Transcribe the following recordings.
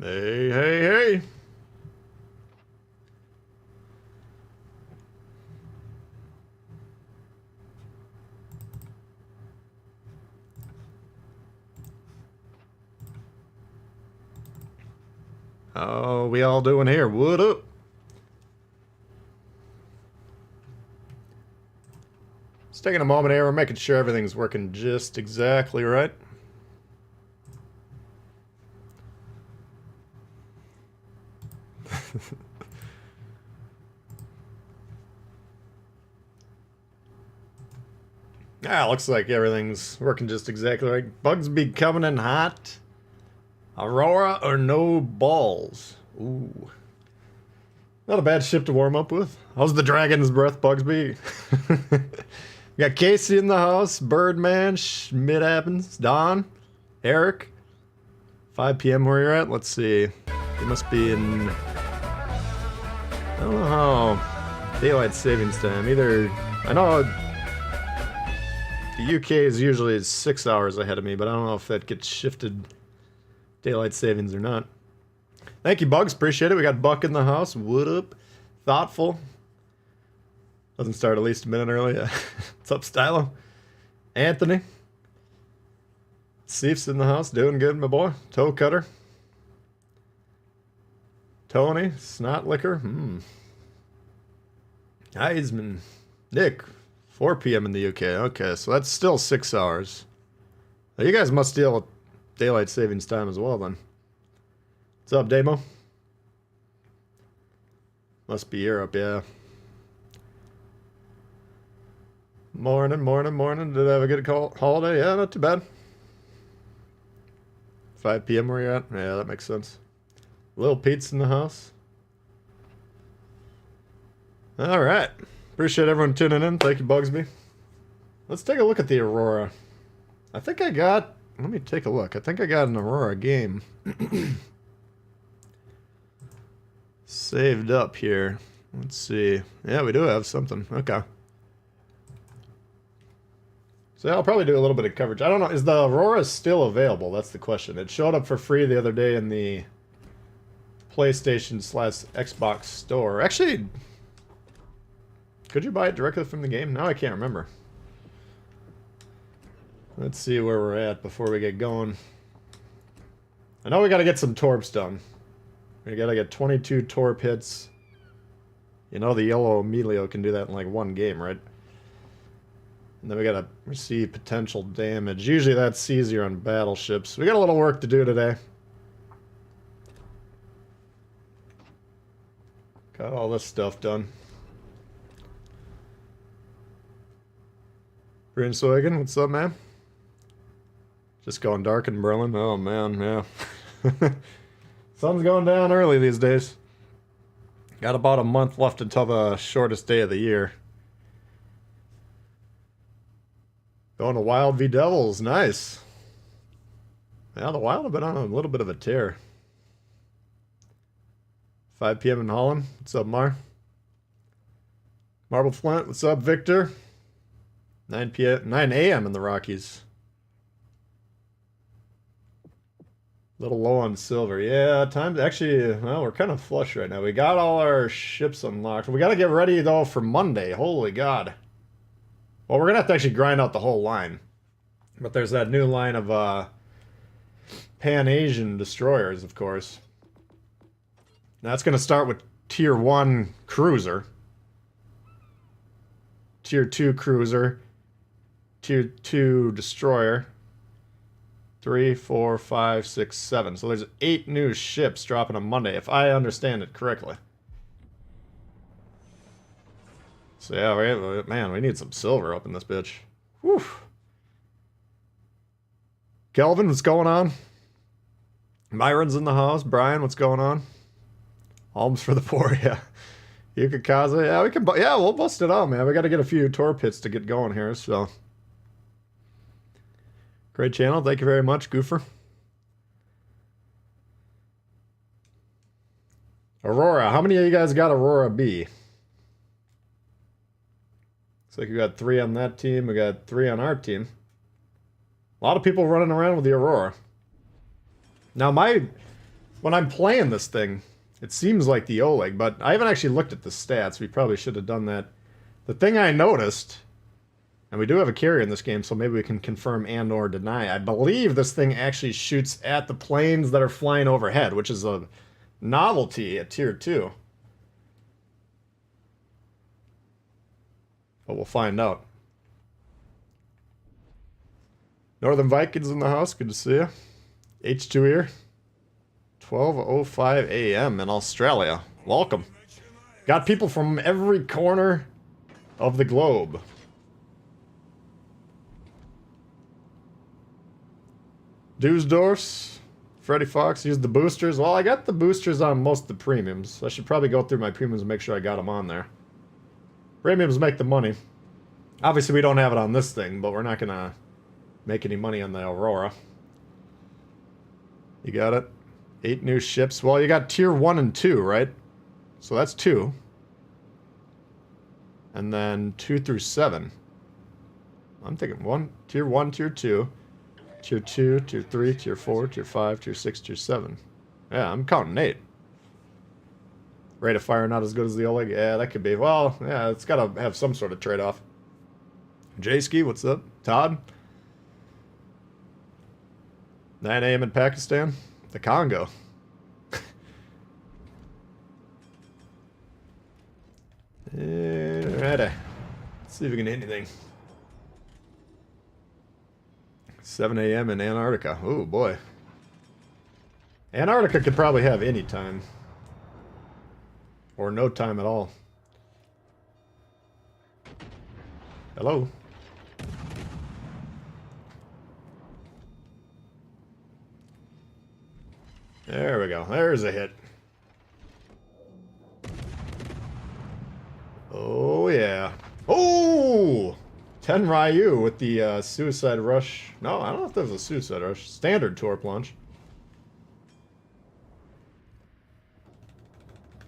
Hey, hey, hey. How we all doing here? What up? Just taking a moment here. We're making sure everything's working just exactly right. Looks like everything's working just exactly right. Bugs be coming in hot. Aurora or no balls. Ooh. Not a bad ship to warm up with. How's the dragon's breath, Bugsby? Got Casey in the house, Birdman, Schmidt happens, Don, Eric. 5 p.m. where you're at? Let's see. You must be in... I don't know how... Daylight savings time. Either... I know... The UK is usually 6 hours ahead of me, but I don't know if that gets shifted daylight savings or not. Thank you, Bugs. Appreciate it. We got Buck in the house. What up? Thoughtful. Doesn't start at least a minute early. What's up, Stylo? Anthony. Seif's in the house. Doing good, my boy. Toe Cutter. Tony. Snot Liquor. Heisman. Nick. 4 p.m. in the UK. Okay, so that's still 6 hours. Now, you guys must deal with daylight savings time as well, then. What's up, Damo? Must be Europe, yeah. Morning, morning, morning. Did I have a good holiday? Yeah, not too bad. 5 p.m. where you're at? Yeah, that makes sense. Little Pete's in the house. All right. Appreciate everyone tuning in. Thank you, Bugsby. Let's take a look at the Aurora. I think I got... Let me take a look. I think I got an Aurora game. Saved up here. Let's see. Yeah, we do have something. Okay. So I'll probably do a little bit of coverage. I don't know. Is the Aurora still available? That's the question. It showed up for free the other day in the PlayStation/Xbox store. Actually... Could you buy it directly from the game? Now I can't remember. Let's see where we're at before we get going. I know we gotta get some torps done. We gotta get 22 torp hits. You know the Yolo Emilio can do that in like one game, right? And then we gotta receive potential damage. Usually that's easier on battleships. We got a little work to do today. Got all this stuff done. Greensoigan, what's up, man? Just going dark in Brawling. Oh, man, yeah. Sun's going down early these days. Got about a month left until the shortest day of the year. Going to Wild v Devils, nice. Yeah, the Wild have been on a little bit of a tear. 5 p.m. in Holland. What's up, Mar? Marble Flint, what's up, Victor? 9 a.m. in the Rockies. A little low on silver. Yeah, time's actually, well, we're kind of flush right now. We got all our ships unlocked. We got to get ready, though, for Monday. Holy God. Well, we're going to have to actually grind out the whole line. But there's that new line of Pan-Asian destroyers, of course. That's going to start with Tier 1 cruiser. Tier 2 cruiser. Tier 2 destroyer. 3, 4, 5, 6, 7. So there's 8 new ships dropping on Monday, if I understand it correctly. So yeah, man, we need some silver up in this bitch. Whew. Kelvin, what's going on? Myron's in the house. Brian, what's going on? Alms for the poor, yeah. Yukikaze, yeah, we can, yeah, we'll bust it out, man. We got to get a few torp hits to get going here, so. Great channel, thank you very much, Goofer. Aurora, how many of you guys got Aurora B? Looks like we got 3 on that team, we got 3 on our team. A lot of people running around with the Aurora. Now my When I'm playing this thing, it seems like the Oleg, but I haven't actually looked at the stats. We probably should have done that. The thing I noticed, and we do have a carrier in this game, so maybe we can confirm and or deny. I believe this thing actually shoots at the planes that are flying overhead, which is a novelty at Tier 2. But we'll find out. Northern Vikings in the house, good to see you. H2 here. 12:05 a.m. in Australia. Welcome. Got people from every corner of the globe. Dusdorfs, Freddy Fox used the boosters. Well, I got the boosters on most of the premiums. I should probably go through my premiums and make sure I got them on there. Premiums make the money. Obviously, we don't have it on this thing, but we're not going to make any money on the Aurora. You got it? 8 new ships. Well, you got tier 1 and 2, right? So that's 2. And then 2 through 7. I'm thinking tier 1, tier 2. Tier 2, tier 3, tier 4, tier 5, tier 6, tier 7. Yeah, I'm counting 8. Rate of fire not as good as the Oleg? Yeah, that could be. Well, yeah, it's got to have some sort of trade-off. J-Ski, what's up? Todd? 9 a.m. in Pakistan? The Congo. Alrighty. Let's see if we can hit anything. 7 a.m. in Antarctica. Oh, boy. Antarctica could probably have any time. Or no time at all. Hello? There we go. There's a hit. Oh, yeah. Oh! 10 Ryu with the suicide rush. No, I don't know if that was a suicide rush. Standard torp launch.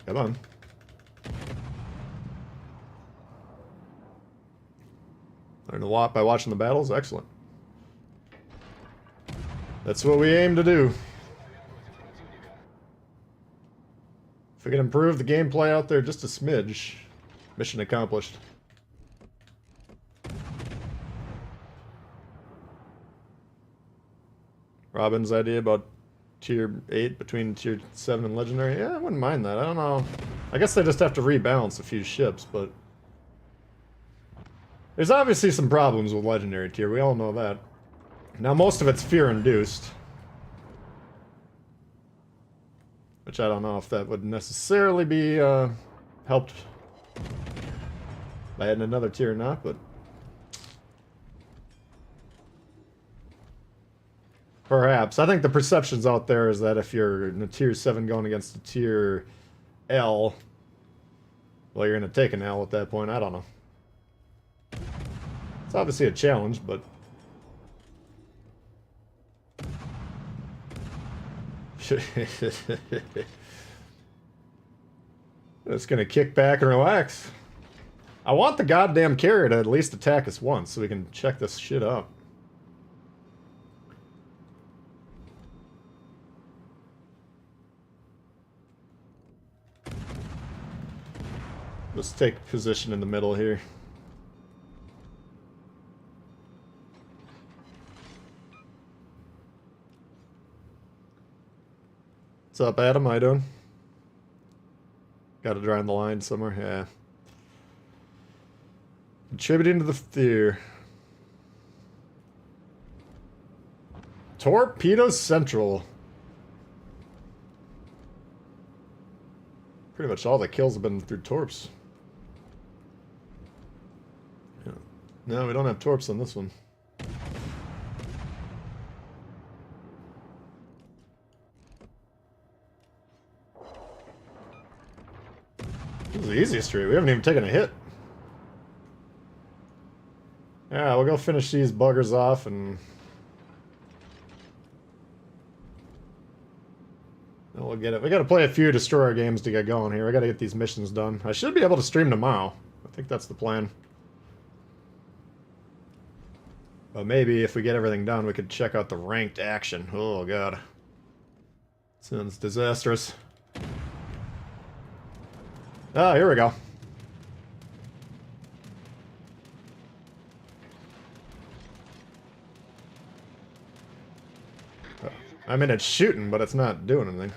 Come on. Learn a lot by watching the battles. Excellent. That's what we aim to do. If we can improve the gameplay out there just a smidge, mission accomplished. Robin's idea about tier 8 between tier 7 and legendary. Yeah, I wouldn't mind that. I don't know. I guess they just have to rebalance a few ships, but there's obviously some problems with legendary tier. We all know that. Now, most of it's fear-induced. Which I don't know if that would necessarily be helped by adding another tier or not, but perhaps. I think the perceptions out there is that if you're in a tier 7 going against a tier L, well, you're going to take an L at that point. I don't know. It's obviously a challenge, but it's gonna kick back and relax. I want the goddamn carrier to at least attack us once so we can check this shit up. Let's take position in the middle here. What's up, Adam? How you doing? Got to draw in the line somewhere. Yeah. Contributing to the fear. Torpedo Central. Pretty much all the kills have been through torps. Yeah. No, we don't have torps on this one. This is the easiest street. We haven't even taken a hit. Yeah, we'll go finish these buggers off and then we'll get it. We gotta play a few destroyer games to get going here. We gotta get these missions done. I should be able to stream tomorrow. I think that's the plan. But maybe if we get everything done, we could check out the ranked action. Oh, God. Sounds disastrous. Ah, here we go. I mean, it's shooting, but it's not doing anything.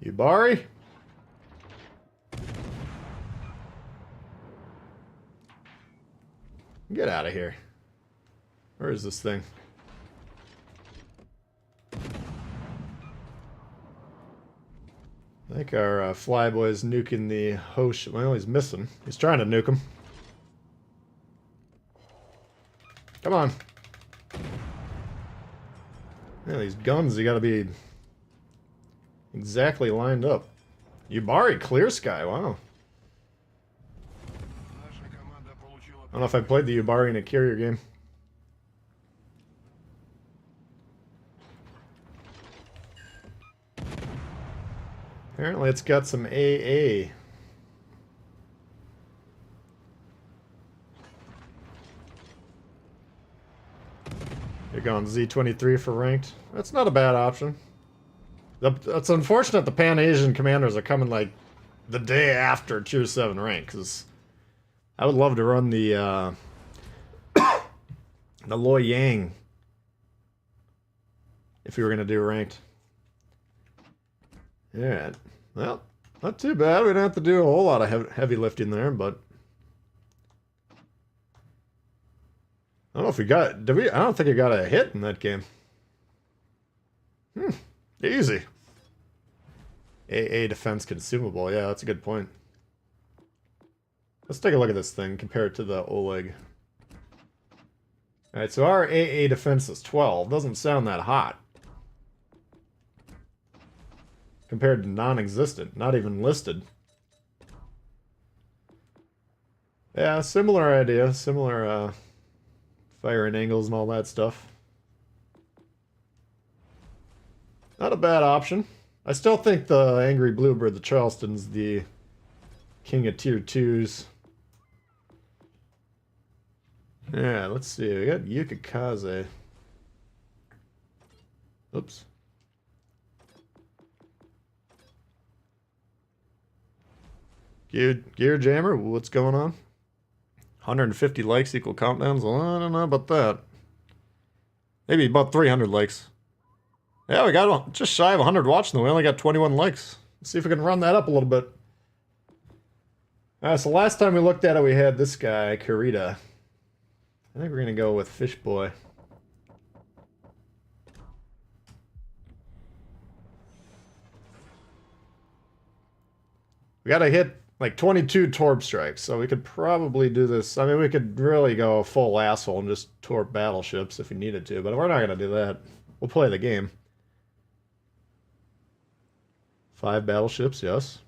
Yubari? Get out of here. Where is this thing? I think our flyboy's nuking the host. Well, he's missing. He's trying to nuke him. Come on. Yeah, these guns, you gotta be exactly lined up. Yubari, clear sky, wow. I don't know if I played the Yubari in a carrier game. Apparently it's got some AA. You're going Z23 for ranked. That's not a bad option. It's unfortunate the Pan-Asian commanders are coming like the day after Tier 7 rank, because I would love to run the the Loy Yang if we were going to do ranked. Alright. Well, not too bad. We don't have to do a whole lot of heavy lifting there, but I don't know if we got... Did we? I don't think we got a hit in that game. Easy. AA defense consumable. Yeah, that's a good point. Let's take a look at this thing compared to the Oleg. Alright, so our AA defense is 12. Doesn't sound that hot. Compared to non-existent, not even listed. Yeah, similar idea, similar firing angles and all that stuff. Not a bad option. I still think the Angry Bluebird, the Charleston's the king of tier 2s. Yeah, let's see. We got Yukikaze. Oops. Gear Jammer, what's going on? 150 likes equal countdowns? Well, I don't know about that. Maybe about 300 likes. Yeah, we got just shy of 100 watching, though. We only got 21 likes. Let's see if we can run that up a little bit. Alright, so last time we looked at it, we had this guy, Kurita. I think we're going to go with Fish Boy. We got to hit like 22 Torp strikes, so we could probably do this. I mean, we could really go full asshole and just Torp battleships if we needed to, but we're not going to do that. We'll play the game. 5 battleships, yes.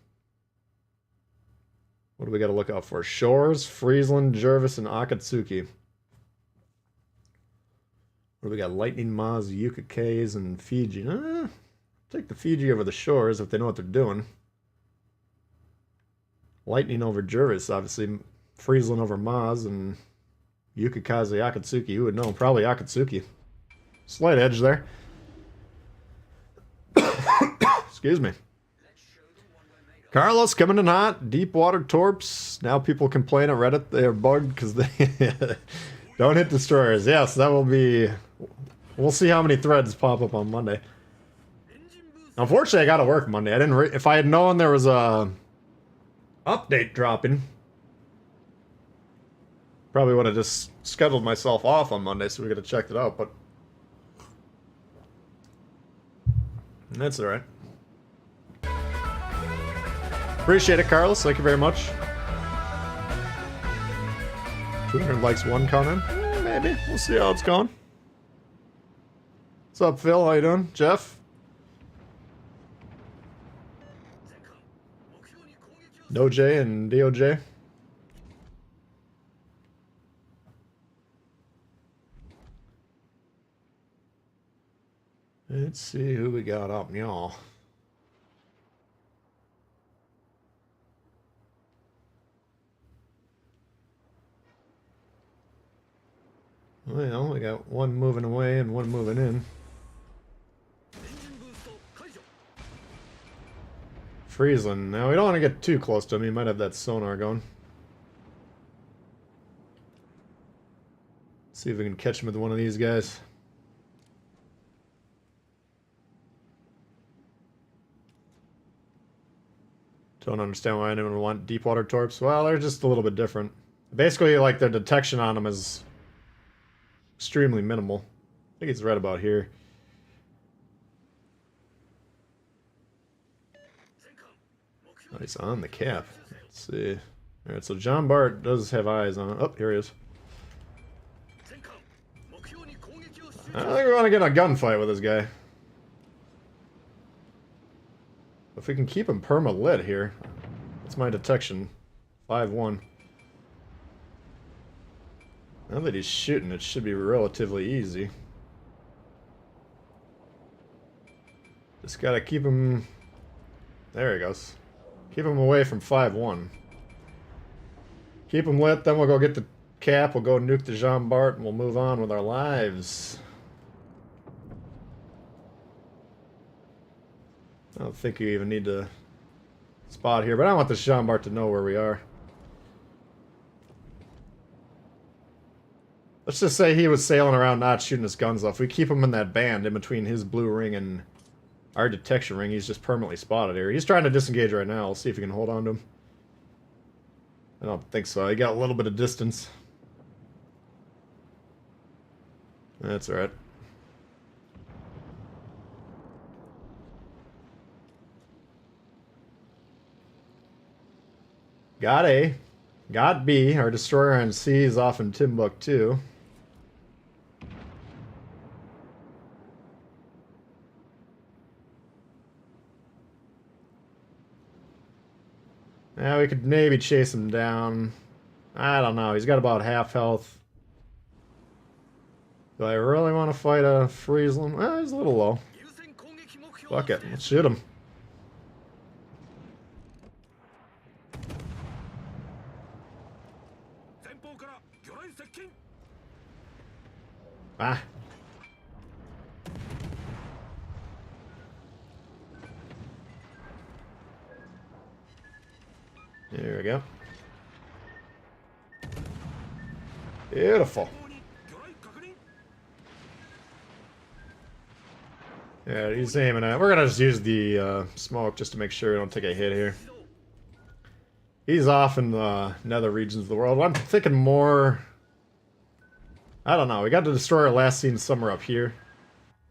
What do we got to look out for? Shores, Friesland, Jervis, and Akatsuki. What do we got? Lightning Maz, Yukikaze, and Fiji. Take the Fiji over the Shores if they know what they're doing. Lightning over Jervis, obviously. Friesland over Maz, and Yukikaze, Akatsuki. You would know, probably Akatsuki. Slight edge there. Excuse me. Carlos coming in hot. Deep water torps. Now people complain on Reddit they are bugged because they don't hit destroyers. Yes, that will be... We'll see how many threads pop up on Monday. Unfortunately, I got to work Monday. I didn't. If I had known there was a update dropping, probably would have just scheduled myself off on Monday so we could have checked it out. But that's all right. Appreciate it, Carlos. Thank you very much. 200 likes, 1 comment. Maybe. We'll see how it's going. What's up, Phil? How you doing? Jeff? Doj and DOJ? Let's see who we got up, y'all. Well, we got one moving away and one moving in. Friesland. Now, we don't want to get too close to him. He might have that sonar going. See if we can catch him with one of these guys. Don't understand why anyone would want deep water torps. Well, they're just a little bit different. Basically, like, their detection on them is extremely minimal. I think it's right about here. Oh, he's on the cap. Let's see. Alright, so John Bart does have eyes on it. Oh, here he is. I don't think we want to get in a gunfight with this guy. If we can keep him perma-lit here. That's my detection. 5-1. Now that he's shooting, it should be relatively easy. Just gotta keep him... There he goes. Keep him away from 5-1. Keep him lit, then we'll go get the cap, we'll go nuke the Jean Bart, and we'll move on with our lives. I don't think you even need to spot here, but I want the Jean Bart to know where we are. Let's just say he was sailing around not shooting his guns off. We keep him in that band in between his blue ring and our detection ring. He's just permanently spotted here. He's trying to disengage right now. We'll see if we can hold on to him. I don't think so. He got a little bit of distance. That's alright. Got A. Got B. Our destroyer on C is off in Timbuktu. Now we could maybe chase him down. I don't know. He's got about half health. Do I really want to fight a Friesland? Well, he's a little low. Fuck it. Let's shoot him. Ah. There we go. Beautiful. Yeah, he's aiming at... We're gonna just use the smoke just to make sure we don't take a hit here. He's off in the nether regions of the world. I'm thinking more... I don't know. We got the destroyer last seen somewhere up here.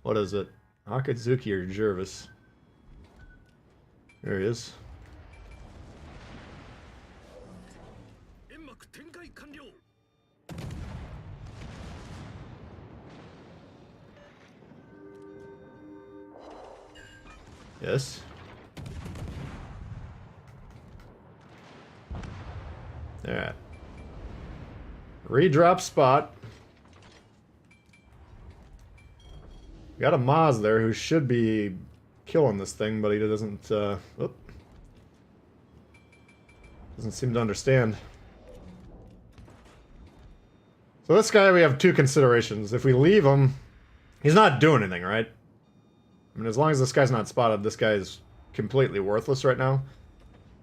What is it? Akatsuki or Jervis? There he is. Yes. Alright. Redrop spot. Got a Maz there who should be killing this thing, but he doesn't, doesn't seem to understand. So this guy, we have two considerations. If we leave him, he's not doing anything, right? I mean, as long as this guy's not spotted, this guy is completely worthless right now.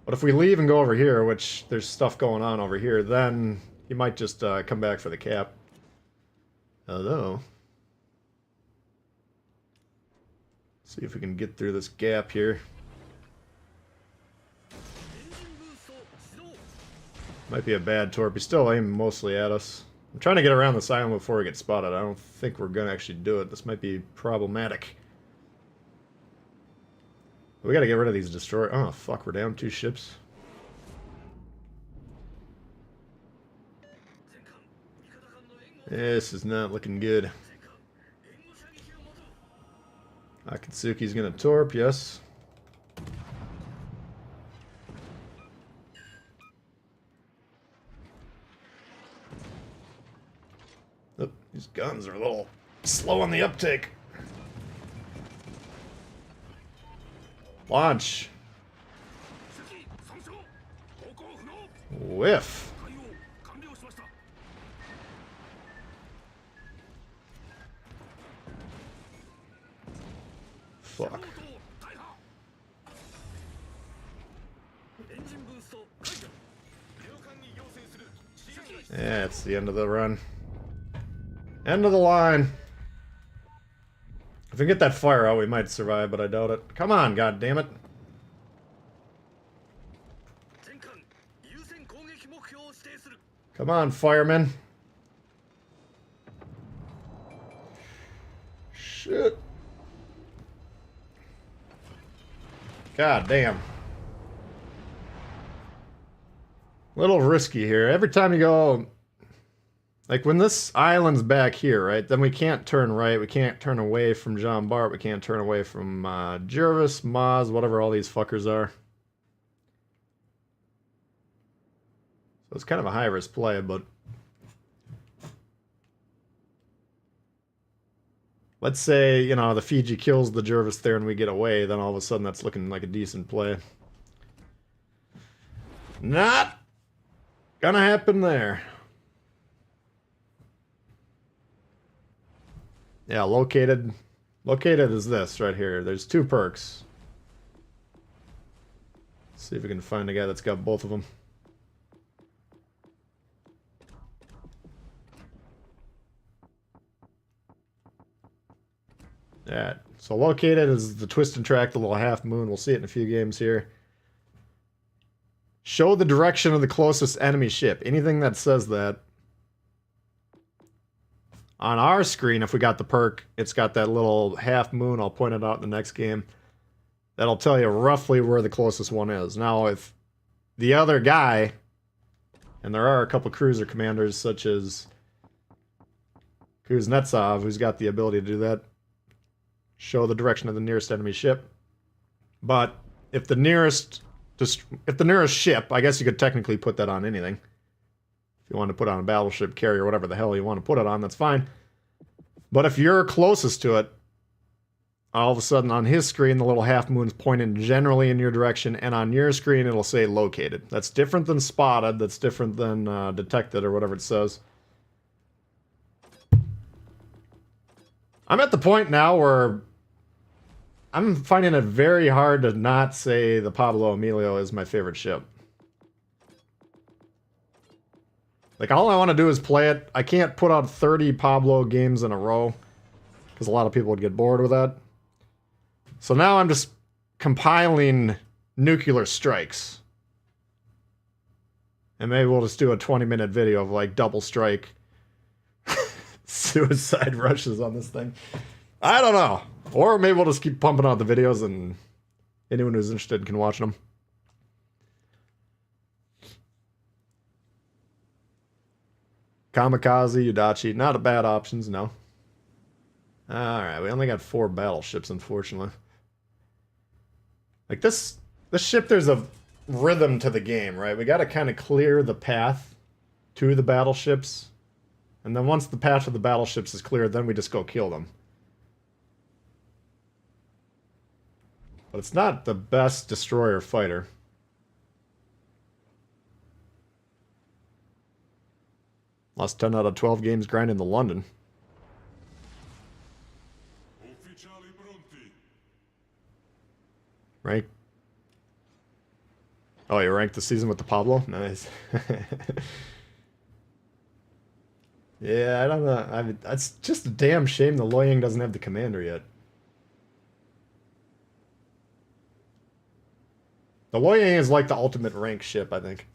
But if we leave and go over here, which there's stuff going on over here, then he might just come back for the cap. Hello. See if we can get through this gap here. Might be a bad torp. He's still aiming mostly at us. I'm trying to get around this island before we get spotted. I don't think we're going to actually do it. This might be problematic. We gotta get rid of these destroyers. Oh, fuck, we're down 2 ships. This is not looking good. Akatsuki's gonna torp, yes. Oh, these guns are a little slow on the uptake. Launch. Whiff. Fuck. Yeah, it's the end of the run. End of the line. If we get that fire out, we might survive, but I doubt it. Come on, goddammit. Come on, firemen. Shit. God damn. Little risky here. Every time you go... Like, when this island's back here, right, then we can't turn right, we can't turn away from Jean Bart, we can't turn away from Jervis, Maz, whatever all these fuckers are. So it's kind of a high-risk play, but... Let's say, you know, the Fiji kills the Jervis there and we get away, then all of a sudden that's looking like a decent play. Not gonna happen there. Yeah, located. Located is this right here. There's 2 perks. Let's see if we can find a guy that's got both of them. Yeah, so located is the twist and track, the little half moon. We'll see it in a few games here. Show the direction of the closest enemy ship. Anything that says that. On our screen, if we got the perk, it's got that little half moon. I'll point it out in the next game. That'll tell you roughly where the closest one is. Now, if the other guy, and there are a couple cruiser commanders such as Kuznetsov, who's got the ability to do that, show the direction of the nearest enemy ship. But if the nearest ship, I guess you could technically put that on anything. If you want to put on a battleship, carrier, whatever the hell you want to put it on, that's fine. But if you're closest to it, all of a sudden on his screen, the little half moon's pointing generally in your direction, and on your screen it'll say located. That's different than spotted, that's different than detected, or whatever it says. I'm at the point now where I'm finding it very hard to not say the Yolo Emilio is my favorite ship. Like, all I want to do is play it. I can't put out 30 Pablo games in a row, because a lot of people would get bored with that. So now I'm just compiling nuclear strikes. And maybe we'll just do a 20-minute video of, like, double strike suicide rushes on this thing. I don't know. Or maybe we'll just keep pumping out the videos and anyone who's interested can watch them. Kamikaze, Udachi, not a bad options, no. Alright, we only got 4 battleships, unfortunately. Like, this ship, there's a rhythm to the game, right? We gotta kind of clear the path to the battleships. And then once the path to the battleships is cleared, then we just go kill them. But it's not the best destroyer fighter. Lost 10 out of 12 games grinding the London. Rank. Oh, you ranked the season with the Pablo? Nice. Yeah, I don't know. It's just a damn shame the Loyang doesn't have the commander yet. The Loyang is like the ultimate rank ship, I think.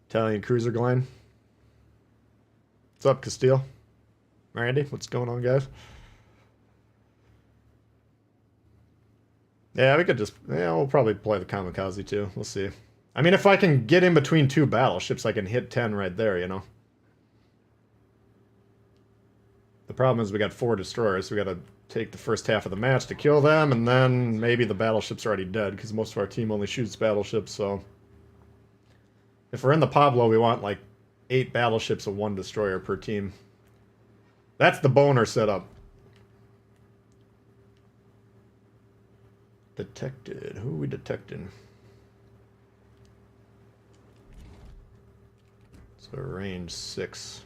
Italian cruiser Glenn. What's up, Castile? Randy, what's going on, guys? Yeah, we could just... Yeah, we'll probably play the Kamikaze, too. We'll see. I mean, if I can get in between 2 battleships, I can hit 10 right there, you know? The problem is we got 4 destroyers, so we gotta take the first half of the match to kill them, and then maybe the battleship's already dead, because most of our team only shoots battleships, so... If we're in the Pablo, we want, like, 8 battleships and 1 destroyer per team. That's the boner setup. Detected. Who are we detecting? So range 6.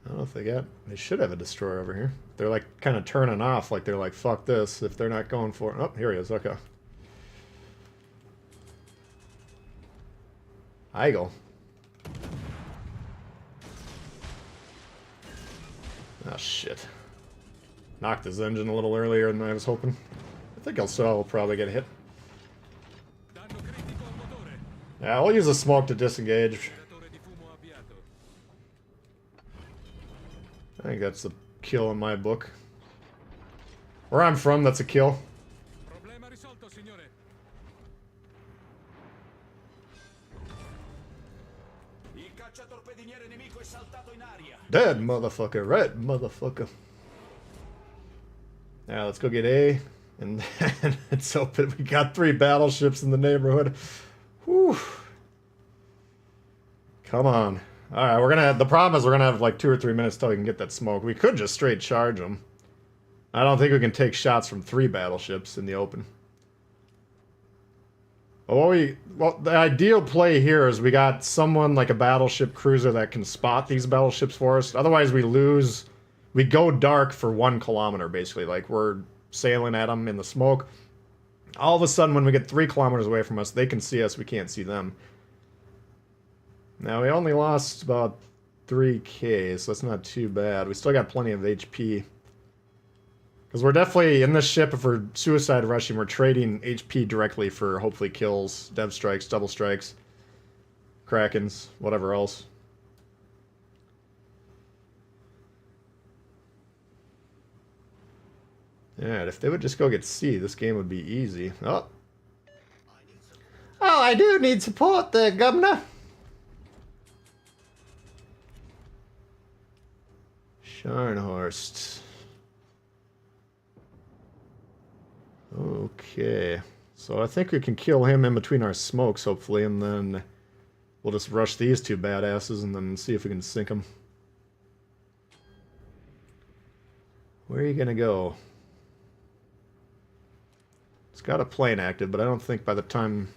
I don't know if they got... They should have a destroyer over here. They're like kind of turning off, like they're like, fuck this, if they're not going for it. Oh, here he is, okay. Eagle. Oh, shit. Knocked his engine a little earlier than I was hoping. I think I'll probably get hit. Yeah, I'll use a smoke to disengage. I think that's a kill in my book. Where I'm from, that's a kill. Dead motherfucker, red motherfucker. Now let's go get A, and then let's open. We got 3 battleships in the neighborhood. Whew. Come on. Alright, we're gonna have, the problem is we're gonna have like 2 or 3 minutes till we can get that smoke. We could just straight charge them. I don't think we can take shots from 3 battleships in the open. Well, the ideal play here is we got someone like a battleship cruiser that can spot these battleships for us. Otherwise we lose, we go dark for 1 kilometer basically. Like we're sailing at them in the smoke. All of a sudden when we get 3 kilometers away from us, they can see us, we can't see them. Now, we only lost about 3k, so that's not too bad. We still got plenty of HP. Because we're definitely, in this ship, if we're suicide rushing, we're trading HP directly for, hopefully, kills, dev strikes, double strikes, Krakens, whatever else. Alright, if they would just go get C, this game would be easy. Oh! Oh, I do need support there, Governor! Scharnhorst. Okay. So I think we can kill him in between our smokes, hopefully, and then we'll just rush these 2 badasses and then see if we can sink them. Where are you gonna go? It's got a plane active, but I don't think by the time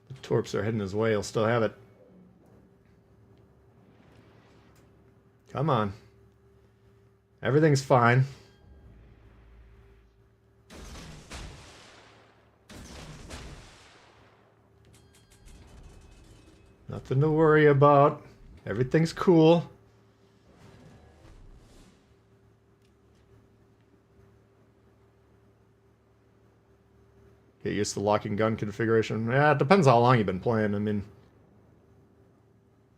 the torps are heading his way, he'll still have it. Come on. Everything's fine. Nothing to worry about. Everything's cool. Get used to locking gun configuration. Yeah, it depends how long you've been playing. I mean,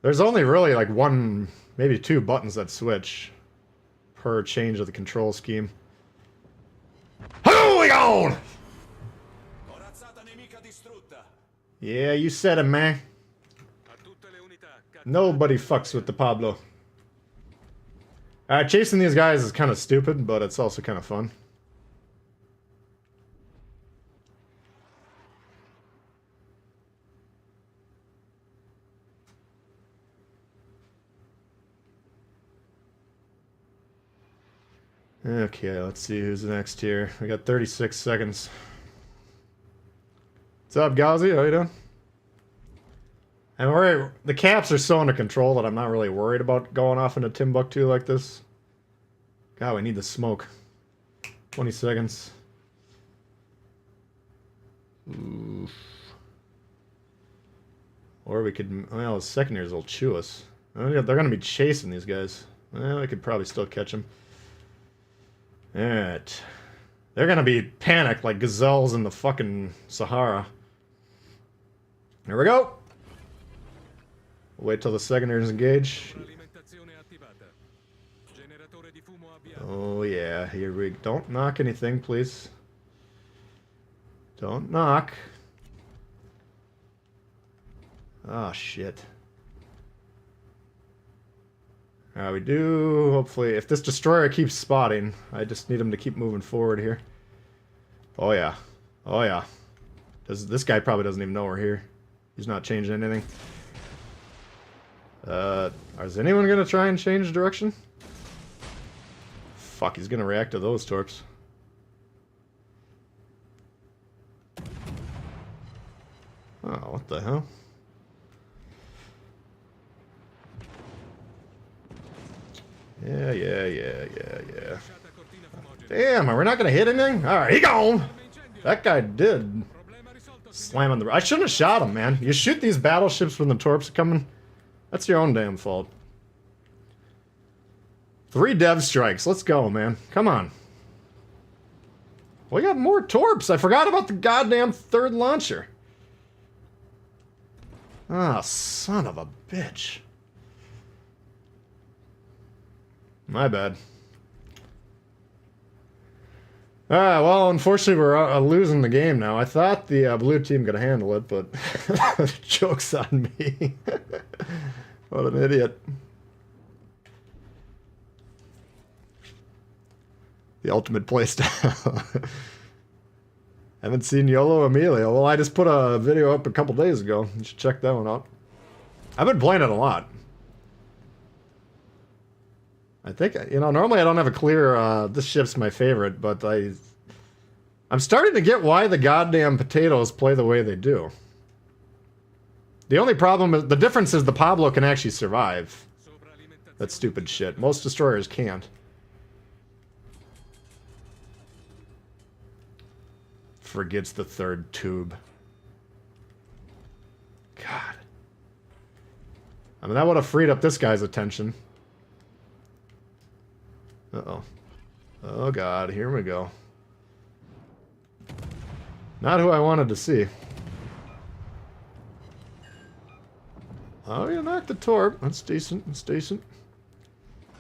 there's only really like 1, maybe 2 buttons that switch per change of the control scheme. Who we going? Yeah, you said it, man. Nobody fucks with the Pablo. Chasing these guys is kind of stupid, but it's also kind of fun. Okay, let's see who's next here. We got 36 seconds. What's up, Gauzy? How you doing? And the caps are so under control that I'm not really worried about going off into Timbuktu like this. God, we need the smoke. 20 seconds. Oof. Or we could... Well, the secondaries will chew us. They're going to be chasing these guys. Well, we could probably still catch them. Alright. They're gonna be panicked like gazelles in the fucking Sahara. Here we go! We'll wait till the secondaries engage. Oh yeah, here we... Don't knock anything, please. Don't knock. Oh, shit. We do, hopefully, if this destroyer keeps spotting, I just need him to keep moving forward here. Oh yeah. Oh yeah. This guy probably doesn't even know we're here. He's not changing anything. Is anyone gonna try and change direction? Fuck, he's gonna react to those torps. Oh, what the hell? Yeah. Damn, are we not gonna hit anything? Alright, he gone! That guy did slam on the... I shouldn't have shot him, man. You shoot these battleships when the torps are coming. That's your own damn fault. 3 dev strikes. Let's go, man. Come on. We got more torps. I forgot about the goddamn 3rd launcher. Ah, son of a bitch. My bad. Ah, well, unfortunately we're losing the game now. I thought the blue team could handle it, but joke's on me. What an idiot. The ultimate playstyle. Haven't seen Yolo Emilio. Well, I just put a video up a couple days ago. You should check that one out. I've been playing it a lot. I think, you know, normally I don't have a clear, this ship's my favorite, but I'm starting to get why the goddamn potatoes play the way they do. The only problem is, the difference is the Pablo can actually survive. That stupid shit. Most destroyers can't. Forgets the 3rd tube. God. I mean, that would have freed up this guy's attention. Uh-oh. Oh, God. Here we go. Not who I wanted to see. Oh, you knocked the torp. That's decent. That's decent.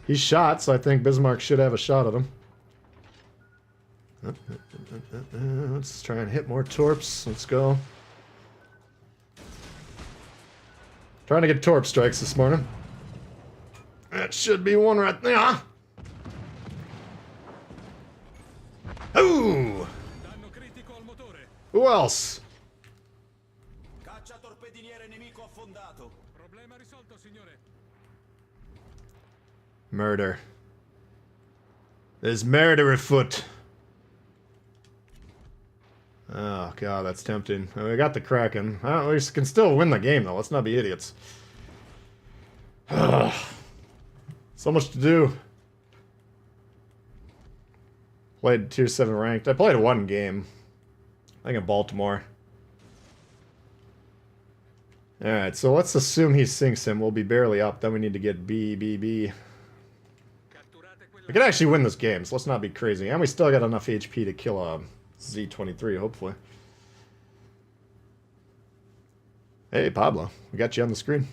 He's shot, so I think Bismarck should have a shot at him. Let's try and hit more torps. Let's go. Trying to get torp strikes this morning. That should be one right there. Ooh! Who else? Murder. There's murder afoot. Oh god, that's tempting. We got the Kraken. We can still win the game though. Let's not be idiots. So much to do. Played tier 7 ranked. I played 1 game. I think in Baltimore. Alright, so let's assume he sinks him. We'll be barely up. Then we need to get B. We can actually win this game, so let's not be crazy. And we still got enough HP to kill a Z-23, hopefully. Hey, Pablo. We got you on the screen.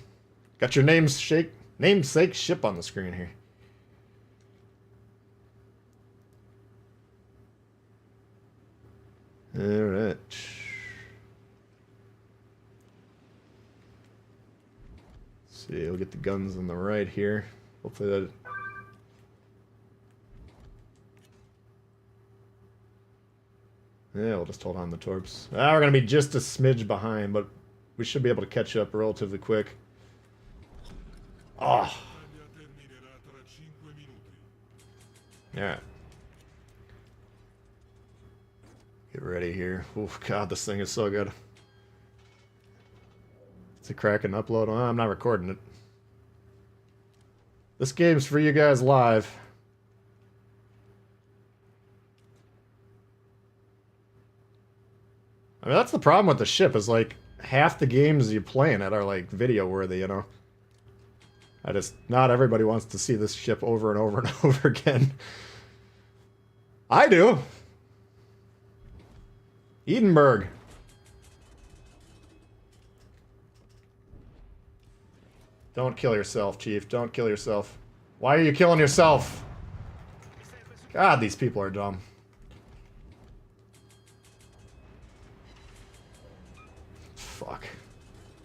Got your namesake ship on the screen here. Alright. See, we'll get the guns on the right here. Hopefully that... Yeah, we'll just hold on the torps. We're gonna be just a smidge behind, but we should be able to catch up relatively quick. Oh. Alright. Get ready here. Oof, god, this thing is so good. It's a Kraken upload. Oh, I'm not recording it. This game's for you guys live. I mean, that's the problem with the ship, is like, half the games you play in it are like video worthy, you know? Not everybody wants to see this ship over and over and over again. I do! Edinburgh. Don't kill yourself, Chief. Don't kill yourself. Why are you killing yourself? God, these people are dumb. Fuck.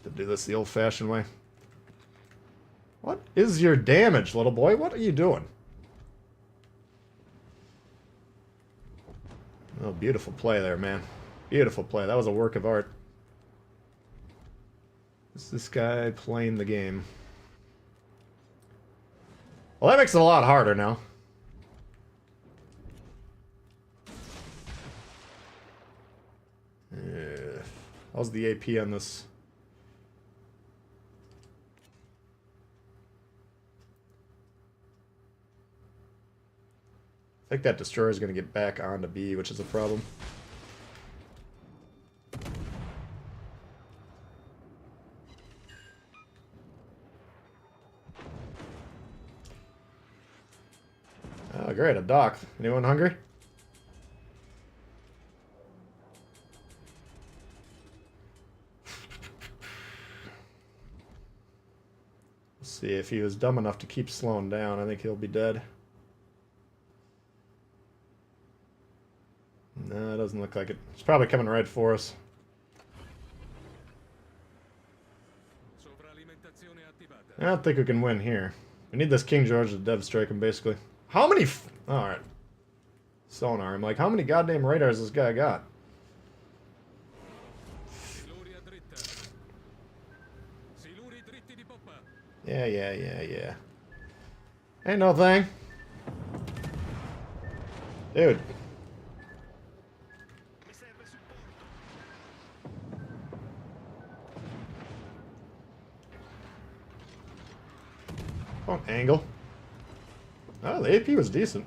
To do this the old-fashioned way. What is your damage, little boy? What are you doing? Oh, beautiful play there, man. Beautiful play. That was a work of art. Is this guy playing the game? Well, that makes it a lot harder now. How's the AP on this? I think that destroyer is going to get back onto B, which is a problem. Oh, great, a dock. Anyone hungry? Let's see, if he was dumb enough to keep slowing down, I think he'll be dead. No, it doesn't look like it. It's probably coming right for us. I don't think we can win here. We need this King George to dev strike him, basically. How many... Alright. Sonar. I'm like, how many goddamn radars this guy got? Yeah. Ain't no thing. Dude. Oh, angle. Oh, the AP was decent.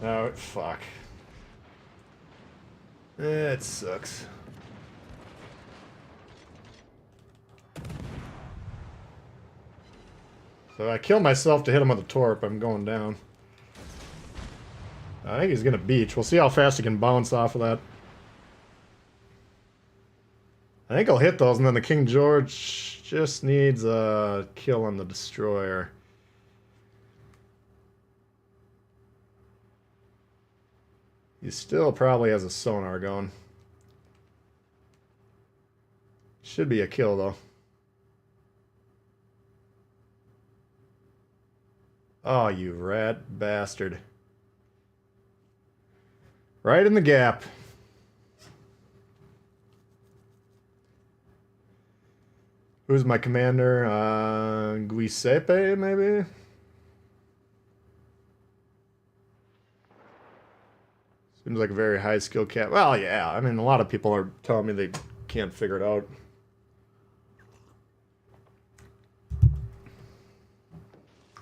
Oh, fuck. It sucks. So I kill myself to hit him with a torp. I'm going down. I think he's gonna beach. We'll see how fast he can bounce off of that. I think I'll hit those, and then the King George just needs a kill on the destroyer. He still probably has a sonar going. Should be a kill, though. Oh, you rat bastard. Right in the gap. Who's my commander? Giuseppe, maybe? Seems like a very high skill cap. Well, yeah. I mean, a lot of people are telling me they can't figure it out.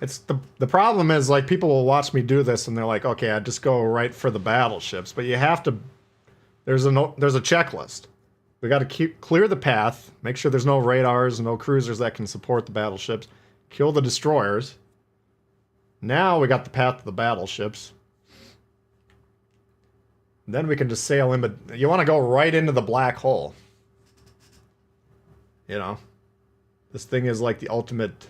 It's the problem is, like, people will watch me do this and they're like, okay, I just go right for the battleships, but you have to. There's a checklist. We got to clear the path, make sure there's no radars, no cruisers that can support the battleships, kill the destroyers. Now we got the path to the battleships. Then we can just sail in, but you want to go right into the black hole. You know, this thing is like the ultimate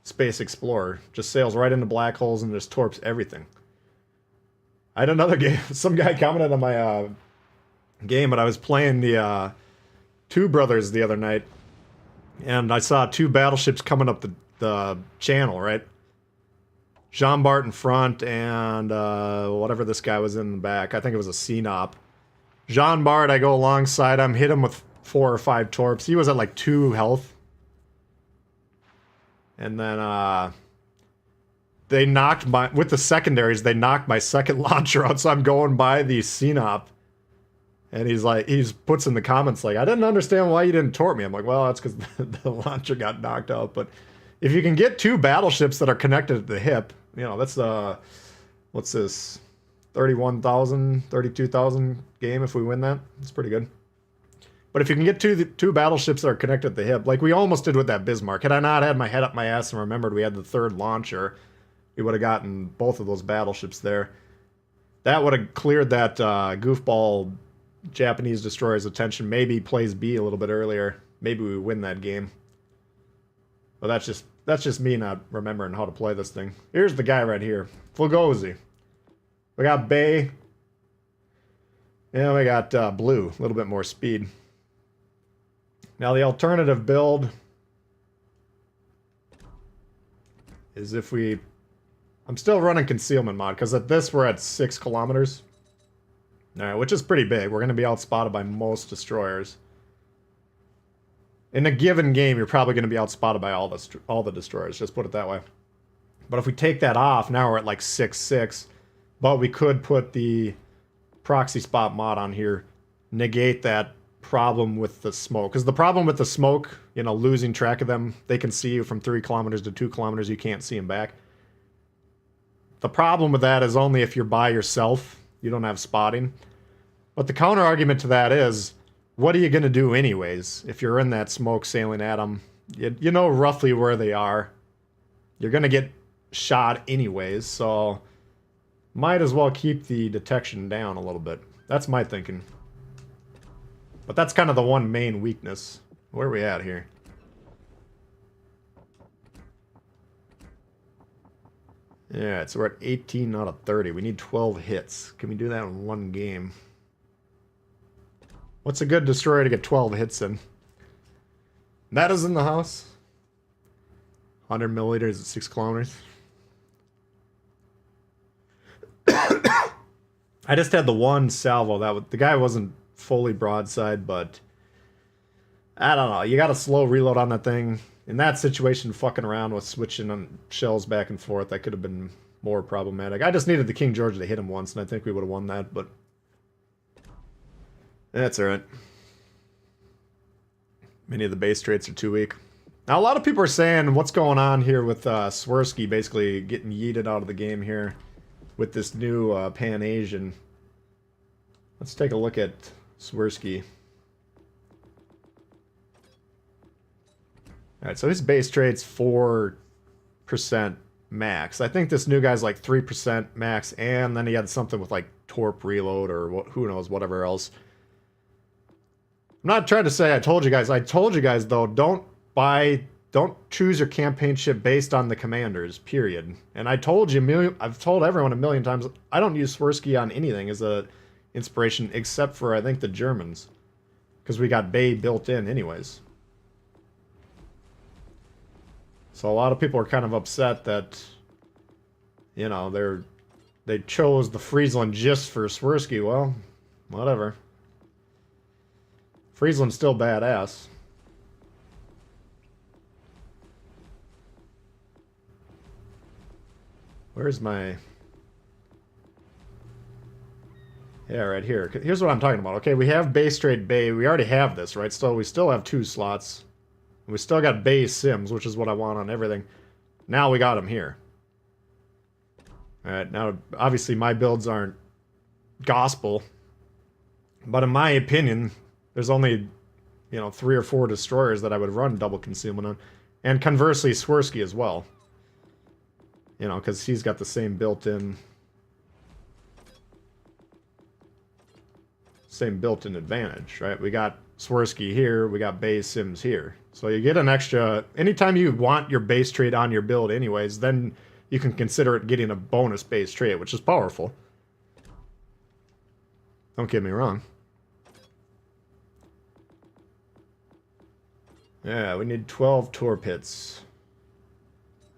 space explorer. Just sails right into black holes and just torps everything. I had another game. Some guy commented on my game, but I was playing the Two Brothers the other night, and I saw two battleships coming up the channel, right? Jean Bart in front and whatever this guy was in the back. I think it was a CNOP. Jean Bart, I go alongside him, hit him with 4 or 5 torps. He was at like 2 health. And then they knocked with the secondaries, they knocked my second launcher out, so I'm going by the CNOP. And he puts in the comments like, I didn't understand why you didn't torp me. I'm like, well, that's because the launcher got knocked out. But if you can get 2 battleships that are connected at the hip, you know, that's what's this, 31,000, 32,000 game if we win that. It's pretty good. But if you can get two battleships that are connected at the hip, like we almost did with that Bismarck. Had I not had my head up my ass and remembered we had the 3rd launcher, we would have gotten both of those battleships there. That would have cleared that goofball Japanese destroyer's attention. Maybe plays B a little bit earlier. Maybe we win that game. But that's just me not remembering how to play this thing. Here's the guy right here. Fugosi. We got Bay. And we got Blue. A little bit more speed. Now the alternative build is if we... I'm still running concealment mod, because at this we're at 6 kilometers. Alright, which is pretty big. We're going to be outspotted by most destroyers. In a given game, you're probably going to be outspotted by all the destroyers. Just put it that way. But if we take that off, now we're at like 6-6. But we could put the proxy spot mod on here. Negate that problem with the smoke. Because the problem with the smoke, you know, losing track of them, they can see you from 3 kilometers to 2 kilometers. You can't see them back. The problem with that is only if you're by yourself. You don't have spotting. But the counter argument to that is, what are you going to do anyways? If you're in that smoke sailing at them, you know roughly where they are. You're going to get shot anyways, so might as well keep the detection down a little bit. That's my thinking. But that's kind of the one main weakness. Where are we at here? Yeah, so we're at 18 out of 30. We need 12 hits. Can we do that in one game? What's a good destroyer to get 12 hits in? That is in the house. 100 milliliters at 6 kilometers. I just had the one salvo. The guy wasn't fully broadside, but I don't know. You got a slow reload on that thing. In that situation, fucking around with switching on shells back and forth, that could have been more problematic. I just needed the King George to hit him once, and I think we would have won that, but that's alright. Many of the base traits are too weak. Now, a lot of people are saying, what's going on here with Swirsky basically getting yeeted out of the game here with this new Pan-Asian. Let's take a look at Swirsky. Alright, so his base trait's 4% max. I think this new guy's like 3% max, and then he had something with like torp reload or who knows, whatever else. I'm not trying to say I told you guys. I told you guys, though, don't choose your campaign ship based on the commanders, period. And I told you, I've told everyone a million times, I don't use Swirsky on anything as a inspiration except for, I think, the Germans. Because we got Bay built in anyways. So a lot of people are kind of upset that, you know, they chose the Friesland just for Swirsky. Well, whatever. Friesland's still badass. Where's my... Yeah, right here. Here's what I'm talking about. Okay, we have base trade Bay. We already have this, right? So we still have 2 slots. We still got Bay Sims, which is what I want on everything. Now we got them here. Alright, now, obviously my builds aren't gospel. But in my opinion, there's only, you know, 3 or 4 destroyers that I would run double concealment on. And conversely, Swirsky as well. You know, because he's got the same built-in... advantage, right? We got Swirsky here, we got Bay Sims here. So you get an extra... Anytime you want your base trait on your build anyways, then you can consider it getting a bonus base trait, which is powerful. Don't get me wrong. Yeah, we need 12 torpedoes.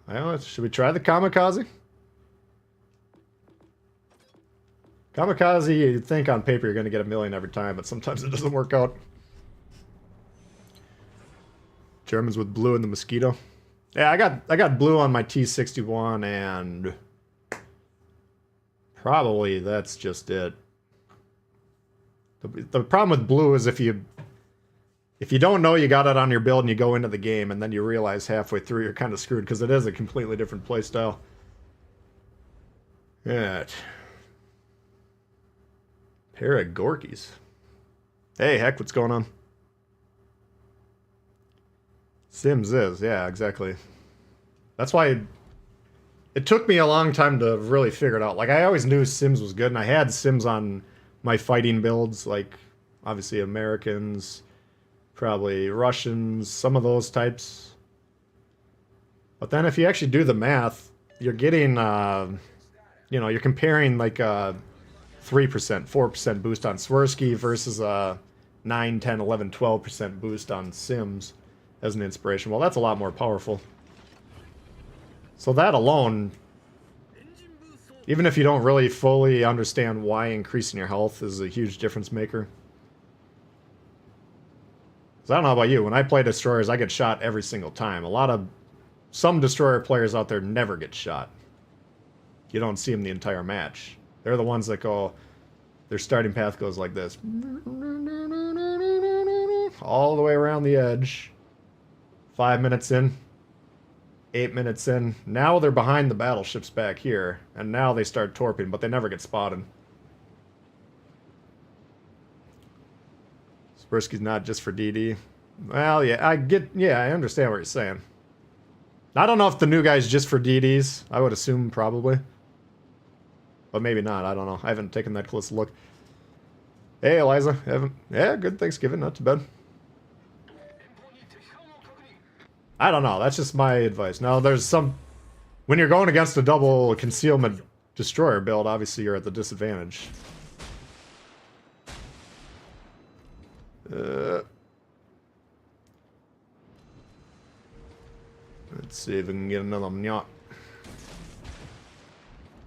Well, should we try the Kamikaze? Kamikaze, you'd think on paper you're going to get 1,000,000 every time, but sometimes it doesn't work out. Germans with blue in the Mosquito. Yeah, I got blue on my T-61, and probably that's just it. The problem with blue is if you don't know you got it on your build and you go into the game and then you realize halfway through you're kind of screwed because it is a completely different playstyle. Yeah. Pair of Gorkies. Hey, heck, what's going on? Sims is, yeah, exactly. That's why it took me a long time to really figure it out. Like, I always knew Sims was good, and I had Sims on my fighting builds, like, obviously Americans, probably Russians, some of those types. But then if you actually do the math, you're getting, you know, you're comparing, like, 3%, 4% boost on Swirsky versus a 9, 10, 11, 12% boost on Sims as an inspiration. Well, that's a lot more powerful. So that alone, Even if you don't really fully understand why increasing your health is a huge difference maker. So I don't know about you, when I play destroyers, I get shot every single time. Some destroyer players out there never get shot. You don't see them the entire match. They're the ones that go, their starting path goes like this. All the way around the edge. 5 minutes in. 8 minutes in. Now they're behind the battleships back here. And now they start torping, but they never get spotted. Spersky's not just for DD. Well, yeah, I understand what you're saying. I don't know if the new guy's just for DDs. I would assume probably. But maybe not, I don't know. I haven't taken that close look. Hey, Eliza. Yeah, good Thanksgiving, not too bad. I don't know, that's just my advice. Now, there's some... When you're going against a double concealment destroyer build, obviously you're at the disadvantage. Let's see if we can get another mnyot.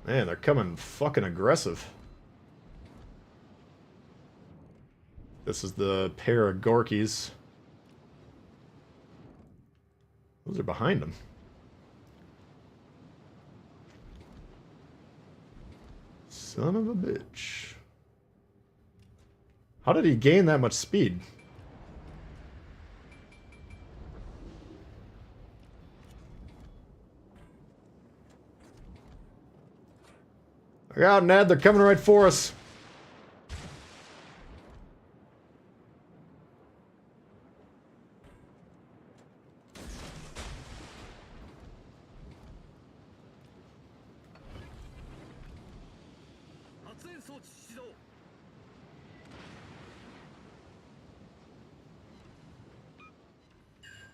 Man, they're coming fucking aggressive. This is the pair of Gorkies. Those are behind them. Son of a bitch. How did he gain that much speed? Look out, Ned, they're coming right for us.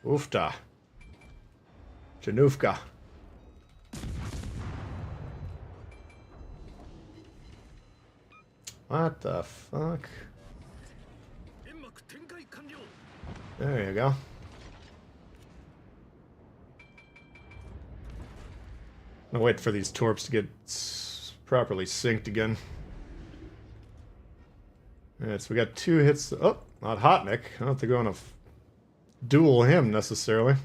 Oofta. Janufka. What the fuck? There you go. I'll wait for these torps to get properly synced again. Alright, so we got 2 hits. Oh, not Hotnik. I don't have to go on a duel him necessarily.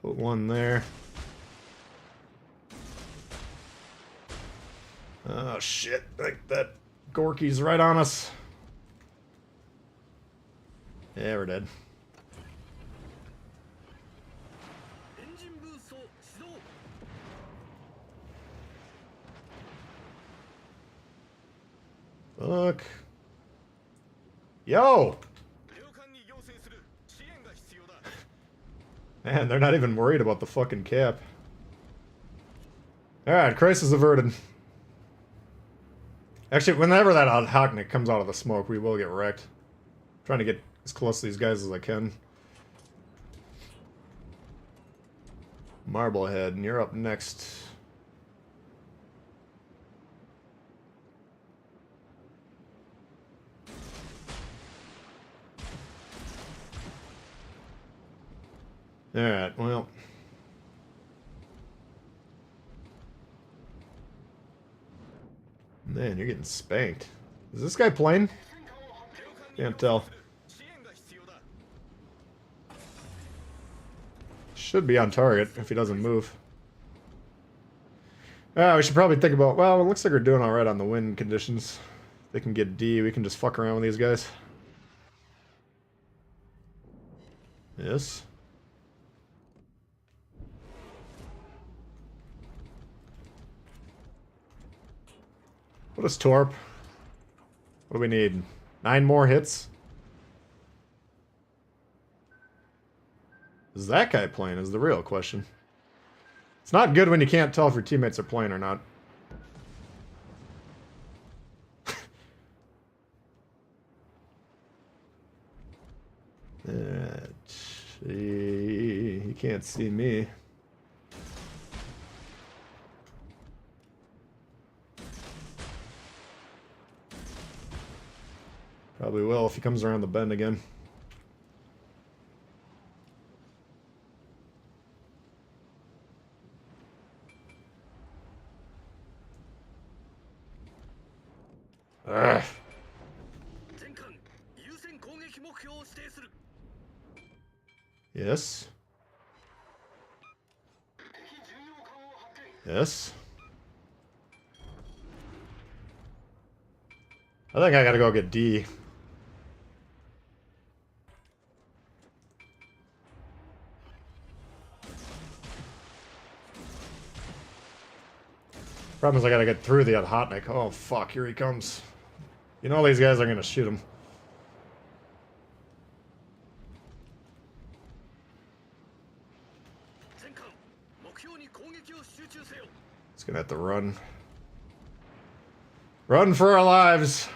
Put one there. Oh shit, like that Gorky's right on us. Yeah, we're dead. Look. Yo! Man, they're not even worried about the fucking cap. Alright, crisis averted. Actually, whenever that Hocknick comes out of the smoke, we will get wrecked. I'm trying to get as close to these guys as I can. Marblehead, and you're up next. Alright, well. Man, you're getting spanked. Is this guy playing? Can't tell. Should be on target if he doesn't move. We should probably think about... Well, it looks like we're doing alright on the wind conditions. They can get D, we can just fuck around with these guys. Yes. What is Torp? What do we need? 9 more hits? Is that guy playing is the real question. It's not good when you can't tell if your teammates are playing or not. He can't see me. Probably will if he comes around the bend again. Ugh. Yes. Yes. I think I gotta go get D. Problem is I gotta get through the Hotnik. Oh fuck, here he comes. You know these guys are gonna shoot him. He's gonna have to run. Run for our lives!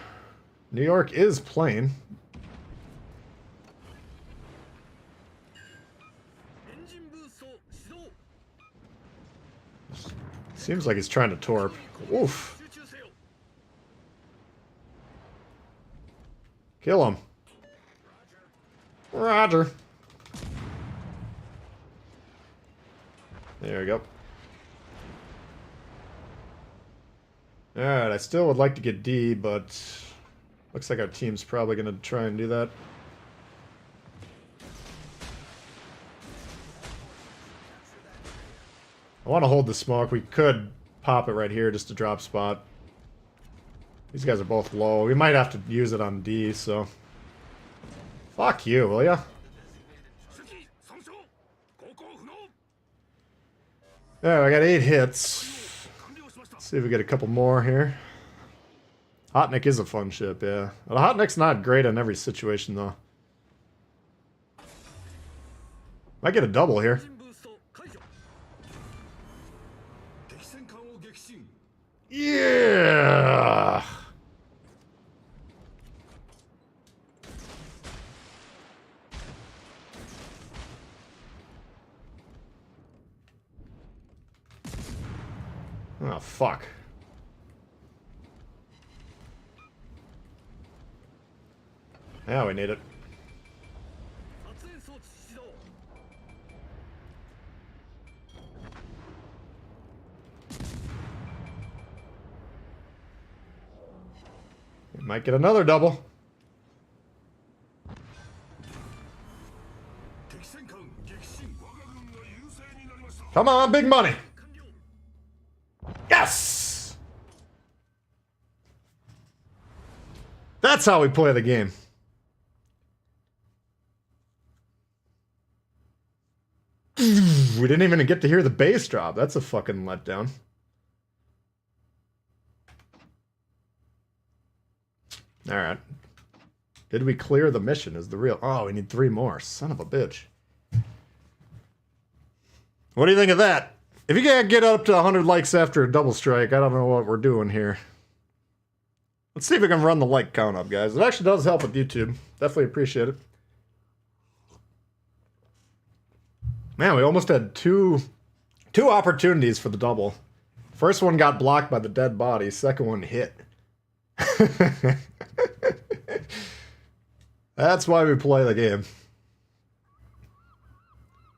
New York is playing. Seems like he's trying to torp. Oof. Kill him. Roger. There we go. Alright, I still would like to get D, but looks like our team's probably going to try and do that. I want to hold the smoke. We could pop it right here just to drop spot. These guys are both low. We might have to use it on D, so... Fuck you, will ya? Alright, I got 8 hits. Let's see if we get a couple more here. Hotnik is a fun ship, yeah. Well, Hotnik's not great in every situation, though. Might get a double here. Yeah! Oh, fuck. Yeah, we need it. We might get another double. Come on, big money! Yes! That's how we play the game. We didn't even get to hear the bass drop. That's a fucking letdown. Alright. Did we clear the mission is the real... Oh, we need 3 more. Son of a bitch. What do you think of that? If you can't get up to 100 likes after a double strike, I don't know what we're doing here. Let's see if we can run the like count up, guys. It actually does help with YouTube. Definitely appreciate it. Man, we almost had two opportunities for the double. First one got blocked by the dead body. Second one hit. That's why we play the game.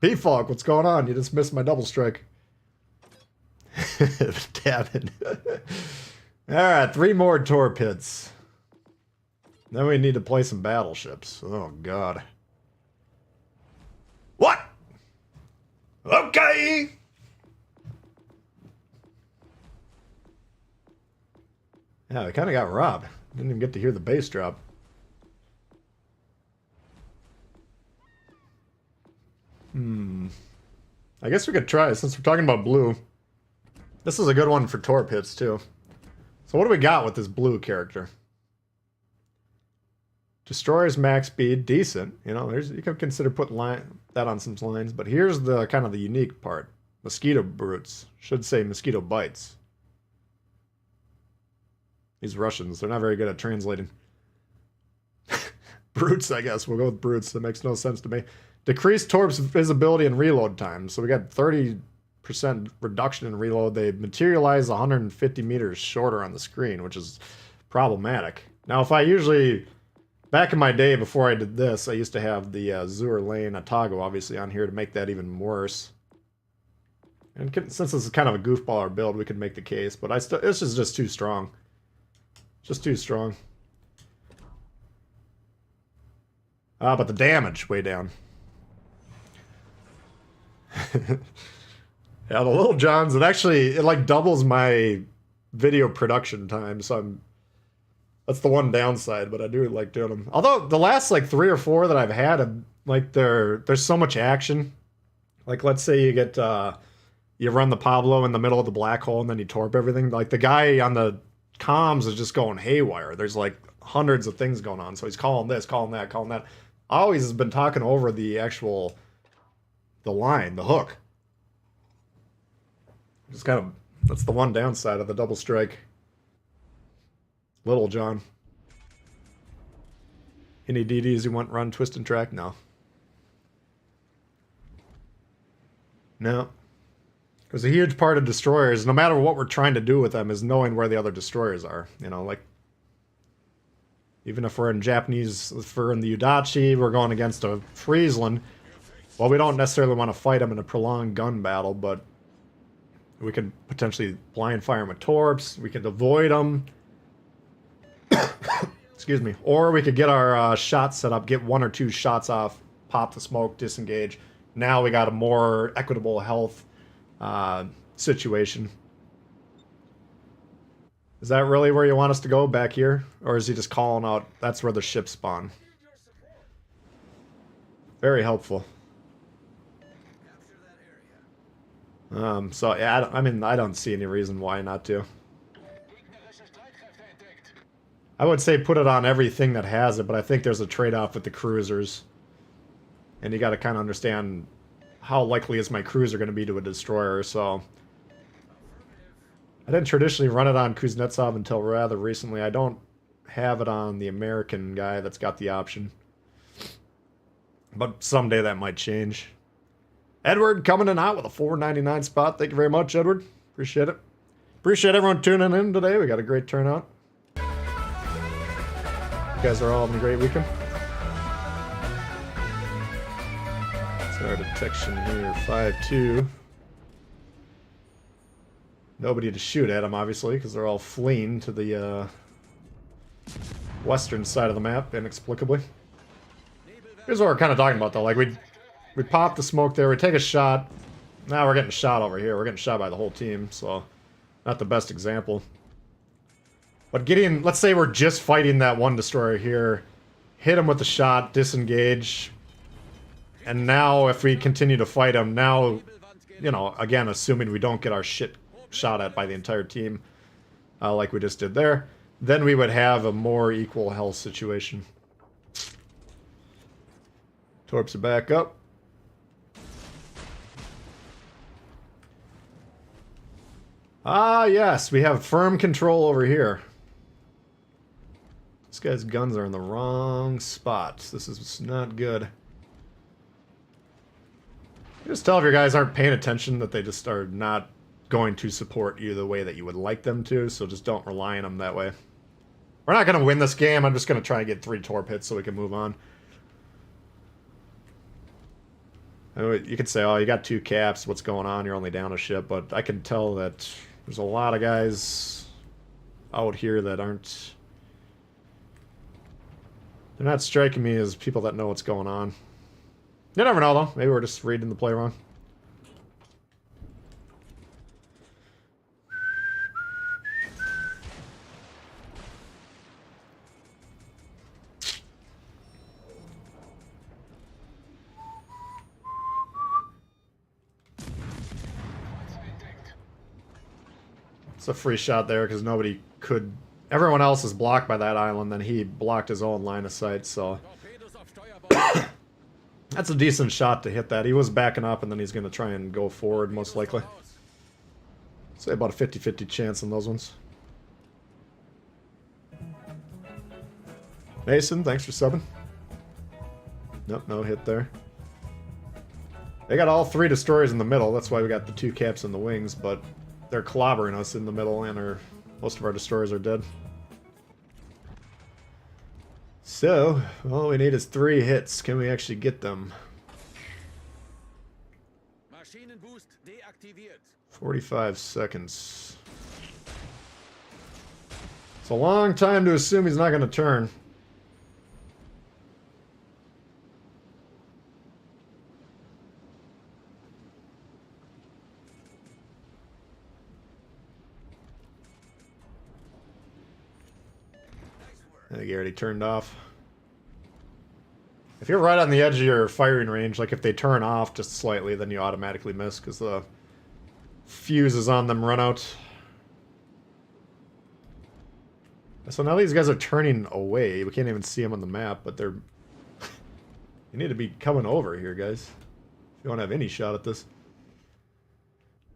P-Fog, what's going on? You just missed my double strike. Damn it. Alright, 3 more torpedoes. Then we need to play some battleships. Oh, God. What? Okay! Yeah, we kind of got robbed. Didn't even get to hear the bass drop. I guess we could try, since we're talking about blue. This is a good one for torp hits, too. So what do we got with this blue character? Destroyer's max speed, decent. You know, you can consider putting that on some lines. But here's the kind of the unique part. Mosquito brutes. Should say mosquito bites. These Russians, they're not very good at translating. Brutes, I guess. We'll go with brutes. That makes no sense to me. Decreased torp's visibility and reload time. So we got 30% reduction in reload. They materialize 150 meters shorter on the screen, which is problematic. Now, if I usually... Back in my day, before I did this, I used to have the Zur Lane Atago, obviously, on here to make that even worse. And since this is kind of a goofballer build, we could make the case, but this is just too strong. Just too strong. Ah, but the damage way down. Yeah, the Little Johns, it like doubles my video production time, so that's the one downside, but I do like doing them. Although the last like 3 or 4 that I've had, like there's so much action. Like let's say you get you run the Pablo in the middle of the black hole and then you torp everything. Like the guy on the comms is just going haywire. There's like hundreds of things going on. So he's calling this, calling that, calling that. Always has been talking over the line, the hook. Just kind of, that's the one downside of the double strike. Little John. Any DDs you want run twist and track? No. No. Because a huge part of destroyers, no matter what we're trying to do with them, is knowing where the other destroyers are. You know, like, even if we're in Japanese, if we're in the Udachi, we're going against a Friesland. Well, we don't necessarily want to fight them in a prolonged gun battle, but we could potentially blind fire them with torps. We could avoid them. Excuse me. Or we could get our shots set up, get 1 or 2 shots off, pop the smoke, disengage. Now we got a more equitable health situation. Is that really where you want us to go, back here? Or is he just calling out, that's where the ships spawn? Very helpful. So yeah, I don't see any reason why not to. I would say put it on everything that has it, but I think there's a trade-off with the cruisers. And you got to kind of understand how likely is my cruiser going to be to a destroyer, so... I didn't traditionally run it on Kuznetsov until rather recently. I don't have it on the American guy that's got the option. But someday that might change. Edward coming in hot with a $4.99 spot. Thank you very much, Edward. Appreciate it. Appreciate everyone tuning in today. We got a great turnout. You guys are all having a great weekend. So our detection here, 5-2. Nobody to shoot at them, obviously, because they're all fleeing to the western side of the map, inexplicably. Here's what we're kind of talking about, though. Like, we pop the smoke there, we take a shot. Now we're getting shot over here. We're getting shot by the whole team, so not the best example. But getting, let's say we're just fighting that one destroyer here, hit him with the shot, disengage, and now if we continue to fight him, now, you know, again, assuming we don't get our shit shot at by the entire team, like we just did there, then we would have a more equal health situation. Torps are back up. Ah, yes, we have firm control over here. This guy's guns are in the wrong spot. This is not good. Just tell if your guys aren't paying attention that they just are not going to support you the way that you would like them to, so just don't rely on them that way. We're not going to win this game. I'm just going to try and get 3 torp hits so we can move on. You could say, oh, you got 2 caps, what's going on? You're only down a ship, but I can tell that there's a lot of guys out here that aren't... They're not striking me as people that know what's going on. You never know, though. Maybe we're just reading the play wrong. It's a free shot there because nobody could... Everyone else is blocked by that island, then he blocked his own line of sight, so... That's a decent shot to hit that. He was backing up and then he's going to try and go forward, most likely. Say about a 50-50 chance on those ones. Mason, thanks for subbing. Nope, no hit there. They got all 3 destroyers in the middle, that's why we got the 2 caps in the wings, but they're clobbering us in the middle and most of our destroyers are dead. So, all we need is 3 hits. Can we actually get them? 45 seconds. It's a long time to assume he's not going to turn. I think he already turned off. If you're right on the edge of your firing range, like if they turn off just slightly, then you automatically miss because the fuses on them run out. So now these guys are turning away. We can't even see them on the map, but they're... You need to be coming over here, guys. If you want to have any shot at this.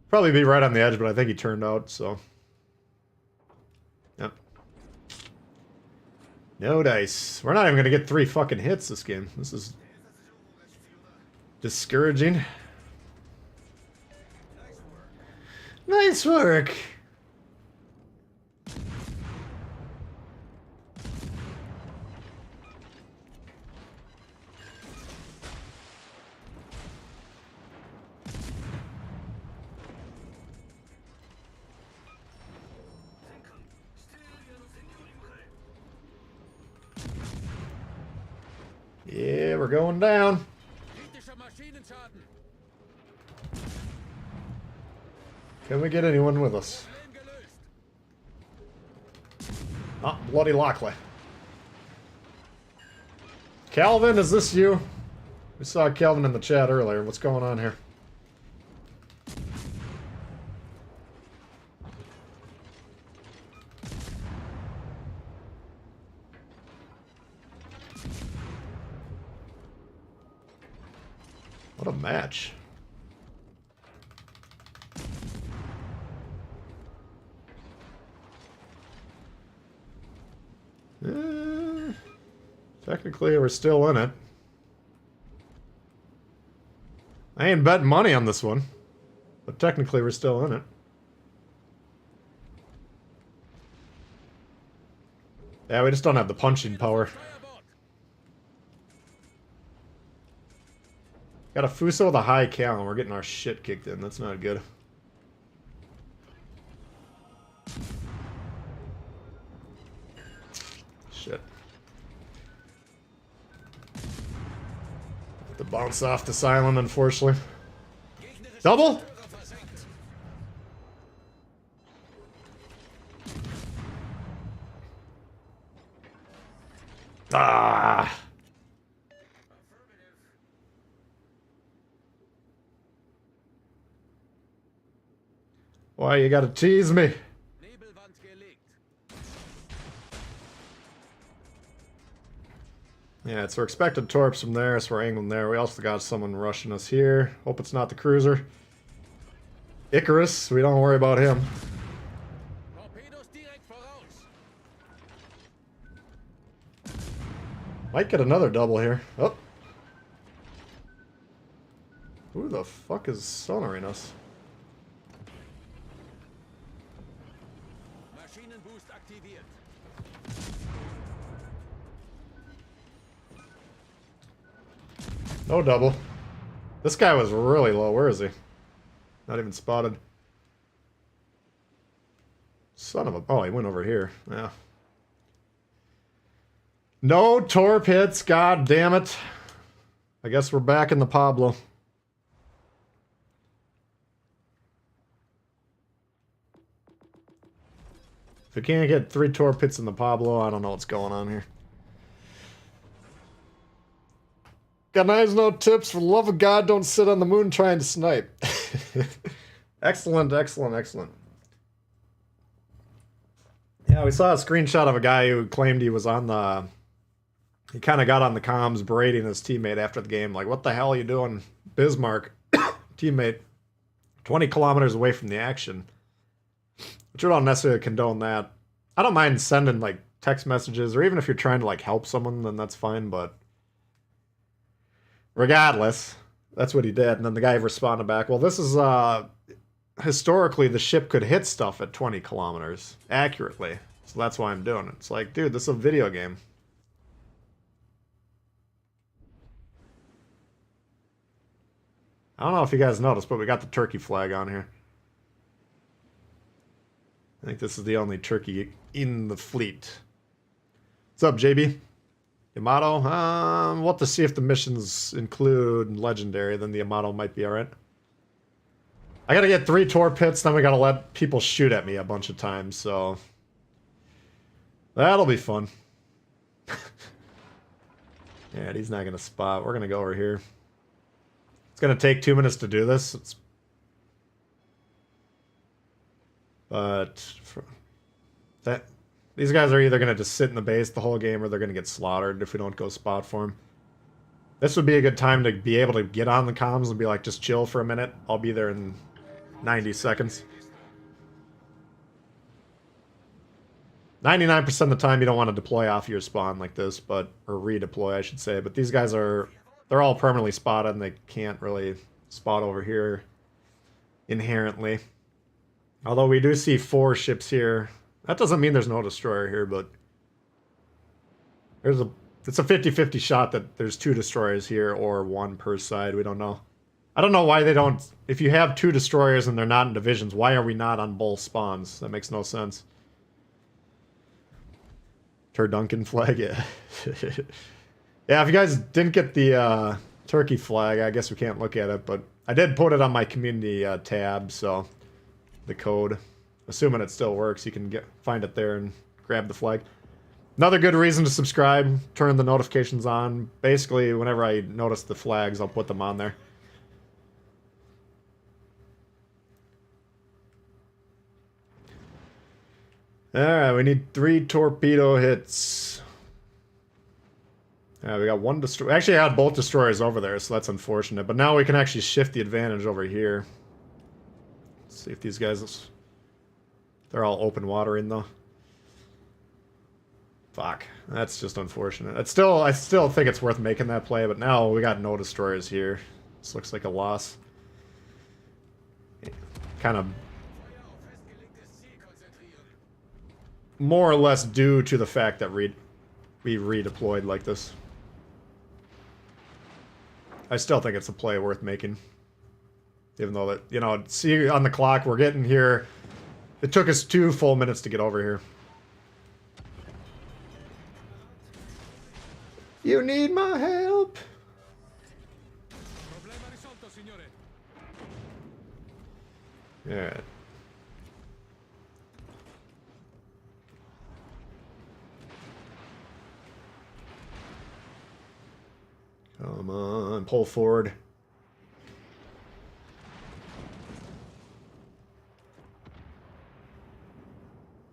Probably be right on the edge, but I think he turned out, so... Yep. No dice. We're not even going to get 3 fucking hits this game. This is... discouraging. Nice work! Yeah, we're going down. Can we get anyone with us? Oh, bloody Lockley. Calvin, is this you? We saw Calvin in the chat earlier. What's going on here? What a match. Technically, we're still in it. I ain't betting money on this one, but technically, we're still in it. Yeah, we just don't have the punching power. Got a Fuso with a high cal, and we're getting our shit kicked in. That's not good. Shit. Have to bounce off this island, unfortunately. Double? Ah! Why you gotta tease me? Yeah, it's our expected torps from there, so we're angling there. We also got someone rushing us here. Hope it's not the cruiser. Icarus, we don't worry about him. Might get another double here. Oh. Who the fuck is sonaring us? No double. This guy was really low. Where is he? Not even spotted. Son of a... Oh, he went over here. Yeah. No torp hits. God damn it. I guess we're back in the Pablo. If we can't get 3 torp hits in the Pablo, I don't know what's going on here. Got knives, no tips. For the love of God, don't sit on the moon trying to snipe. Excellent, excellent, excellent. Yeah, we saw a screenshot of a guy who claimed he was on the... He kind of got on the comms berating his teammate after the game. Like, what the hell are you doing, Bismarck? Teammate, 20 kilometers away from the action. Which we don't necessarily condone that. I don't mind sending, like, text messages, or even if you're trying to, like, help someone, then that's fine, but... Regardless, that's what he did. And then the guy responded back, well, this is, historically, the ship could hit stuff at 20 kilometers accurately. So that's why I'm doing it. It's like, dude, this is a video game. I don't know if you guys noticed, but we got the turkey flag on here. I think this is the only turkey in the fleet. What's up, JB? Yamato? We'll have to see if the missions include legendary, then the Yamato might be alright. I gotta get 3 torpedoes, then we gotta let people shoot at me a bunch of times, so... That'll be fun. Yeah, he's not gonna spot. We're gonna go over here. It's gonna take 2 minutes to do this. These guys are either gonna just sit in the base the whole game or they're gonna get slaughtered if we don't go spot for them. This would be a good time to be able to get on the comms and be like, just chill for a minute. I'll be there in 90 seconds. 99% of the time you don't want to deploy off your spawn like this, or redeploy I should say, but these guys they're all permanently spotted and they can't really spot over here inherently. Although we do see 4 ships here. That doesn't mean there's no destroyer here, but it's a 50-50 shot that there's 2 destroyers here or 1 per side. We don't know. I don't know why they don't... If you have 2 destroyers and they're not in divisions, why are we not on both spawns? That makes no sense. Turduncan flag, yeah. Yeah, if you guys didn't get the turkey flag, I guess we can't look at it, but I did put it on my community tab, so the code. Assuming it still works, you can find it there and grab the flag. Another good reason to subscribe, turn the notifications on. Basically, whenever I notice the flags, I'll put them on there. Alright, we need 3 torpedo hits. Yeah, we got 1 destroyer. Actually, I had both destroyers over there, so that's unfortunate. But now we can actually shift the advantage over here. Let's see if these guys... They're all open watering, though. Fuck. That's just unfortunate. I still think it's worth making that play, but now we got no destroyers here. This looks like a loss. Kind of... more or less due to the fact that we redeployed like this. I still think it's a play worth making. Even though that, you know, see on the clock, we're getting here. It took us 2 full minutes to get over here. You need my help. Yeah. Come on, pull forward.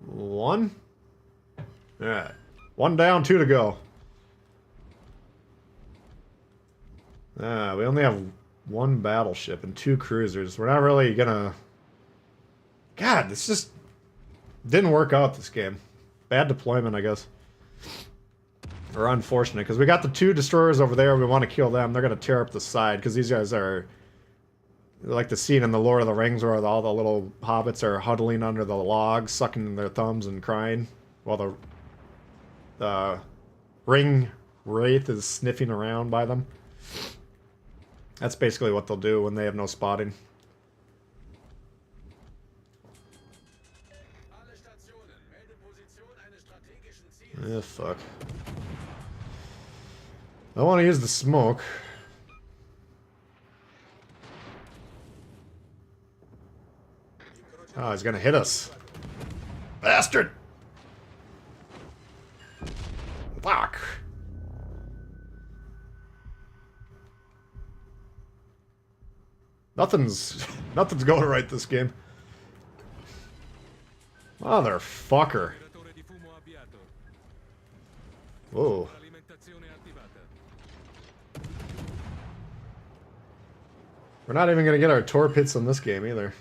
One. Alright. 1 down, 2 to go. We only have 1 battleship and 2 cruisers. We're not really gonna... God, this just didn't work out this game. Bad deployment, I guess. Or unfortunate, because we got the 2 destroyers over there. We want to kill them. They're going to tear up the side, because these guys are... like the scene in the Lord of the Rings where all the little hobbits are huddling under the logs, sucking their thumbs and crying, while the ring wraith is sniffing around by them. That's basically what they'll do when they have no spotting. Yeah, fuck. I want to use the smoke. Oh, he's gonna hit us. Bastard! Fuck. Nothing's going right this game. Motherfucker. Whoa. We're not even gonna get our torpedoes in this game either.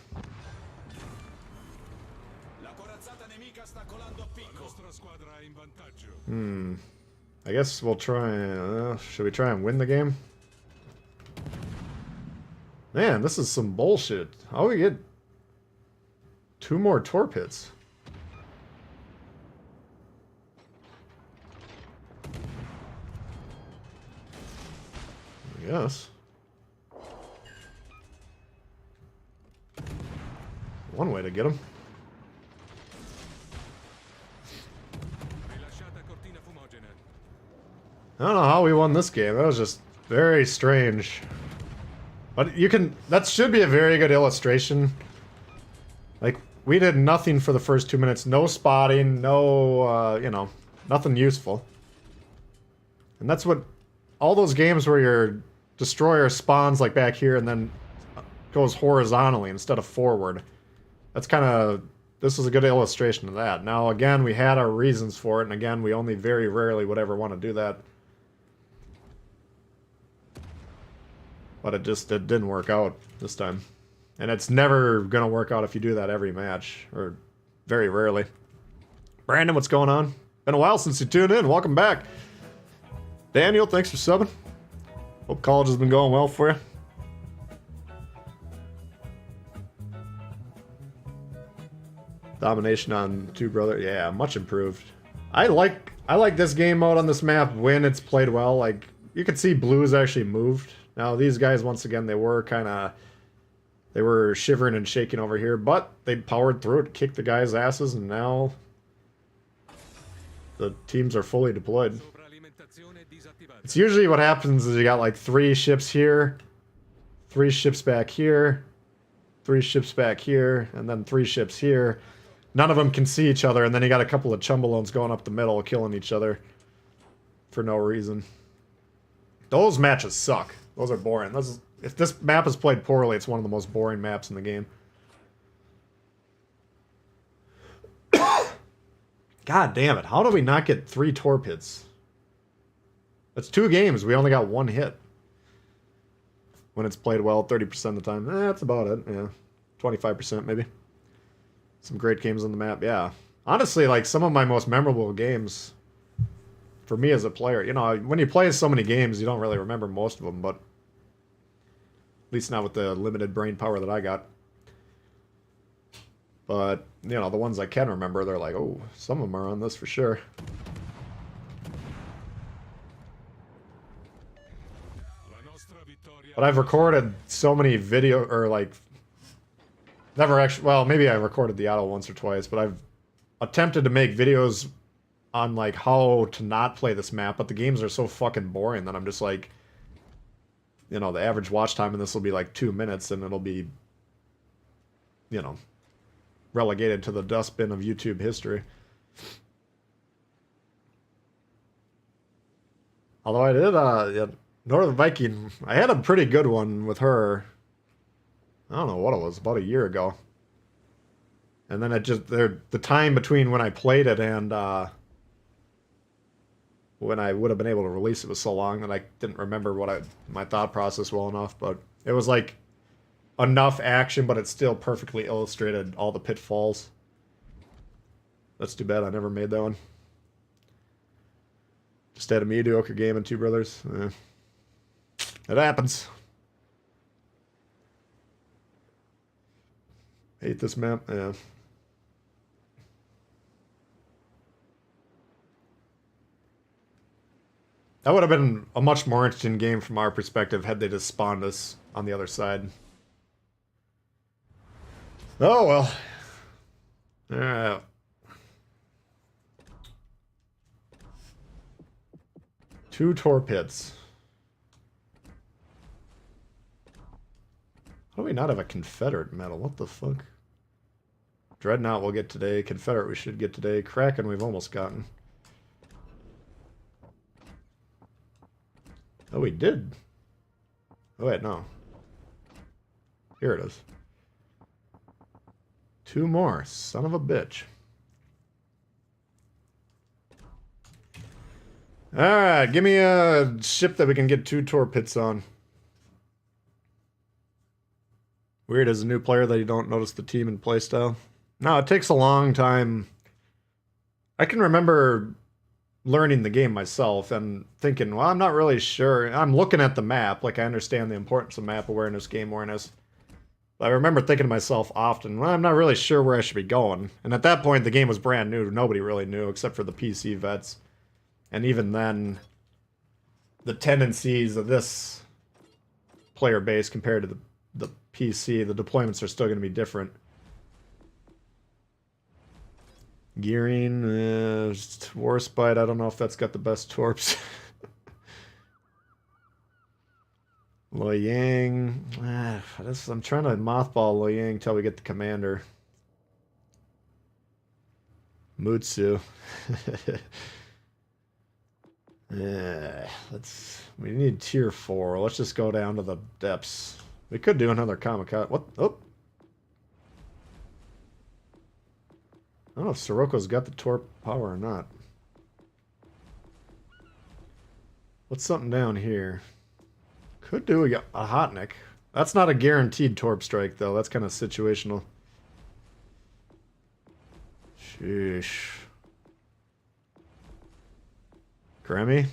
I guess we'll try... should we try and win the game? Man, this is some bullshit. How do we get 2 more torpedoes? Yes. One way to get them. I don't know how we won this game. That was just very strange. But you can... That should be a very good illustration. Like, we did nothing for the first 2 minutes. No spotting, no, you know, nothing useful. And that's what... All those games where your destroyer spawns, like, back here and then goes horizontally instead of forward. That's kind of... This is a good illustration of that. Now, again, we had our reasons for it, and again, we only very rarely would ever want to do that. But it didn't work out this time. And it's never going to work out if you do that every match, or very rarely. Brandon, what's going on? Been a while since you tuned in. Welcome back. Daniel, thanks for subbing. Hope college has been going well for you. Domination on two brother, yeah, much improved. I like this game mode on this map when it's played well. Like, you can see blues actually moved. Now these guys, once again, they were shivering and shaking over here, but they powered through it, kicked the guys' asses, and now the teams are fully deployed. It's usually what happens is you got like 3 ships here, 3 ships back here, 3 ships back here, and then 3 ships here. None of them can see each other, and then you got a couple of chumbalones going up the middle, killing each other for no reason. Those matches suck. Those are boring. If this map is played poorly, it's one of the most boring maps in the game. God damn it. How do we not get 3 torpedoes? That's 2 games. We only got 1 hit. When it's played well, 30% of the time. That's about it. Yeah. 25% maybe. Some great games on the map, yeah. Honestly, like, some of my most memorable games for me as a player, you know, when you play so many games, you don't really remember most of them, but at least not with the limited brain power that I got. But, you know, the ones I can remember, they're like, oh, some of them are on this for sure. But I've recorded so many video, or like... Never actually, well, maybe I recorded the auto once or twice, but I've attempted to make videos on, like, how to not play this map, but the games are so fucking boring that I'm just like, you know, the average watch time in this will be like 2 minutes, and it'll be, you know, relegated to the dustbin of YouTube history. Although I did, yeah, Northern Viking, I had a pretty good one with her. I don't know what it was, about a year ago. And then it just, the time between when I played it and when I would have been able to release it was so long that I didn't remember my thought process well enough. But it was like enough action, but it still perfectly illustrated all the pitfalls. That's too bad I never made that one. Just had a mediocre game and 2 brothers. It happens. Hate this map, yeah. That would have been a much more interesting game from our perspective had they just spawned us on the other side. Oh well. Alright. Two torpedoes. How do we not have a Confederate medal? What the fuck? Dreadnought we'll get today. Confederate we should get today. Kraken we've almost gotten. Oh, we did. Oh, wait, no. Here it is. 2 more. Son of a bitch. Alright, give me a ship that we can get 2 torpedoes on. Weird as a new player that you don't notice the team and playstyle. No, it takes a long time. I can remember learning the game myself and thinking, well, I'm not really sure. I'm looking at the map, like I understand the importance of map awareness, game awareness. But I remember thinking to myself often, well, I'm not really sure where I should be going. And at that point, the game was brand new. Nobody really knew except for the PC vets. And even then, the tendencies of this player base compared to the PC, the deployments are still going to be different. Gearing, War Spite, I don't know if that's got the best torps. Loyang. I'm trying to mothball Loyang till we get the commander. Mutsu. We need tier 4. Let's just go down to the depths. We could do another kamikaze. What? Oh. I don't know if Siroko's got the torp power or not. What's something down here? Could do a Hotnik. That's not a guaranteed torp strike, though. That's kind of situational. Sheesh. Grammy?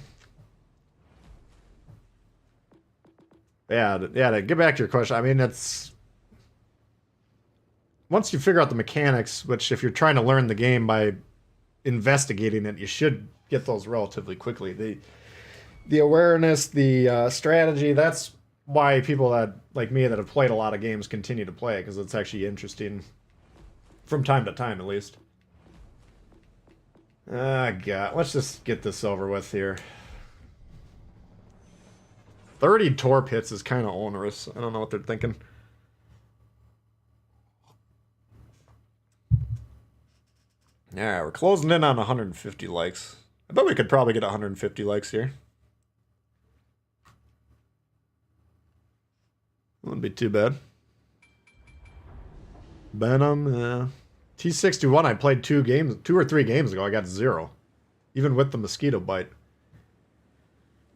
Yeah, to get back to your question, I mean, it's... Once you figure out the mechanics, which if you're trying to learn the game by investigating it, you should get those relatively quickly. The awareness, the strategy, that's why people that like me that have played a lot of games continue to play, because it's actually interesting from time to time, at least. Ah, God. Let's just get this over with here. 30 torp hits is kind of onerous. I don't know what they're thinking. Yeah, we're closing in on 150 likes. I bet we could probably get 150 likes here. Wouldn't be too bad. Venom, yeah. T61, I played 2 or 3 games ago. I got 0. Even with the mosquito bite.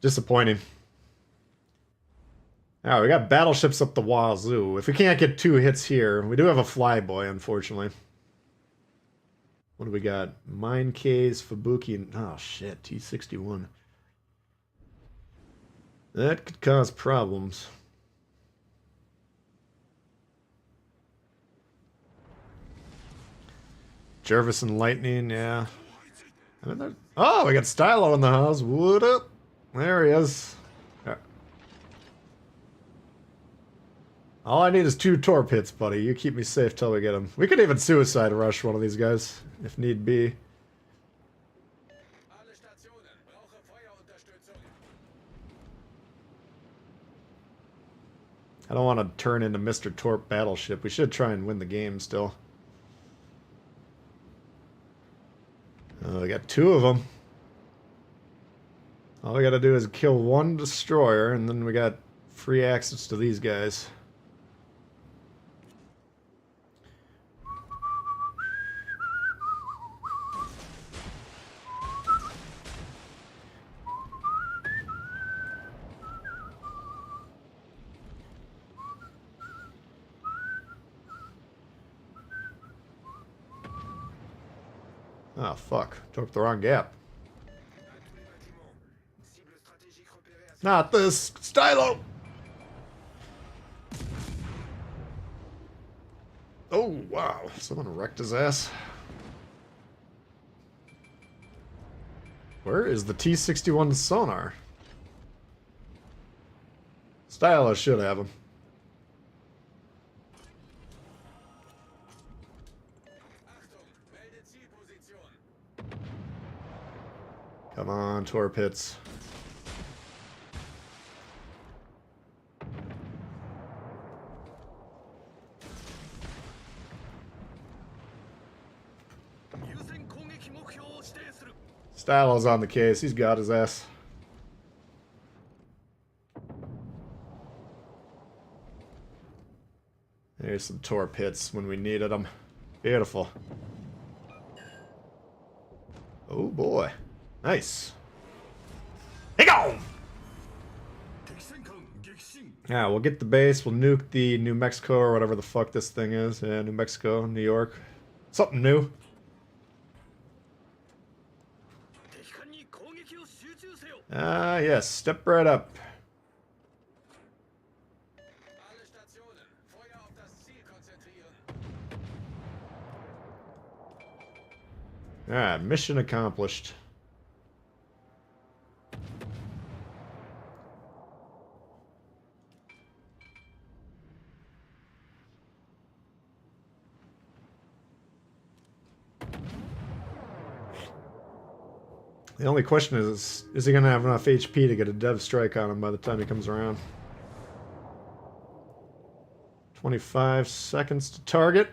Disappointing. Alright, we got battleships up the wazoo. If we can't get 2 hits here, we do have a flyboy, unfortunately. What do we got? Mine K's, Fubuki, oh shit, T61. That could cause problems. Jervis and Lightning, yeah. Oh, we got Stylo in the house. What up? There he is. Yeah. All I need is 2 torp hits, buddy. You keep me safe till we get him. We could even suicide rush one of these guys, if need be. I don't want to turn into Mr. Torp Battleship. We should try and win the game still. We got 2 of them. All we gotta do is kill 1 destroyer, and then we got free access to these guys. Oh, fuck. Took the wrong gap. Not this! Stylo! Oh, wow. Someone wrecked his ass. Where is the T61 sonar? Stylo should have him. Come on, torp hits. Stylo's on the case. He's got his ass. There's some torp hits when we needed them. Beautiful. Oh boy. Nice. Hey go! Yeah, we'll get the base. We'll nuke the New Mexico or whatever the fuck this thing is. Yeah, New Mexico, New York. Something new. Ah, yes. Step right up. Alright, mission accomplished. The only question is he going to have enough HP to get a dev strike on him by the time he comes around? 25 seconds to target.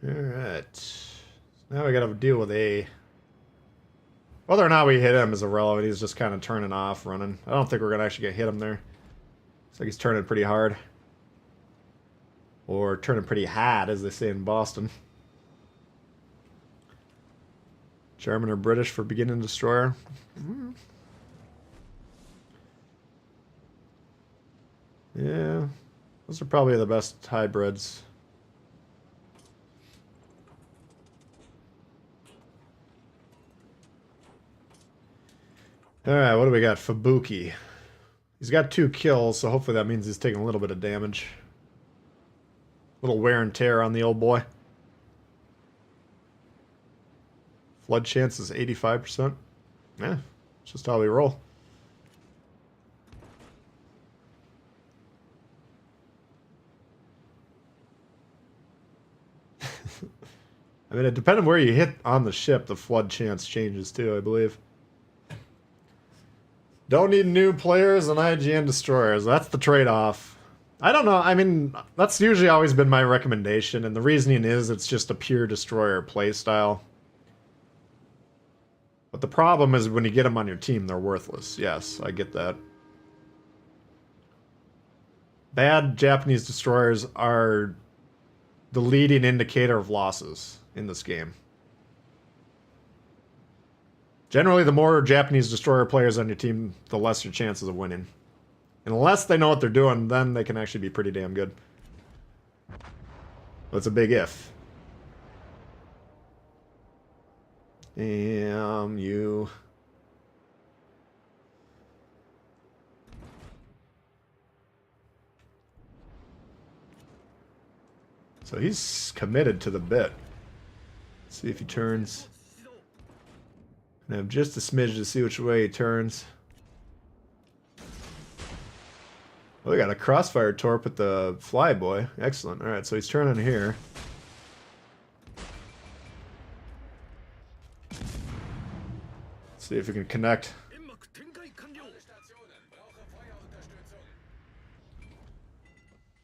Alright. Now we gotta deal with A. Whether or not we hit him is irrelevant. He's just kind of turning off, running. I don't think we're gonna actually get hit him there. Looks like he's turning pretty hard. Or turning pretty hard, as they say in Boston. German or British for beginning destroyer. Yeah. Those are probably the best hybrids. Alright, what do we got? Fubuki. He's got 2 kills, so hopefully that means he's taking a little bit of damage. Little wear and tear on the old boy. Flood chance is 85%. Yeah, it's just how we roll. I mean, it depends on where you hit on the ship, the flood chance changes too, I believe. Don't need new players and IGN destroyers. That's the trade-off. I don't know. I mean, that's usually always been my recommendation, and the reasoning is it's just a pure destroyer playstyle. But the problem is when you get them on your team, they're worthless. Yes, I get that. Bad Japanese destroyers are the leading indicator of losses in this game. Generally, the more Japanese destroyer players on your team, the less your chances of winning. And unless they know what they're doing, then they can actually be pretty damn good. But it's a big if. You... So he's committed to the bit. Let's see if he turns. And I have just a smidge to see which way he turns. Oh, we got a crossfire torp at the flyboy. Excellent. Alright, so he's turning here. Let's see if we can connect.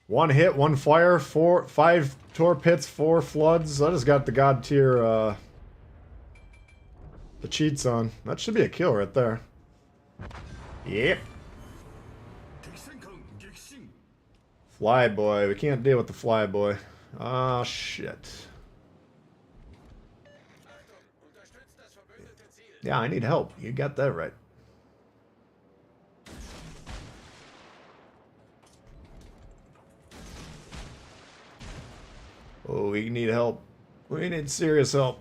One hit, one fire, 5 torp hits, 4 floods. I just got the god tier, the cheats on. That should be a kill right there. Yep. Flyboy. We can't deal with the flyboy. Oh, shit. Yeah, I need help. You got that right. Oh, we need help. We need serious help.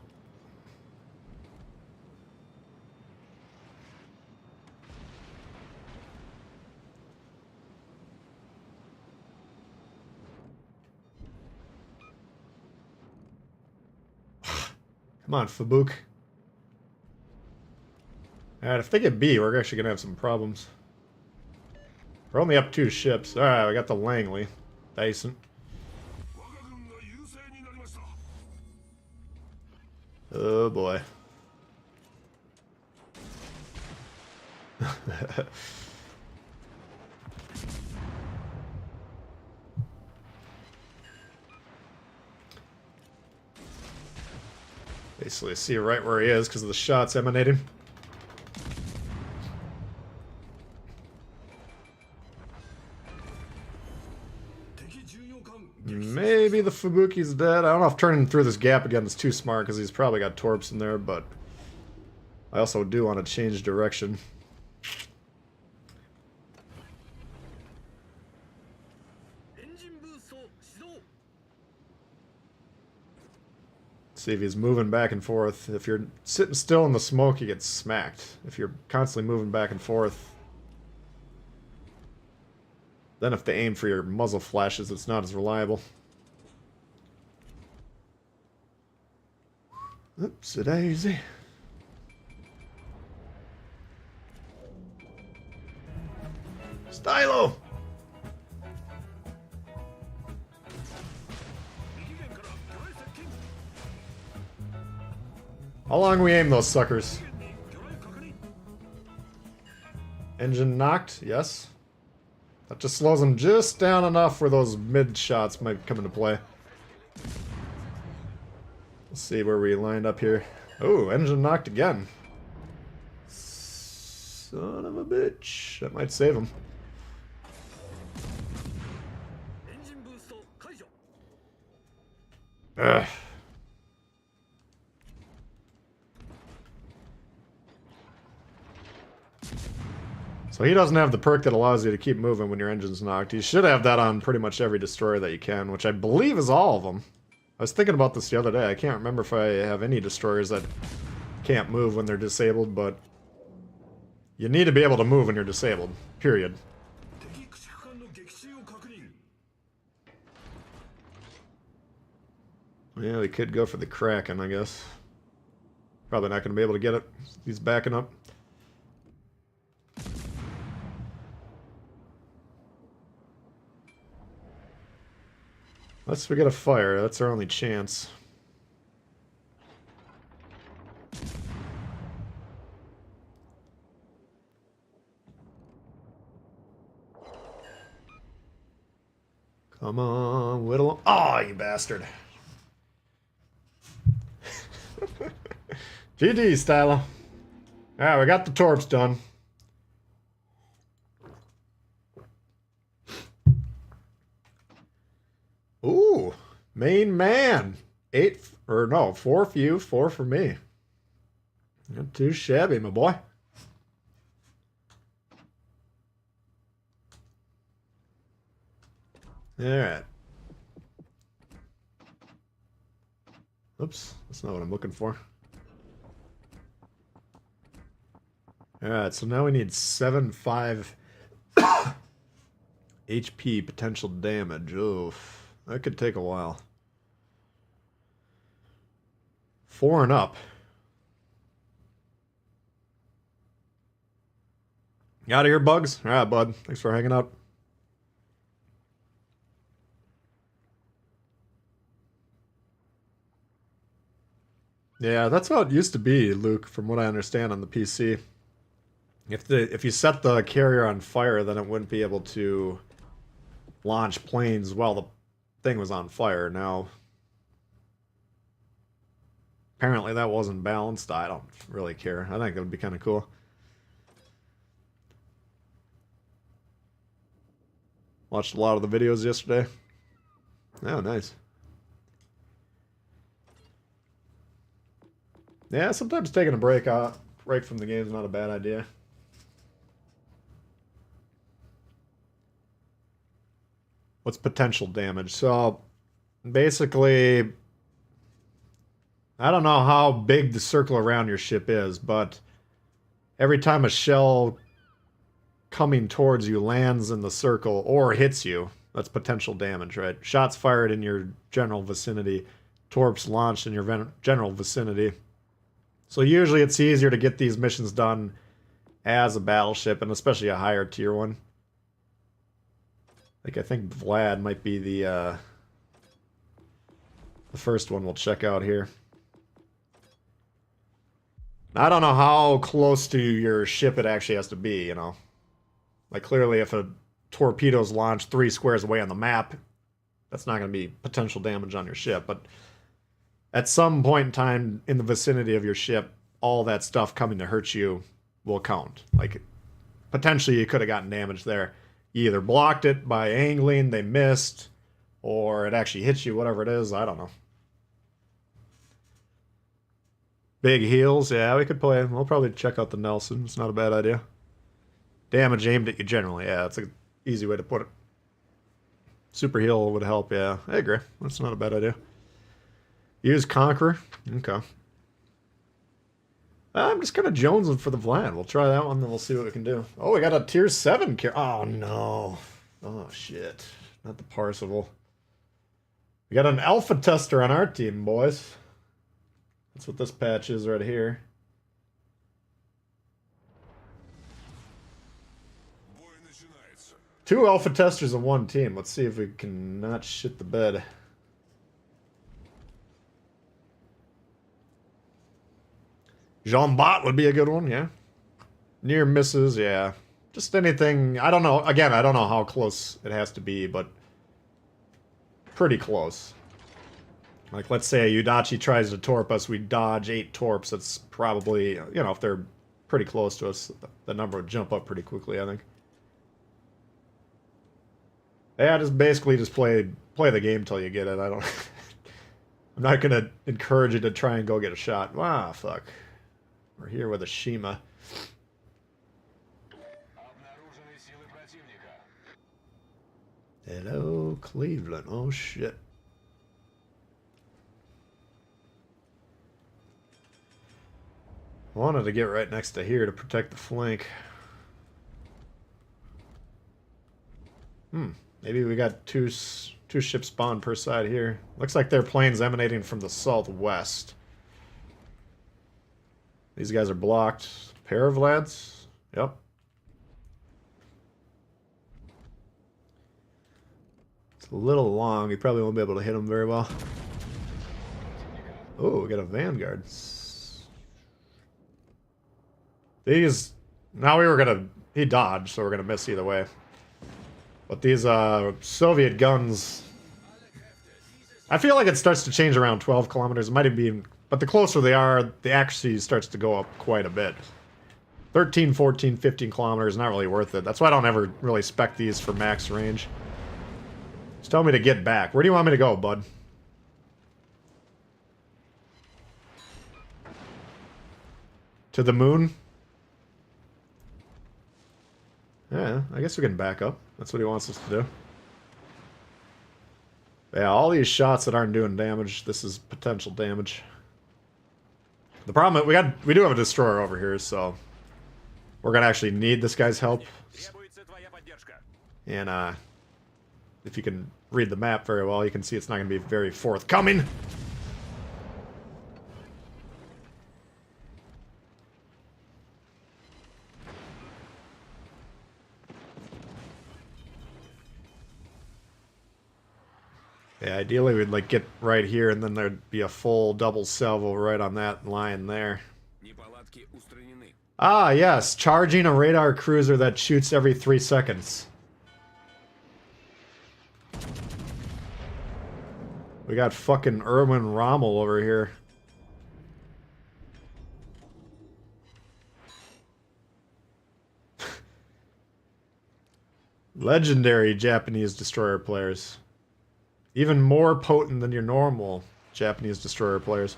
Come on, Fabuk. Alright, if they get B, we're actually going to have some problems. We're only up 2 ships. Alright, we got the Langley. Decent. Oh boy. Basically, I see right where he is because of the shots emanating. Maybe the Fubuki's dead. I don't know if turning through this gap again is too smart because he's probably got torps in there, but I also do want to change direction. See if he's moving back and forth. If you're sitting still in the smoke, you get smacked. If you're constantly moving back and forth, then if they aim for your muzzle flashes, it's not as reliable. Oops-a-daisy. Stylo! How long we aim those suckers? Engine knocked, yes. That just slows them just down enough where those mid shots might come into play. Let's see where we lined up here. Oh, engine knocked again. Son of a bitch. That might save him. Ugh. So he doesn't have the perk that allows you to keep moving when your engine's knocked. He should have that on pretty much every destroyer that you can, which I believe is all of them. I was thinking about this the other day. I can't remember if I have any destroyers that can't move when they're disabled, but you need to be able to move when you're disabled. Period. Yeah, we could go for the Kraken, I guess. Probably not going to be able to get it. He's backing up. Unless we get a fire, that's our only chance. Come on, whittle. Oh, you bastard. GG, Stylo. Alright, we got the torps done. Ooh, main man. 4 for you, 4 for me. Not too shabby, my boy. Alright. Oops, that's not what I'm looking for. Alright, so now we need 7.5 HP potential damage. Oof. That could take a while. 4 and up. You out of here, Bugs? Alright, bud. Thanks for hanging out. Yeah, that's how it used to be, Luke, from what I understand on the PC. If you set the carrier on fire, then it wouldn't be able to launch planes while the thing was on fire. Now, apparently that wasn't balanced. I don't really care. I think it would be kind of cool. Watched a lot of the videos yesterday. Oh, nice. Yeah, sometimes taking a break from the game is not a bad idea. What's potential damage? So, basically, I don't know how big the circle around your ship is, but every time a shell coming towards you lands in the circle or hits you, that's potential damage, right? Shots fired in your general vicinity, torps launched in your general vicinity. So usually it's easier to get these missions done as a battleship, and especially a higher tier one. Like, I think Vlad might be the first one we'll check out here. I don't know how close to your ship it actually has to be, you know. Like, clearly if a torpedo's launched 3 squares away on the map, that's not going to be potential damage on your ship. But at some point in time in the vicinity of your ship, all that stuff coming to hurt you will count. Like, potentially you could have gotten damage there. You either blocked it by angling, they missed, or it actually hit you, whatever it is, I don't know. Big heals, yeah, we could play. We'll probably check out the Nelson. It's not a bad idea. Damage aimed at you generally, yeah, it's an easy way to put it. Super heal would help, yeah. I agree. That's not a bad idea. Use Conqueror. Okay. I'm just kind of jonesing for the Vlad. We'll try that one, then we'll see what we can do. Oh, we got a tier 7 carrier. Oh, no. Oh, shit. Not the Parseval. We got an alpha tester on our team, boys. That's what this patch is right here. Two alpha testers on one team. Let's see if we can not shit the bed. Jean Bot would be a good one, yeah. Near misses, yeah. Just anything, I don't know. Again, I don't know how close it has to be, but pretty close. Like, let's say a Yudachi tries to torp us, we dodge 8 torps. That's probably, you know, if they're pretty close to us, the number would jump up pretty quickly, I think. Yeah, just basically just play the game till you get it. I don't... I'm not gonna encourage you to try and go get a shot. Ah, fuck. We're here with a Shima. Hello, Cleveland. Oh, shit. Wanted to get right next to here to protect the flank. Maybe we got two ships spawned per side here. Looks like their planes emanating from the southwest. These guys are blocked. Pair of lads? Yep. It's a little long. You probably won't be able to hit them very well. Oh, we got a Vanguard. These... Now we were gonna... He dodged, so we're gonna miss either way. But these Soviet guns... I feel like it starts to change around 12 kilometers. It might even be... But the closer they are, the accuracy starts to go up quite a bit. 13, 14, 15 kilometers, not really worth it. That's why I don't ever really spec these for max range. Just tell me to get back. Where do you want me to go, bud? To the moon? Yeah, I guess we can back up. That's what he wants us to do. Yeah, all these shots that aren't doing damage, this is potential damage. The problem is we do have a destroyer over here, so we're gonna actually need this guy's help. And if you can read the map very well, you can see it's not gonna be very forthcoming. Yeah, ideally we'd like get right here and then there'd be a full double salvo right on that line there. Ah, yes, charging a radar cruiser that shoots every 3 seconds. We got fucking Erwin Rommel over here. Legendary Japanese destroyer players. Even more potent than your normal Japanese destroyer players.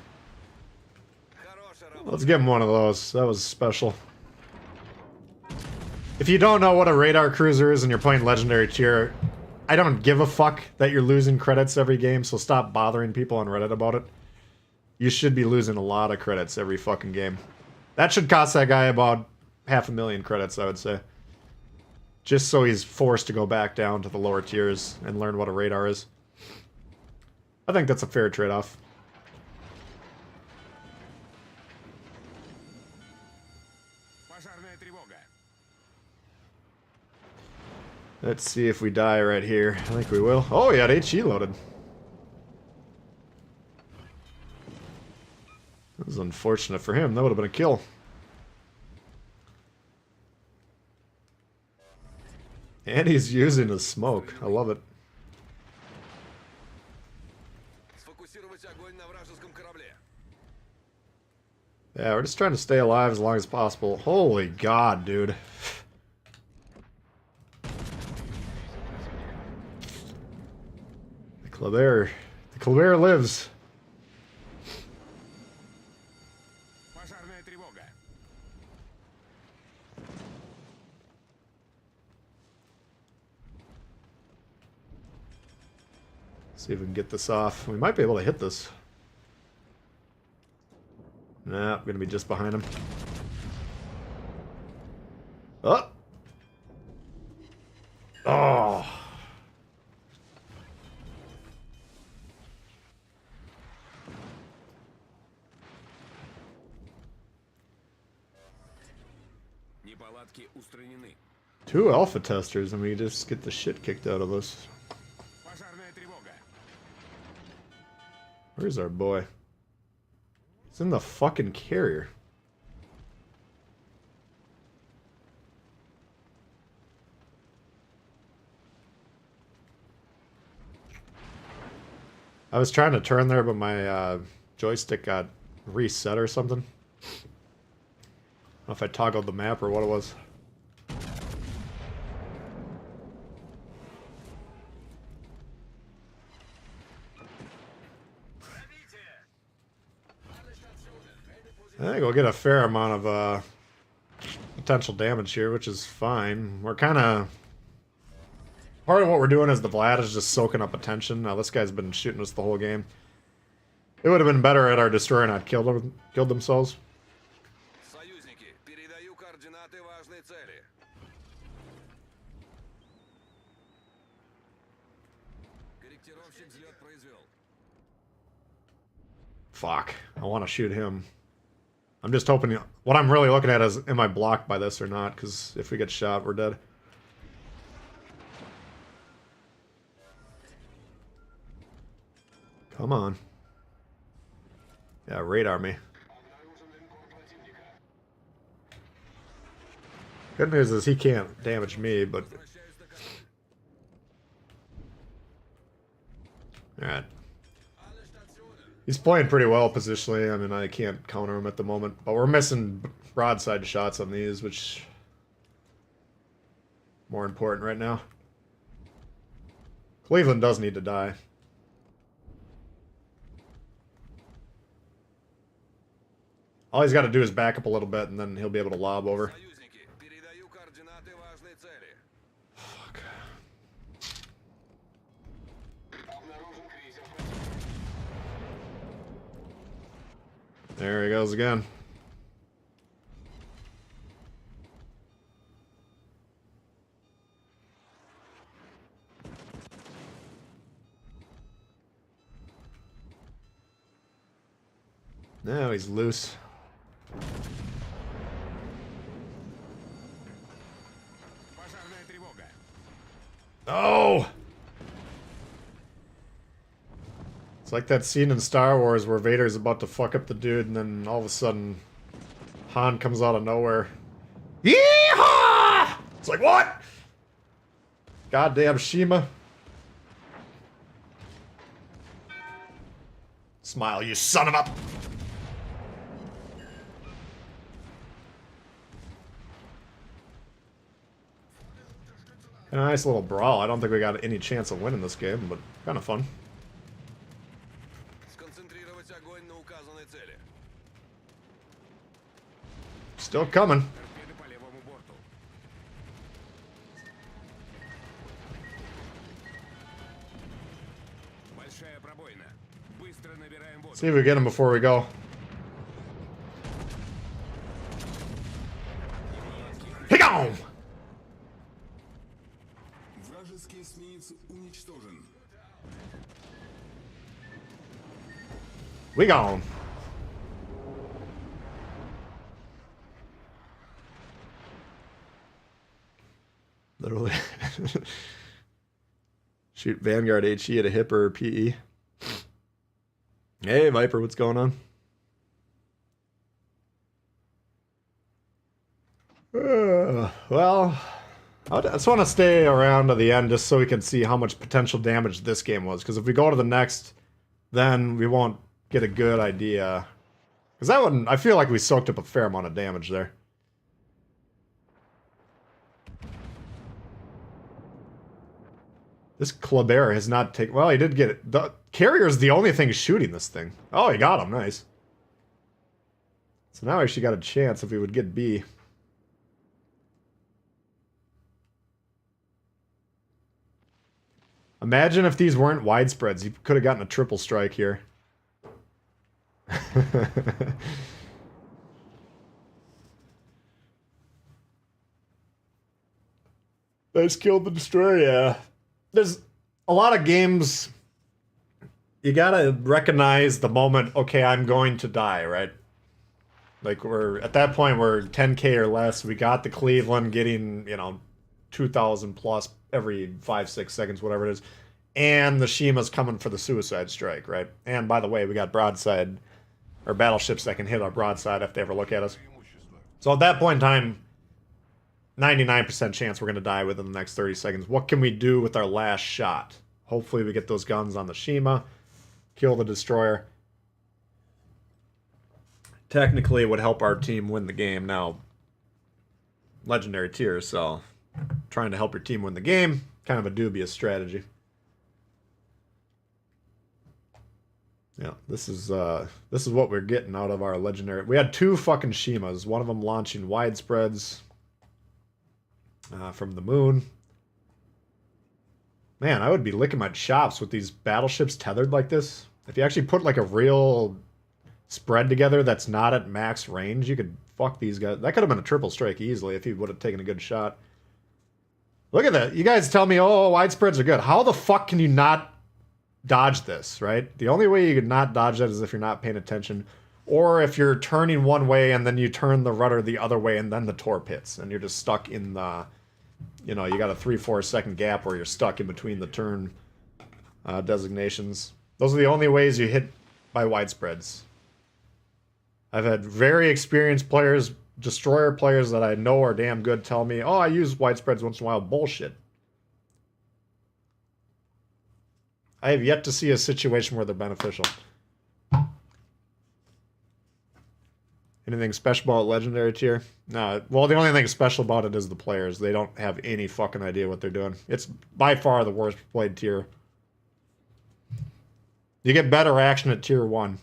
Let's give him one of those. That was special. If you don't know what a radar cruiser is and you're playing Legendary tier, I don't give a fuck that you're losing credits every game, so stop bothering people on Reddit about it. You should be losing a lot of credits every fucking game. That should cost that guy about 500,000 credits, I would say. Just so he's forced to go back down to the lower tiers and learn what a radar is. I think that's a fair trade-off. Let's see if we die right here. I think we will. Oh, he had HE loaded. That was unfortunate for him. That would have been a kill. And he's using the smoke. I love it. Yeah, we're just trying to stay alive as long as possible. Holy God, dude. The Kleber lives. See if we can get this off. We might be able to hit this. Nah, I'm gonna be just behind him. Oh! Oh! Two alpha testers and we just get the shit kicked out of us. Where's our boy? He's in the fucking carrier. I was trying to turn there, but my joystick got reset or something. I don't know if I toggled the map or what it was. I think we'll get a fair amount of potential damage here, which is fine. We're kind of... Part of what we're doing is the Vlad is just soaking up attention. Now this guy's been shooting us the whole game. It would have been better had our destroyer not killed themselves. Fuck. I want to shoot him. I'm just hoping... What I'm really looking at is, am I blocked by this or not? Because if we get shot, we're dead. Come on. Yeah, radar me. Good news is he can't damage me, but... Alright. He's playing pretty well positionally. I mean, I can't counter him at the moment. But we're missing broadside shots on these, which... more important right now. Cleveland does need to die. All he's got to do is back up a little bit, and then he'll be able to lob over. Fuck. There he goes again. Now he's loose. Oh! It's like that scene in Star Wars where Vader's about to fuck up the dude, and then all of a sudden Han comes out of nowhere. Yeehaw! It's like, what? Goddamn Shima. Smile, you son of a... A nice little brawl. I don't think we got any chance of winning this game, but kind of fun. Still coming. See if we get him before we go. Hey, go! We gone. Literally. Shoot Vanguard HE at a hip or a PE. Hey, Viper, what's going on? Well, I just want to stay around to the end just so we can see how much potential damage this game was. Because if we go to the next, then we won't get a good idea. Because that one, I feel like we soaked up a fair amount of damage there. This Kleber has not taken... Well, he did get it. The carrier's the only thing shooting this thing. Oh, he got him. Nice. So now I actually got a chance if we would get B. Imagine if these weren't widespreads. You could have gotten a triple strike here. Nice killed the destroyer, yeah. There's a lot of games, you gotta recognize the moment, okay, I'm going to die, right? Like, we're, at that point, we're 10k or less. We got the Cleveland getting, you know, 2,000 plus every 5-6 seconds, whatever it is. And the Shima's coming for the suicide strike, right? And by the way, we got broadside, or battleships that can hit our broadside if they ever look at us. So at that point in time, 99% chance we're going to die within the next 30 seconds. What can we do with our last shot? Hopefully we get those guns on the Shima. kill the destroyer. Technically, it would help our team win the game. Now, legendary tier, so trying to help your team win the game, kind of a dubious strategy. Yeah, this is what we're getting out of our legendary. We had 2 fucking Shimas, one of them launching widespreads from the moon. Man, I would be licking my chops with these battleships tethered like this. If you actually put like a real spread together that's not at max range, you could fuck these guys. That could have been a triple strike easily if he would have taken a good shot. Look at that. You guys tell me, oh, widespreads are good. How the fuck can you not dodge this, right? The only way you could not dodge that is if you're not paying attention, or if you're turning one way and then you turn the rudder the other way and then the torp hits and you're just stuck in the, you know, you got a 3-4 second gap where you're stuck in between the turn designations. Those are the only ways you hit by widespreads. I've had very experienced players, destroyer players that I know are damn good, tell me, oh, I use widespreads once in a while. Bullshit. I have yet to see a situation where they're beneficial. Anything special about legendary tier? No. Well, the only thing special about it is the players. They don't have any fucking idea what they're doing. It's by far the worst played tier. You get better action at tier 1.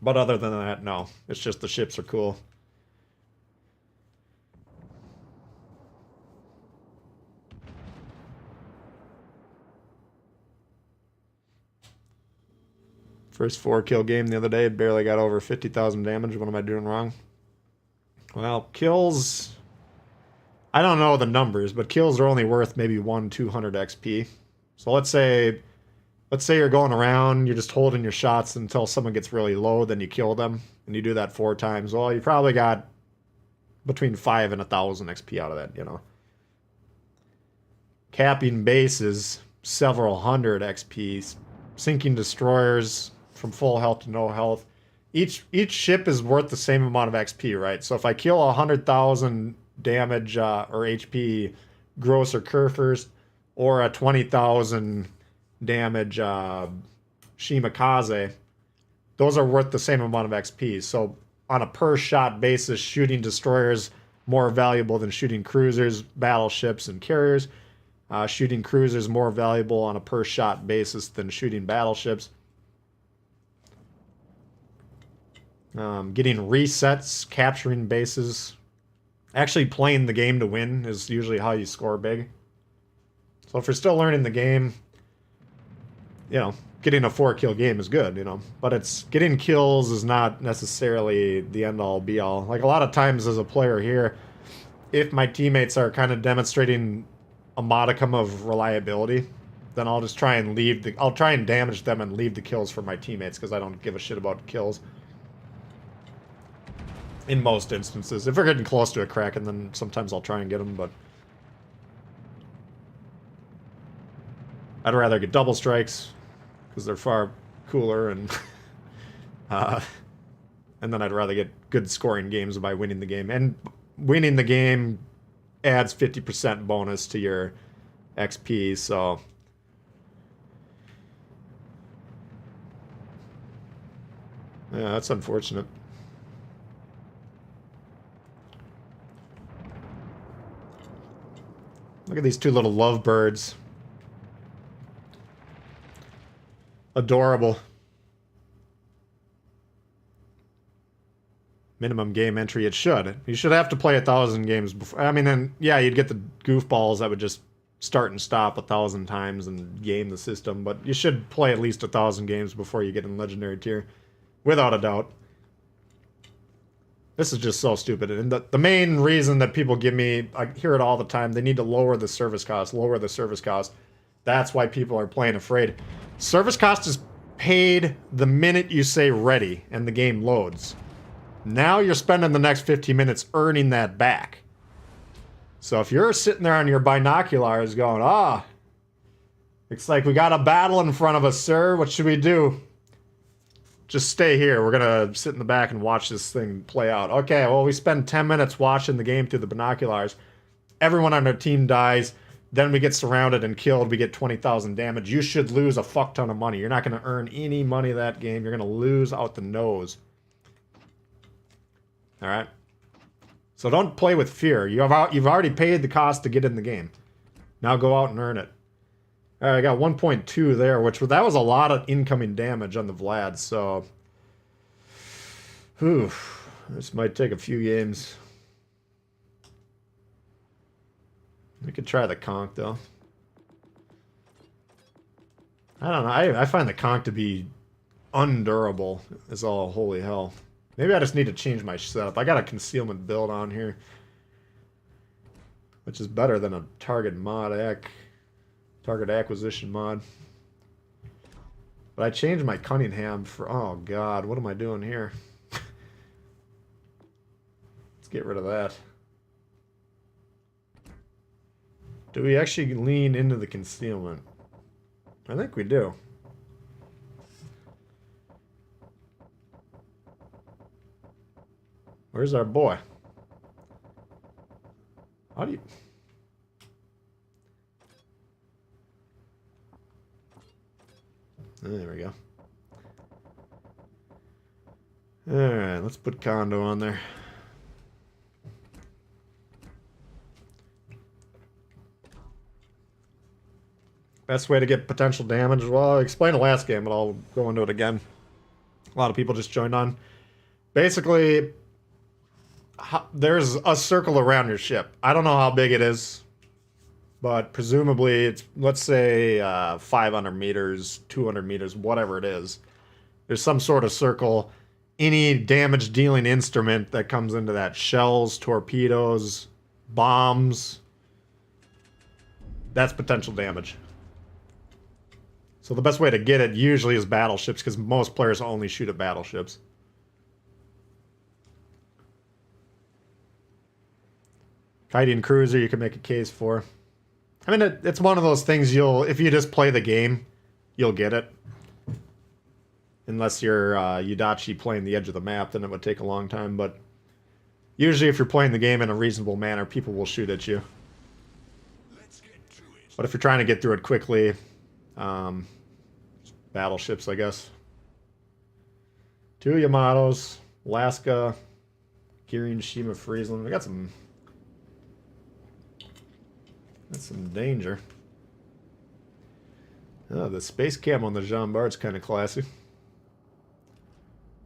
But other than that, no. It's just the ships are cool. First 4-kill game the other day, barely got over 50,000 damage. What am I doing wrong? Well, kills... I don't know the numbers, but kills are only worth maybe 100-200 XP. So let's say you're going around, you're just holding your shots until someone gets really low, then you kill them, and you do that 4 times. Well, you probably got between 5 and 1,000 XP out of that, you know. Capping bases, several hundred XP. Sinking destroyers from full health to no health. Each ship is worth the same amount of XP, right? So if I kill 100,000 damage or HP gross or Kerfers, or a 20,000 damage Shimakaze, those are worth the same amount of XP. So on a per shot basis, shooting destroyers more valuable than shooting cruisers, battleships, and carriers. Shooting cruisers more valuable on a per shot basis than shooting battleships. Getting resets, capturing bases. Actually playing the game to win is usually how you score big. So if you're still learning the game, you know, getting a 4-kill game is good, you know. But it's getting kills is not necessarily the end-all, be-all. Like a lot of times as a player here, if my teammates are kind of demonstrating a modicum of reliability, then I'll just try and I'll try and damage them and leave the kills for my teammates because I don't give a shit about kills. In most instances. If we're getting close to a Kraken, then sometimes I'll try and get them, but I'd rather get double strikes because they're far cooler, and then I'd rather get good scoring games by winning the game. And winning the game adds 50% bonus to your XP, so yeah, that's unfortunate. Look at these 2 little lovebirds. Adorable. Minimum game entry, it should. You should have to play 1,000 games before. I mean, then, yeah, you'd get the goofballs that would just start and stop 1,000 times and game the system, but you should play at least 1,000 games before you get in Legendary tier. Without a doubt. This is just so stupid. And the main reason that people give me, I hear it all the time, they need to lower the service cost, lower the service cost. That's why people are playing afraid. Service cost is paid the minute you say ready and the game loads. Now you're spending the next 15 minutes earning that back. So if you're sitting there on your binoculars going, looks like we got a battle in front of us, sir. What should we do? Just stay here. We're going to sit in the back and watch this thing play out. Okay, well, we spend 10 minutes watching the game through the binoculars. Everyone on our team dies. Then we get surrounded and killed. We get 20,000 damage. You should lose a fuck ton of money. You're not going to earn any money that game. You're going to lose out the nose. Alright? So don't play with fear. You've already paid the cost to get in the game. Now go out and earn it. Alright, I got 1.2 there, that was a lot of incoming damage on the Vlad, so... Whew. This might take a few games. We could try the conch, though. I don't know. I find the conch to be undurable as all holy hell. Maybe I just need to change my setup. I got a concealment build on here, which is better than a target acquisition mod. But I changed my Cunningham for... Oh, God. What am I doing here? Let's get rid of that. Do we actually lean into the concealment? I think we do. Where's our boy? How do you... There we go. Alright, let's put Condo on there. Best way to get potential damage? Well, I explained the last game, but I'll go into it again. A lot of people just joined on. Basically, there's a circle around your ship. I don't know how big it is, but presumably it's, let's say, 500 meters, 200 meters, whatever it is. There's some sort of circle. Any damage-dealing instrument that comes into that, shells, torpedoes, bombs, that's potential damage. So the best way to get it usually is battleships, because most players only shoot at battleships. Kiting cruiser you can make a case for. I mean, it's one of those things if you just play the game, you'll get it. Unless you're Yudachi playing the edge of the map, then it would take a long time. But usually if you're playing the game in a reasonable manner, people will shoot at you. But if you're trying to get through it quickly... battleships, I guess. 2 Yamatos, Alaska, Kirin, Shima, Friesland. We got some... That's some danger. Oh, the space cam on the Jean Bart's kind of classy.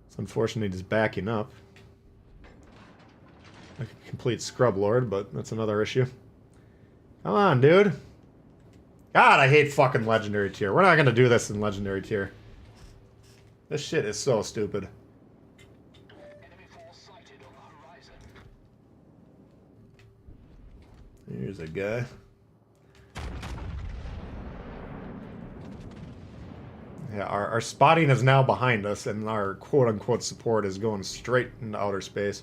It's unfortunate he's backing up. Like a complete scrub lord, but that's another issue. Come on, dude. God, I hate fucking Legendary Tier. We're not gonna do this in Legendary Tier. This shit is so stupid. Here's a guy. Yeah, our spotting is now behind us, and our quote-unquote support is going straight into outer space.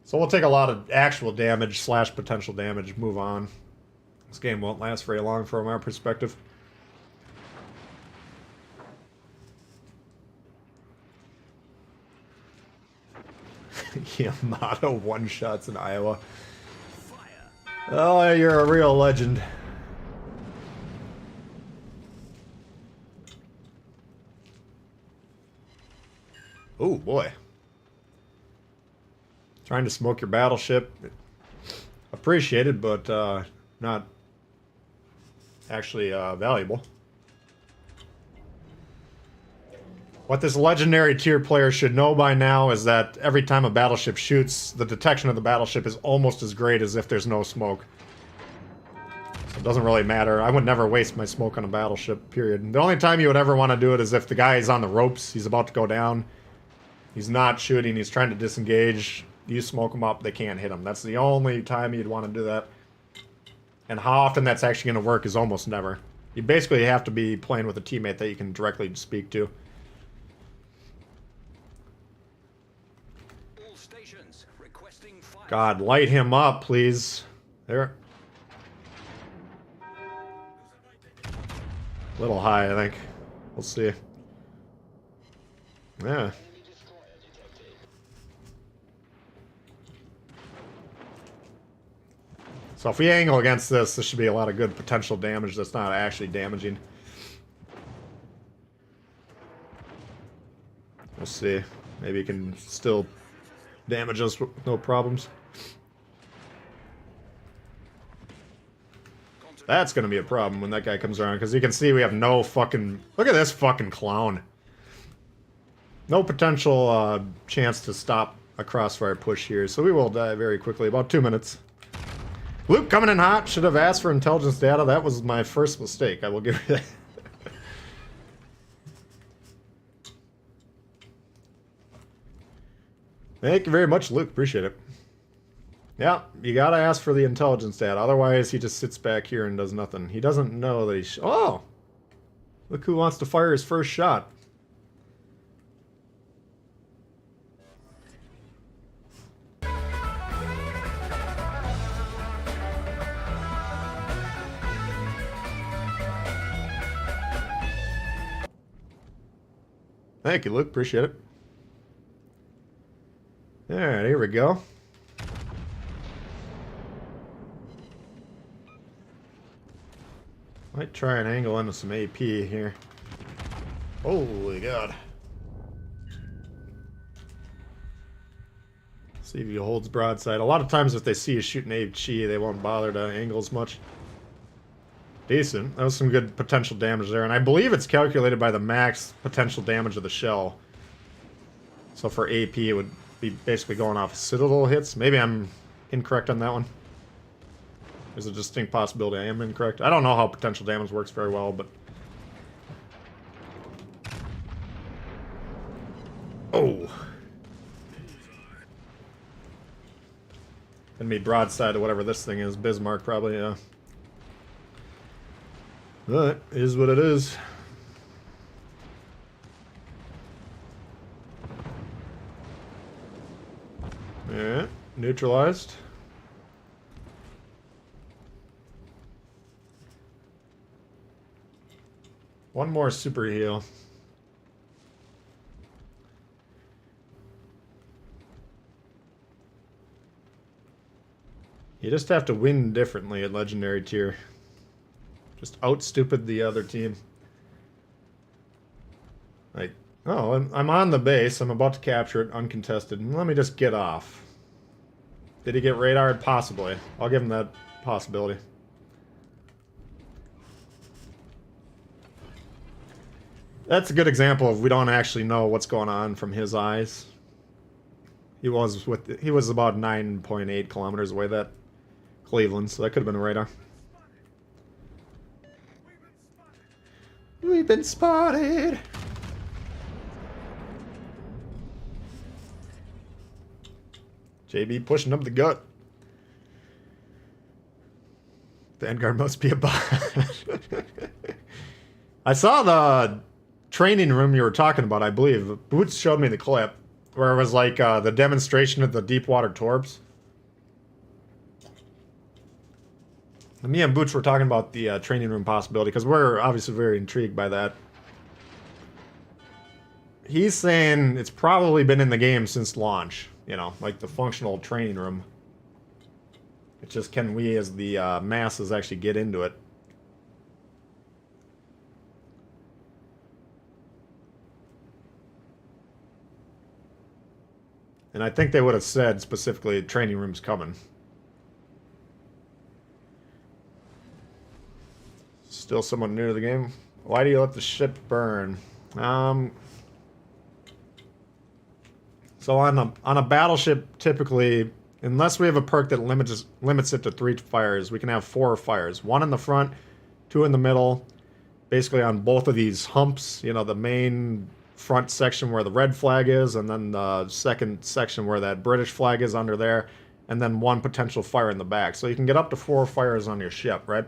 So we'll take a lot of actual damage / potential damage, move on. This game won't last very long from our perspective. Yamato one-shots in Iowa. Oh, you're a real legend. Oh, boy. Trying to smoke your battleship. Appreciated, but not actually valuable. What this legendary tier player should know by now is that every time a battleship shoots, the detection of the battleship is almost as great as if there's no smoke. So it doesn't really matter. I would never waste my smoke on a battleship, period. The only time you would ever want to do it is if the guy is on the ropes, he's about to go down. He's not shooting, he's trying to disengage. You smoke them up, they can't hit him. That's the only time you'd want to do that. And how often that's actually going to work is almost never. You basically have to be playing with a teammate that you can directly speak to. God, light him up, please. There. A little high, I think. We'll see. Yeah. So if we angle against this, this should be a lot of good potential damage that's not actually damaging. We'll see. Maybe it can still damage us with no problems. That's going to be a problem when that guy comes around, because you can see we have no fucking... Look at this fucking clown. No potential chance to stop a crossfire push here, so we will die very quickly. About 2 minutes. Luke coming in hot. Should have asked for intelligence data. That was my first mistake. I will give you that. Thank you very much, Luke. Appreciate it. Yeah, you gotta ask for the intelligence data. Otherwise, he just sits back here and does nothing. He doesn't know that he oh! Look who wants to fire his first shot. Thank you, Luke. Appreciate it. Alright, here we go. Might try and angle into some AP here. Holy God. See if he holds broadside. A lot of times if they see you shooting HE, they won't bother to angle as much. Decent. That was some good potential damage there. And I believe it's calculated by the max potential damage of the shell. So for AP, it would be basically going off Citadel hits. Maybe I'm incorrect on that one. There's a distinct possibility I am incorrect. I don't know how potential damage works very well, but... Oh! And me broadside to whatever this thing is. Bismarck, probably, yeah. But, it is what it is. Alright, neutralized. One more super heal. You just have to win differently at Legendary tier. Just out-stupid the other team. Like, oh, I'm on the base. I'm about to capture it uncontested. Let me just get off. Did he get radared? Possibly. I'll give him that possibility. That's a good example of we don't actually know what's going on from his eyes. He was about 9.8 kilometers away, that Cleveland, so that could have been a radar. We've been spotted. JB pushing up the gut. Vanguard must be a bot. I saw the training room you were talking about, I believe. Boots showed me the clip where it was like the demonstration of the deep water torps. And me and Boots were talking about the training room possibility because we're obviously very intrigued by that. He's saying it's probably been in the game since launch, you know, like the functional training room. It's just, can we as the masses actually get into it? And I think they would have said specifically training room's coming. Still someone new to the game. Why do you let the ship burn? So on a battleship, typically, unless we have a perk that limits it to 3 fires, we can have 4 fires. 1 in the front, 2 in the middle. Basically on both of these humps, you know, the main front section where the red flag is, and then the second section where that British flag is under there, and then 1 potential fire in the back. So you can get up to 4 fires on your ship, right?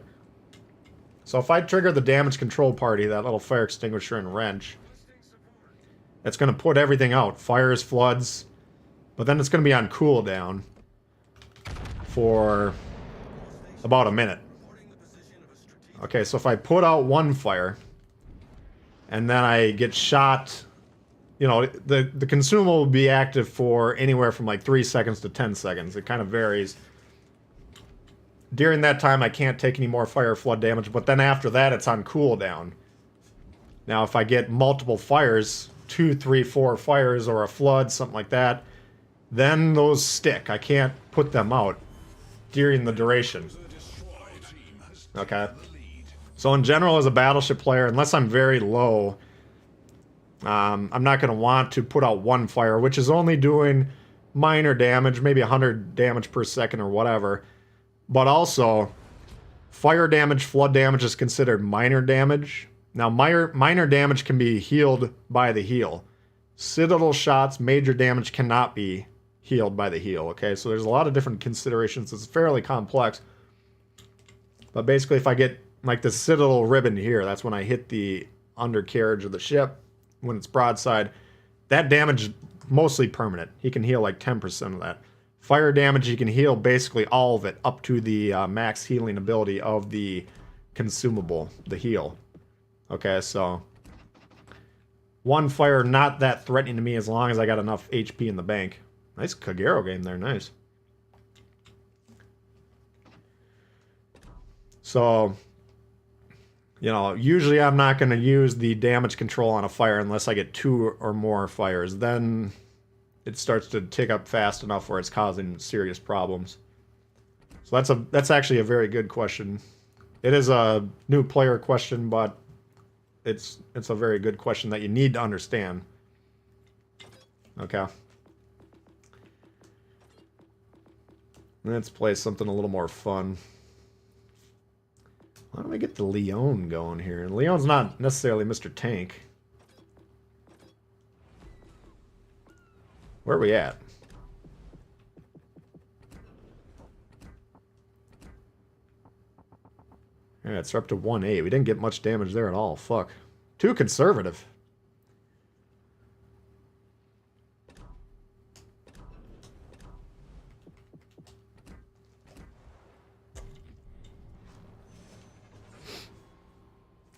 So if I trigger the damage control party, that little fire extinguisher and wrench, it's going to put everything out. Fires, floods, but then it's going to be on cooldown for about a minute. Okay, so if I put out 1 fire, and then I get shot, you know, the consumable will be active for anywhere from like 3 seconds to 10 seconds. It kind of varies. during that time, I can't take any more fire or flood damage, but then after that, it's on cooldown. Now, if I get multiple fires, 2, 3, 4 fires, or a flood, something like that, then those stick. I can't put them out during the duration. Okay. So in general, as a Battleship player, unless I'm very low, I'm not going to want to put out one fire, which is only doing minor damage, maybe 100 damage per second or whatever. But also, fire damage, flood damage is considered minor damage. Now, minor damage can be healed by the heal. Citadel shots, major damage cannot be healed by the heal, okay? So there's a lot of different considerations. It's fairly complex. But basically, if I get, like, the Citadel ribbon here, that's when I hit the undercarriage of the ship, when it's broadside. That damage is mostly permanent. He can heal, like, 10% of that. Fire damage, he can heal basically all of it, up to the max healing ability of the consumable, the heal. Okay, so one fire, not that threatening to me as long as I got enough HP in the bank. Nice Kagero game there, nice. So, you know, usually I'm not going to use the damage control on a fire unless I get 2 or more fires. Then it starts to tick up fast enough where it's causing serious problems. So that's actually a very good question. It is a new player question, but it's a very good question that you need to understand. Okay. Let's play something a little more fun. Why don't we get the Leon going here? Leon's not necessarily Mr. Tank. Where are we at? Yeah, it's up to 1-8. We didn't get much damage there at all. Fuck. Too conservative.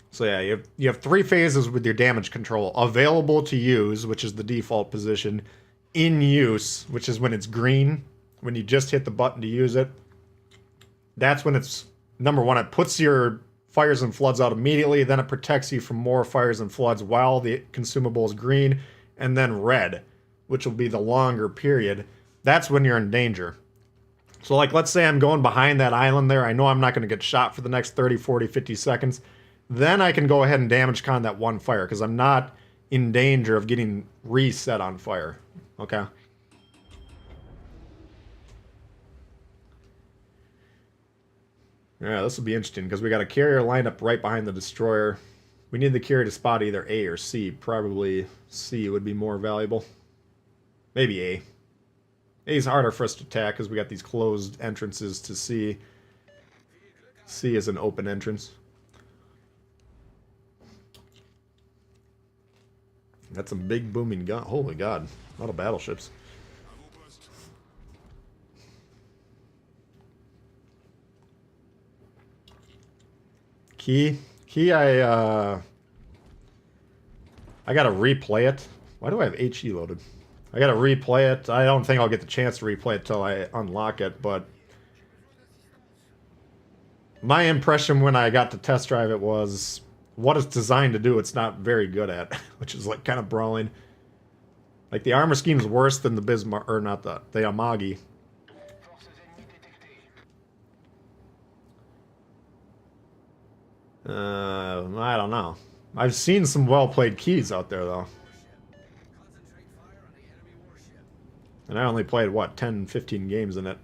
So yeah, you have 3 phases with your damage control. Available to use, which is the default position. In use, which is when it's green. When you just hit the button to use it. That's when it's... Number 1, it puts your fires and floods out immediately. Then it protects you from more fires and floods while the consumable is green. And then red, which will be the longer period. That's when you're in danger. So like, let's say I'm going behind that island there. I know I'm not going to get shot for the next 30, 40, 50 seconds. Then I can go ahead and damage con that one fire because I'm not in danger of getting reset on fire. Okay. Yeah, this will be interesting because we got a carrier lined up right behind the destroyer. We need the carrier to spot either A or C. Probably C would be more valuable. Maybe A. A is harder for us to attack because we got these closed entrances to C. C is an open entrance. That's some big booming gun. Holy God. A lot of battleships. Key, I gotta replay it. Why do I have HE loaded? I gotta replay it. I don't think I'll get the chance to replay it till I unlock it, but my impression when I got to test drive it was what it's designed to do, it's not very good at, which is like kind of brawling. Like the armor scheme's worse than the Bismarck, or not the Amagi. I don't know. I've seen some well-played keys out there, though. And I only played, what, 10, 15 games in it.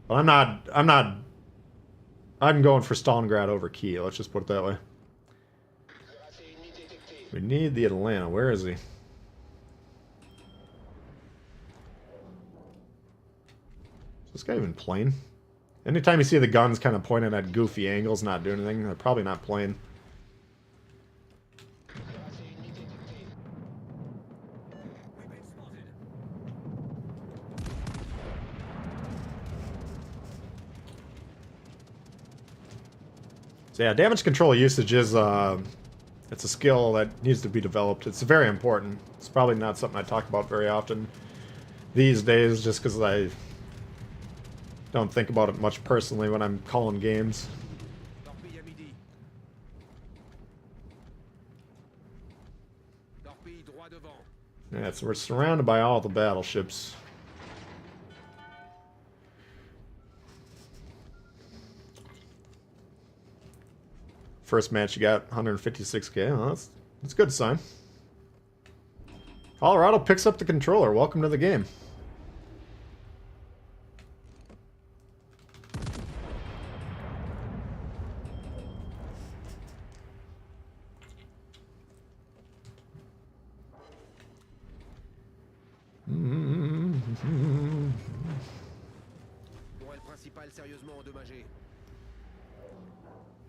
But I'm going for Stalingrad over Key, let's just put it that way. We need the Atlanta. Where is he? Is this guy even playing? Anytime you see the guns kind of pointed at goofy angles, not doing anything, they're probably not playing. So yeah, damage control usage is, it's a skill that needs to be developed. It's very important. It's probably not something I talk about very often these days, just because don't think about it much personally when I'm calling games. Yeah, so we're surrounded by all the battleships. First match you got 156k. Well, that's a good sign. Colorado picks up the controller. Welcome to the game.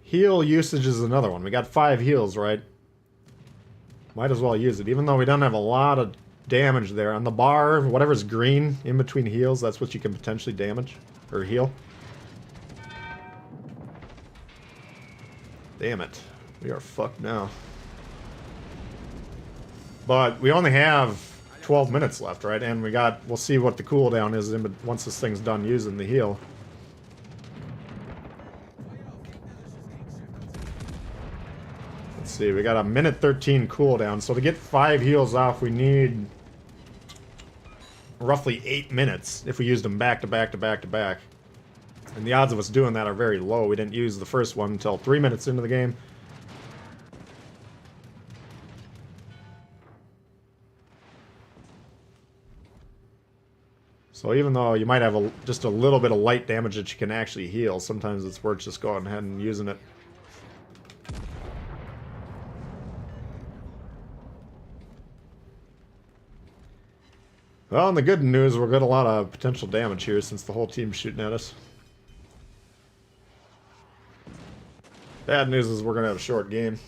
Heal usage is another one. We got 5 heals, right? Might as well use it, even though we don't have a lot of damage there. On the bar, whatever's green in between heals, that's what you can potentially damage or heal. Damn it. We are fucked now. But we only have 12 minutes left, right? And we'll see what the cooldown is once this thing's done using the heal. Let's see, we got a minute 13 cooldown. So to get 5 heals off, we need roughly 8 minutes if we used them back to back to back to back. And the odds of us doing that are very low. We didn't use the first one until 3 minutes into the game. So even though you might have just a little bit of light damage that you can actually heal, sometimes it's worth just going ahead and using it. Well, and the good news, we're getting a lot of potential damage here since the whole team's shooting at us. Bad news is we're going to have a short game.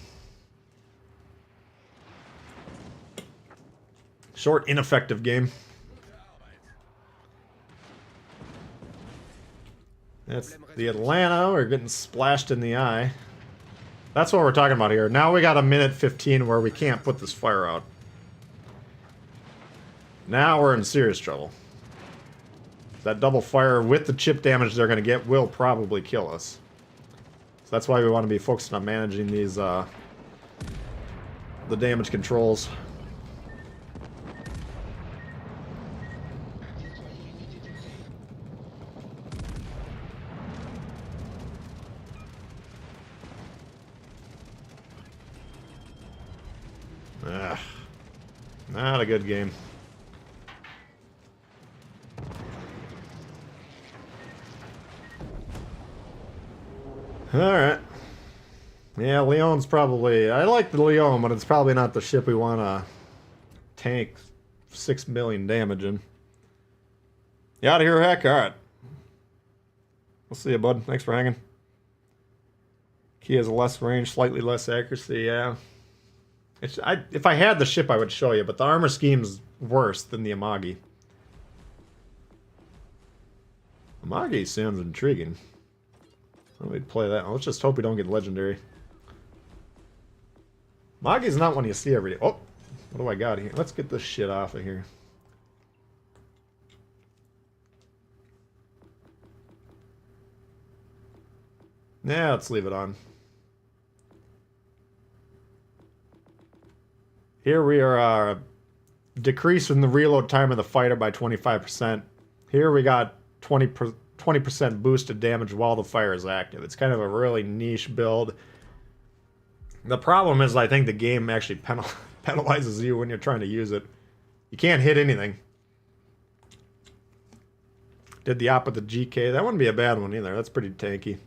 Short, ineffective game. That's the Atlanta. We're getting splashed in the eye. That's what we're talking about here. Now we got a minute 15 where we can't put this fire out. Now we're in serious trouble. That double fire with the chip damage they're going to get will probably kill us. So that's why we want to be focused on managing these, the damage controls. Not a good game. Alright. Yeah, Leon's probably... I like the Leon, but it's probably not the ship we want to tank 6 million damage in. You out of here, Heck? Alright. We'll see you, bud. Thanks for hanging. Key has less range, slightly less accuracy, yeah. If I had the ship, I would show you, but the armor scheme's worse than the Amagi. Amagi sounds intriguing. Let me play that. Let's just hope we don't get legendary. Amagi's not one you see every day. Oh, what do I got here? Let's get this shit off of here. Yeah, let's leave it on. Here we are decreasing the reload time of the fighter by 25%. Here we got 20% boosted damage while the fire is active. It's kind of a really niche build. The problem is I think the game actually penalizes you when you're trying to use it. You can't hit anything. Did the op with the GK. That wouldn't be a bad one either. That's pretty tanky.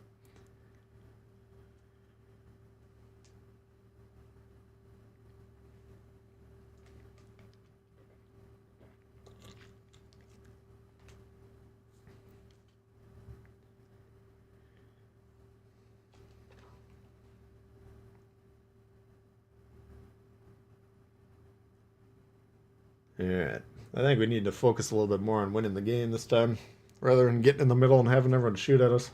Alright. I think we need to focus a little bit more on winning the game this time, rather than getting in the middle and having everyone shoot at us.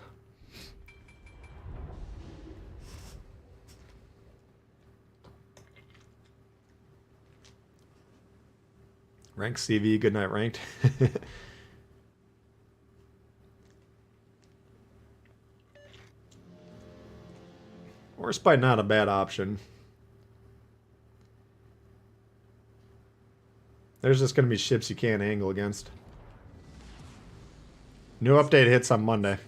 Rank CV, good night ranked. Warspite not a bad option. There's just going to be ships you can't angle against. New update hits on Monday.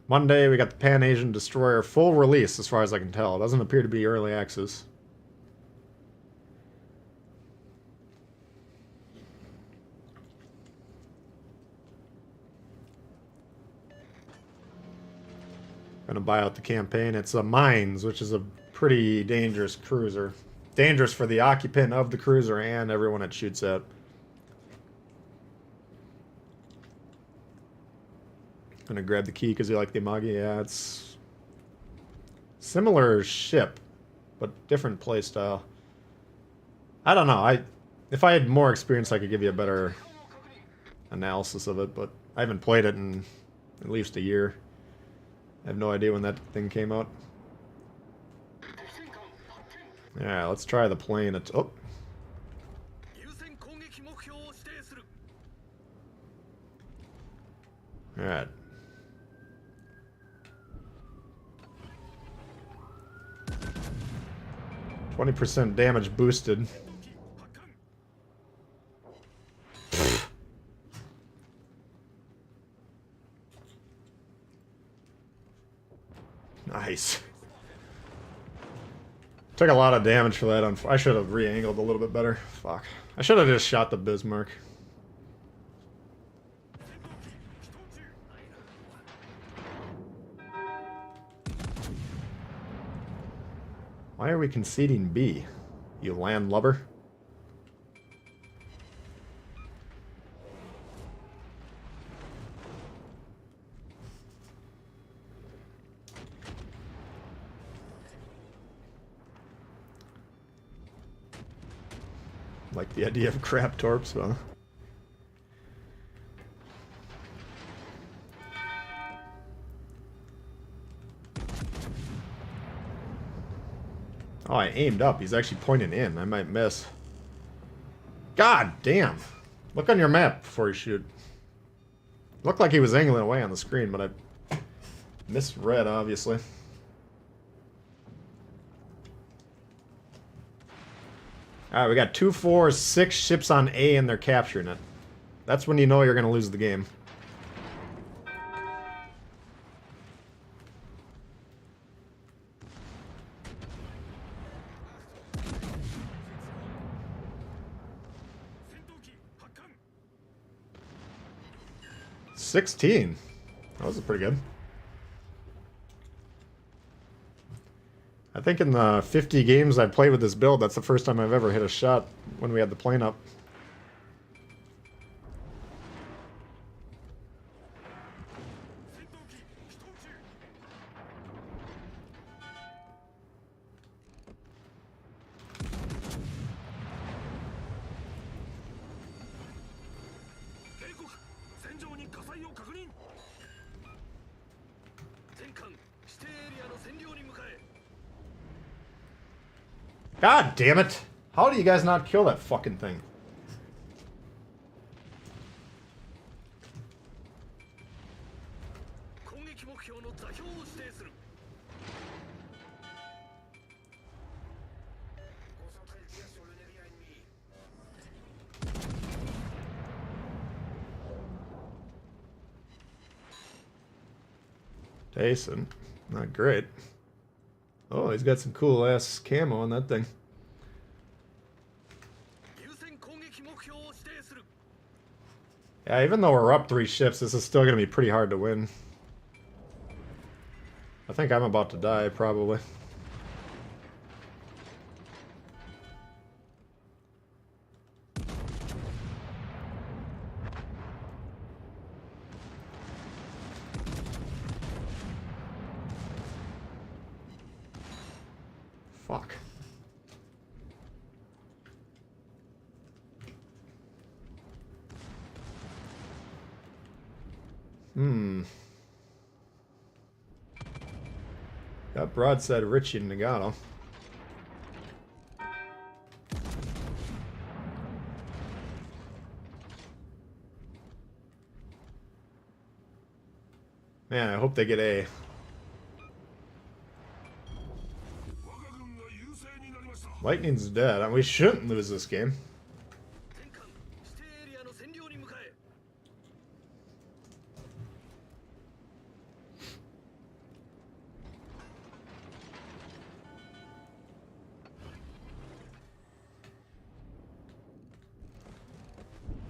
Monday, we got the Pan-Asian Destroyer full release, as far as I can tell. It doesn't appear to be early access. Gonna buy out the campaign. It's a Mines, which is a pretty dangerous cruiser. Dangerous for the occupant of the cruiser and everyone it shoots at. Gonna grab the key because you like the Amagi. Yeah, it's similar ship, but different playstyle. I don't know. If I had more experience, I could give you a better analysis of it, but I haven't played it in at least a year. I have no idea when that thing came out. Yeah, let's try the plane. Oh. Alright. 20% damage boosted. Nice. Took a lot of damage for that. I should have re-angled a little bit better. Fuck. I should have just shot the Bismarck. Why are we conceding B? You landlubber? Like the idea of crap torps, huh? Oh, I aimed up. He's actually pointing in. I might miss. God damn. Look on your map before you shoot. Looked like he was angling away on the screen, but I misread, obviously. Alright, we got 2, 4, 6 ships on A and they're capturing it. That's when you know you're going to lose the game. $16. That was pretty good. I think in the 50 games I've played with this build, that's the first time I've ever hit a shot when we had the plane up. God damn it! How do you guys not kill that fucking thing? Decent. Not great. Oh, he's got some cool ass camo on that thing. Yeah, even though we're up 3 ships, this is still going to be pretty hard to win. I think I'm about to die, probably. Fuck. Got broadside Richie and Nagano. Man, I hope they get A. Lightning's dead. I mean, we shouldn't lose this game.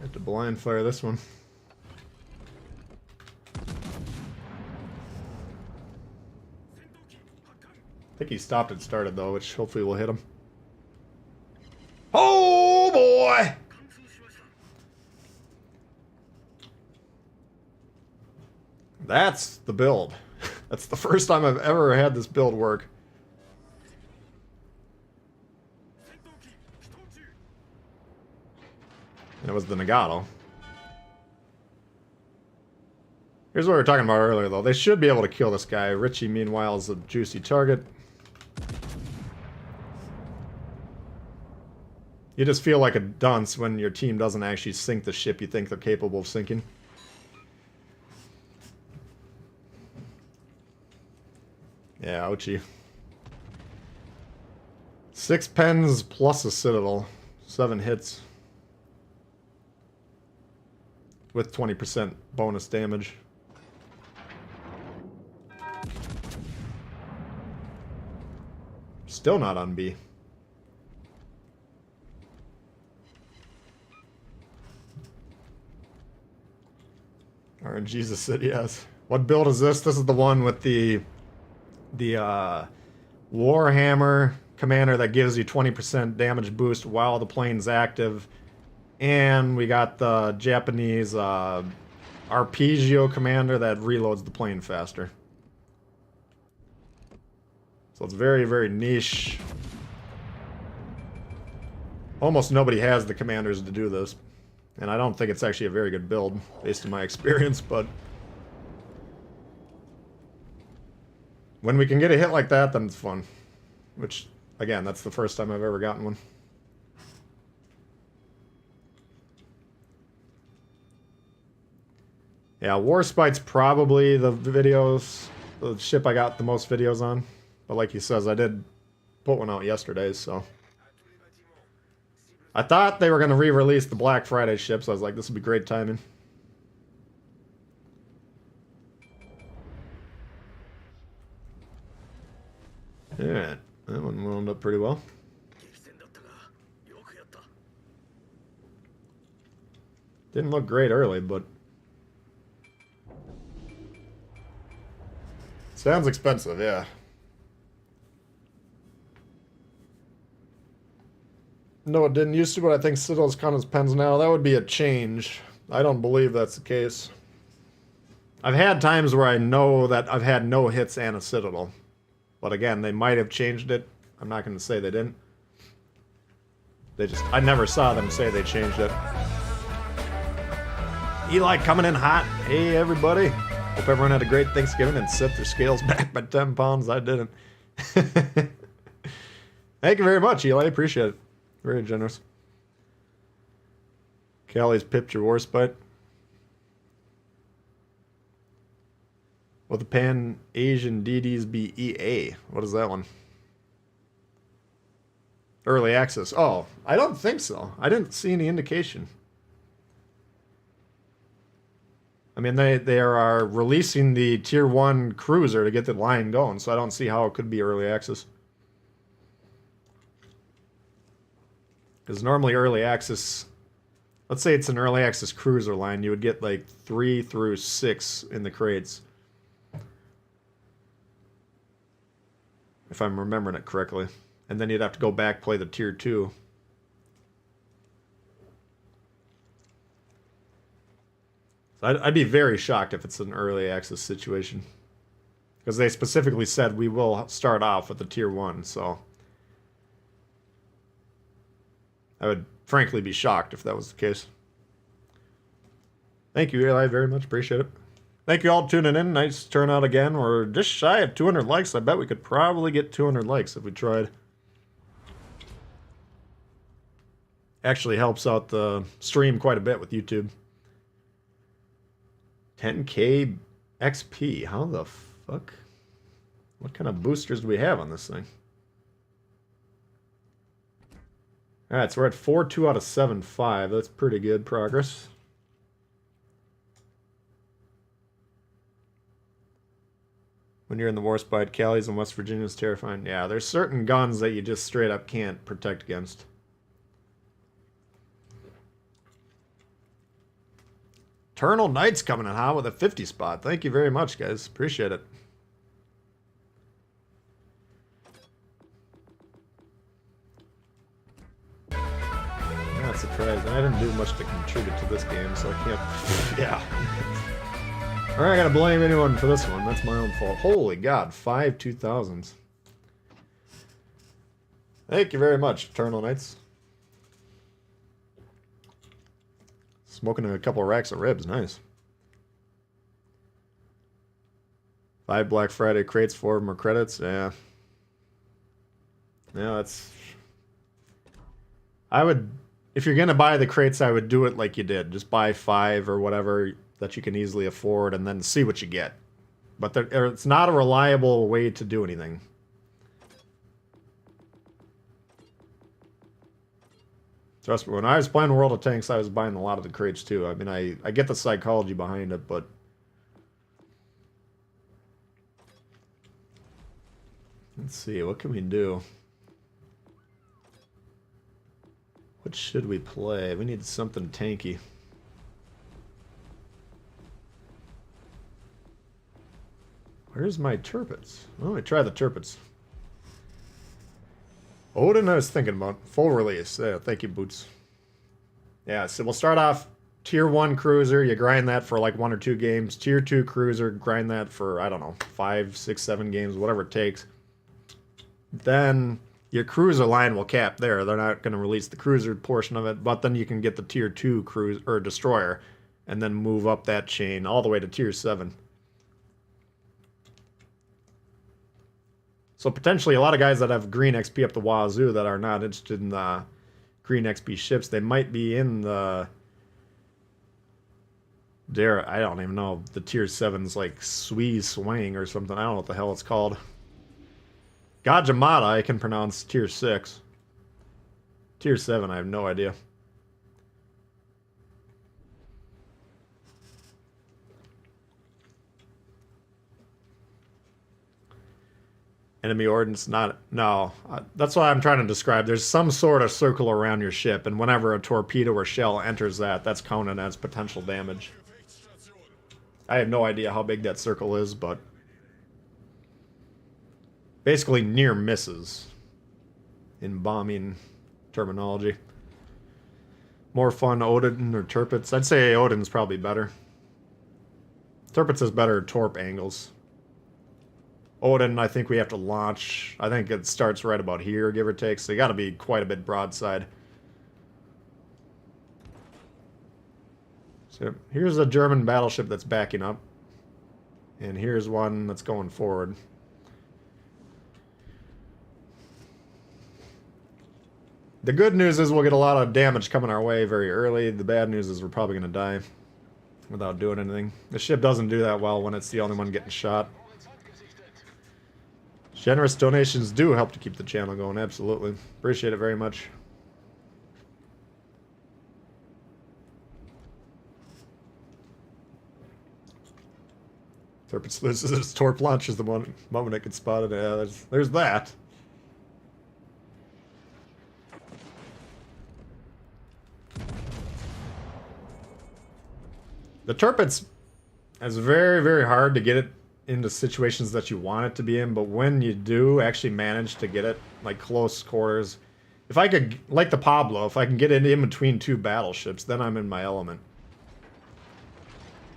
Have to blind fire this one. I think he stopped and started though, which hopefully will hit him. Oh boy! That's the build. That's the first time I've ever had this build work. And it was the Nagato. Here's what we were talking about earlier though. They should be able to kill this guy. Richie meanwhile is a juicy target. You just feel like a dunce when your team doesn't actually sink the ship you think they're capable of sinking. Yeah, ouchie. 6 pens plus a citadel. 7 hits. With 20% bonus damage. Still not on B. RNG's a city, yes. What build is this? This is the one with the Warhammer commander that gives you 20% damage boost while the plane's active. And we got the Japanese Arpeggio commander that reloads the plane faster. So it's very, very niche. Almost nobody has the commanders to do this. And I don't think it's actually a very good build, based on my experience, but... when we can get a hit like that, then it's fun. Which, again, that's the first time I've ever gotten one. Yeah, Warspite's probably the ship I got the most videos on. But like he says, I did put one out yesterday, so... I thought they were going to re-release the Black Friday ships. I was like, this would be great timing. Alright, that one wound up pretty well. Didn't look great early, but... sounds expensive, yeah. No, it didn't used to, but I think Citadel's count as pens now. That would be a change. I don't believe that's the case. I've had times where I know that I've had no hits and a Citadel. But again, they might have changed it. I'm not going to say they didn't. They just... I never saw them say they changed it. Eli coming in hot. Hey, everybody. Hope everyone had a great Thanksgiving and set their scales back by 10 pounds. I didn't. Thank you very much, Eli. Appreciate it. Very generous. Callie's pipped your Warspite. Will the Pan-Asian DDs be EA? What is that one? Early access. Oh, I don't think so. I didn't see any indication. I mean, they are releasing the Tier 1 cruiser to get the line going, so I don't see how it could be early access. Because normally early access, let's say it's an early access cruiser line, you would get like 3 through 6 in the crates. If I'm remembering it correctly. And then you'd have to go back, play the Tier 2. So I'd be very shocked if it's an early access situation. Because they specifically said we will start off with the Tier 1, so... I would frankly be shocked if that was the case. Thank you, Eli. Very much appreciate it. Thank you all tuning in. Nice turnout again. We're just shy of 200 likes. I bet we could probably get 200 likes if we tried. Actually helps out the stream quite a bit with YouTube. 10K XP. How the fuck? What kind of boosters do we have on this thing? Alright, so we're at 4-2 out of 7-5. That's pretty good progress. When you're in the war spot, Cali's in West Virginia is terrifying. Yeah, there's certain guns that you just straight up can't protect against. Eternal Knight's coming in hot with a 50 spot. Thank you very much, guys. Appreciate it. Not surprised. I didn't do much to contribute to this game, so I can't... yeah. Alright, I gotta blame anyone for this one. That's my own fault. Holy God, 5 2000s. Thank you very much, Eternal Knights. Smoking a couple racks of ribs, nice. 5 Black Friday crates, 4 more credits, yeah. Yeah, that's... I would... If you're gonna buy the crates, I would do it like you did. Just buy 5 or whatever that you can easily afford and then see what you get. But it's not a reliable way to do anything. Trust me, when I was playing World of Tanks, I was buying a lot of the crates too. I mean, I get the psychology behind it, but... Let's see, what can we do? What should we play? We need something tanky. Where's my turpets? Oh, I try the turpets. Odin, I was thinking about. Full release. Yeah, thank you, Boots. Yeah, so we'll start off Tier 1 cruiser. You grind that for like 1 or 2 games. Tier 2 cruiser, grind that for, I don't know, 5, 6, 7 games, whatever it takes. Then... your cruiser line will cap there. They're not going to release the cruiser portion of it, but then you can get the Tier 2 cruiser or destroyer and then move up that chain all the way to Tier 7. So potentially a lot of guys that have green XP up the wazoo that are not interested in the green XP ships, they might be in the... I don't even know. The Tier 7's like Swang or something. I don't know what the hell it's called. Gajamata, I can pronounce Tier 6. Tier 7, I have no idea. Enemy ordnance, not... No. That's what I'm trying to describe. There's some sort of circle around your ship, and whenever a torpedo or shell enters that, that's counted as potential damage. I have no idea how big that circle is, but... basically near misses in bombing terminology. More fun, Odin or Turpets? I'd say Odin's probably better. Turpets has better torp angles. Odin, I think we have to launch. I think it starts right about here, give or take, so you gotta be quite a bit broadside. So here's a German battleship that's backing up. And here's one that's going forward. The good news is we'll get a lot of damage coming our way very early. The bad news is we're probably going to die without doing anything. The ship doesn't do that well when it's the only one getting shot. Generous donations do help to keep the channel going, absolutely. Appreciate it very much. Turpets loses its torp launches the moment it gets spotted. Yeah, there's that. The Turpets is very, very hard to get it into situations that you want it to be in, but when you do actually manage to get it, like close quarters, if I could, like the Pablo, if I can get it in between 2 battleships, then I'm in my element.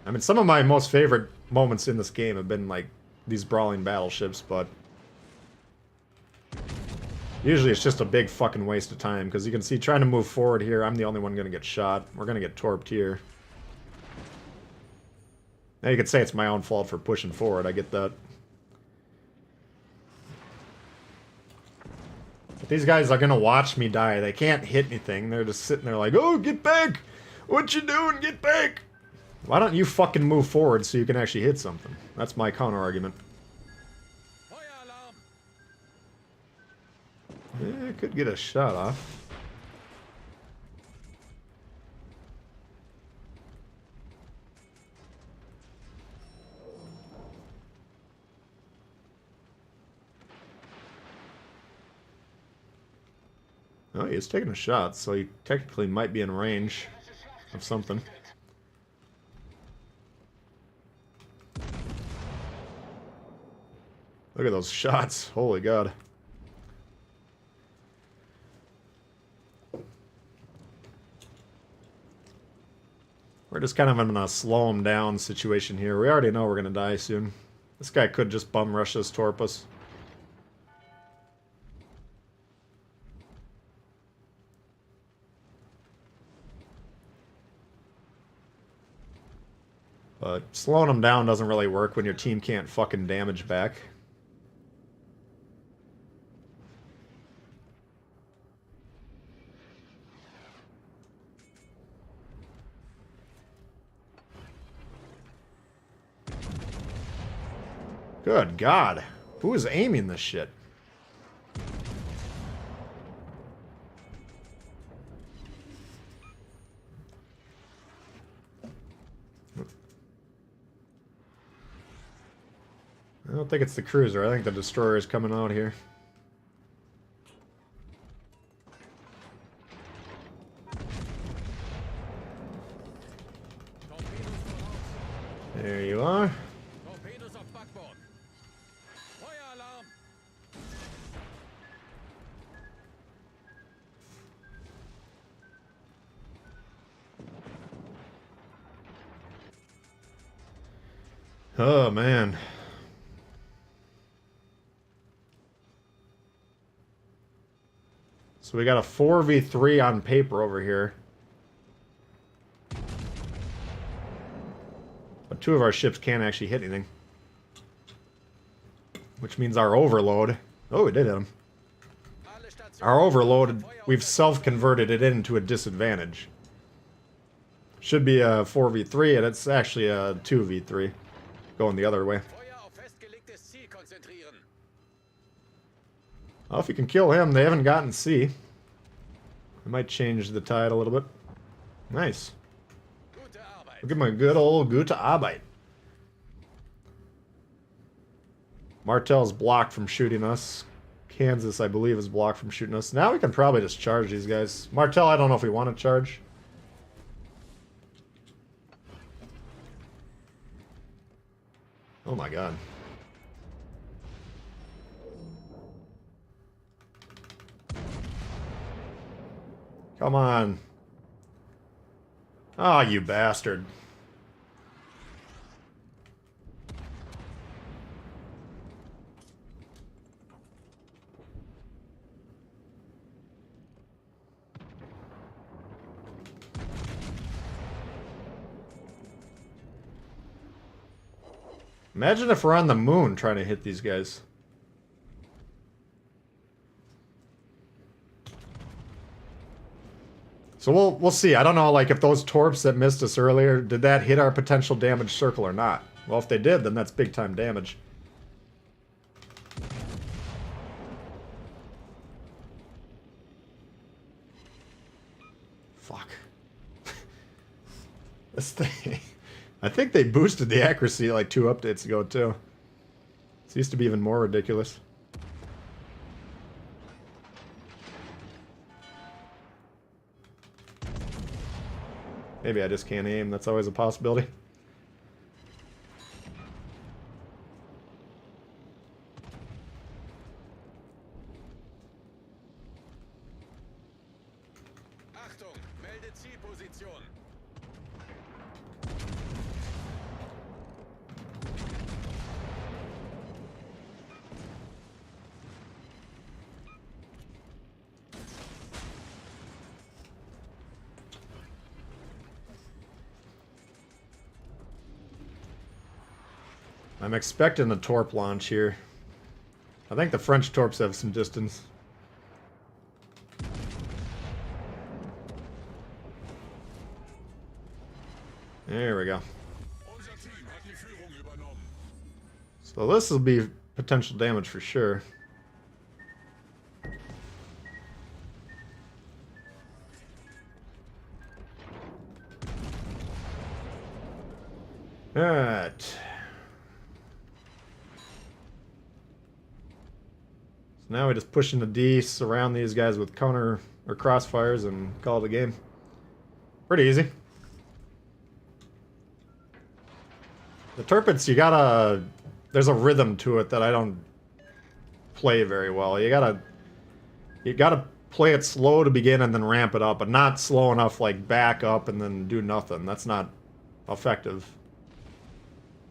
I mean, some of my most favorite moments in this game have been like these brawling battleships, but usually it's just a big fucking waste of time, because you can see trying to move forward here, I'm the only one gonna get shot. We're gonna get torped here. Now you could say it's my own fault for pushing forward, I get that. But these guys are gonna watch me die. They can't hit anything. They're just sitting there like, oh, get back! What you doing? Get back! Why don't you fucking move forward so you can actually hit something? That's my counter-argument. Yeah, could get a shot off. Oh, he's taking a shot, so he technically might be in range of something. Look at those shots. Holy God. We're just kind of in a slow him down situation here. We already know we're going to die soon. This guy could just bum rush this Torpus. But slowing him down doesn't really work when your team can't fucking damage back. Good God. Who is aiming this shit? I don't think it's the cruiser. I think the destroyer is coming out here. There you are. Oh, man. So we got a 4v3 on paper over here. But two of our ships can't actually hit anything. Which means our overload... Oh, we did hit him. Our overload, we've self-converted it into a disadvantage. Should be a 4v3, and it's actually a 2v3. Going the other way. Well, if you can kill him, they haven't gotten C. I might change the tide a little bit. Nice. We'll give him a good old gute Arbeit. Martel's blocked from shooting us. Kansas, I believe, is blocked from shooting us. Now we can probably just charge these guys. Martel, I don't know if we want to charge. Oh my God. Come on. Ah, oh, you bastard. Imagine if we're on the moon trying to hit these guys. So we'll see. I don't know, like, if those torps that missed us earlier, did that hit our potential damage circle or not? Well, if they did, then that's big time damage. Fuck. This thing... I think they boosted the accuracy like 2 updates ago, too. It used to be even more ridiculous. Maybe I just can't aim. That's always a possibility. Achtung, meldet Zielposition. I'm expecting a torp launch here. I think the French torps have some distance. There we go. Unser Team hat die Führung übernommen. So this will be potential damage for sure. Alright. So now we just push into D, surround these guys with counter or crossfires, and call it a game. Pretty easy. The Turpets, you gotta... There's a rhythm to it that I don't play very well. You gotta play it slow to begin and then ramp it up, but not slow enough like back up and then do nothing. That's not effective.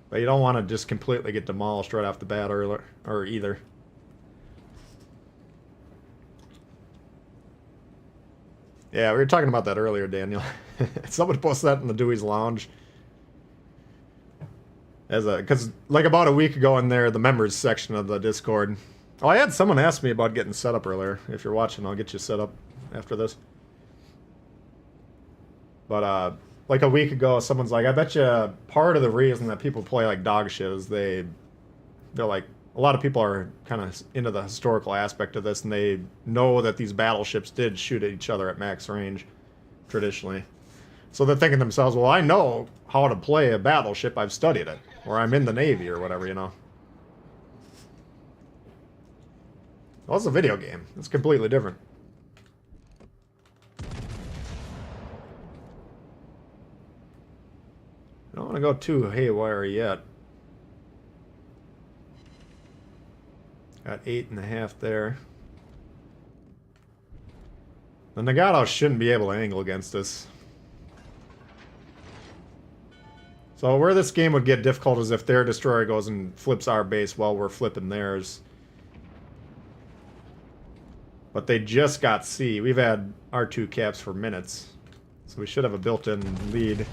But you don't want to just completely get demolished right off the bat or either. Yeah, we were talking about that earlier, Daniel. Someone posted that in the Dewey's Lounge. Because like about a week ago in there, the members section of the Discord. Oh, I had someone ask me about getting set up earlier. If you're watching, I'll get you set up after this. But like a week ago, someone's like, I bet you part of the reason that people play like dog shit is they're like, a lot of people are kind of into the historical aspect of this, and they know that these battleships did shoot at each other at max range, traditionally. So they're thinking to themselves, well, I know how to play a battleship, I've studied it, or I'm in the Navy or whatever, you know. Well, it's a video game. It's completely different. I don't want to go too haywire yet. Got 8.5 there. The Nagato shouldn't be able to angle against us. So where this game would get difficult is if their destroyer goes and flips our base while we're flipping theirs. But they just got C. We've had R2 caps for minutes. So we should have a built-in lead.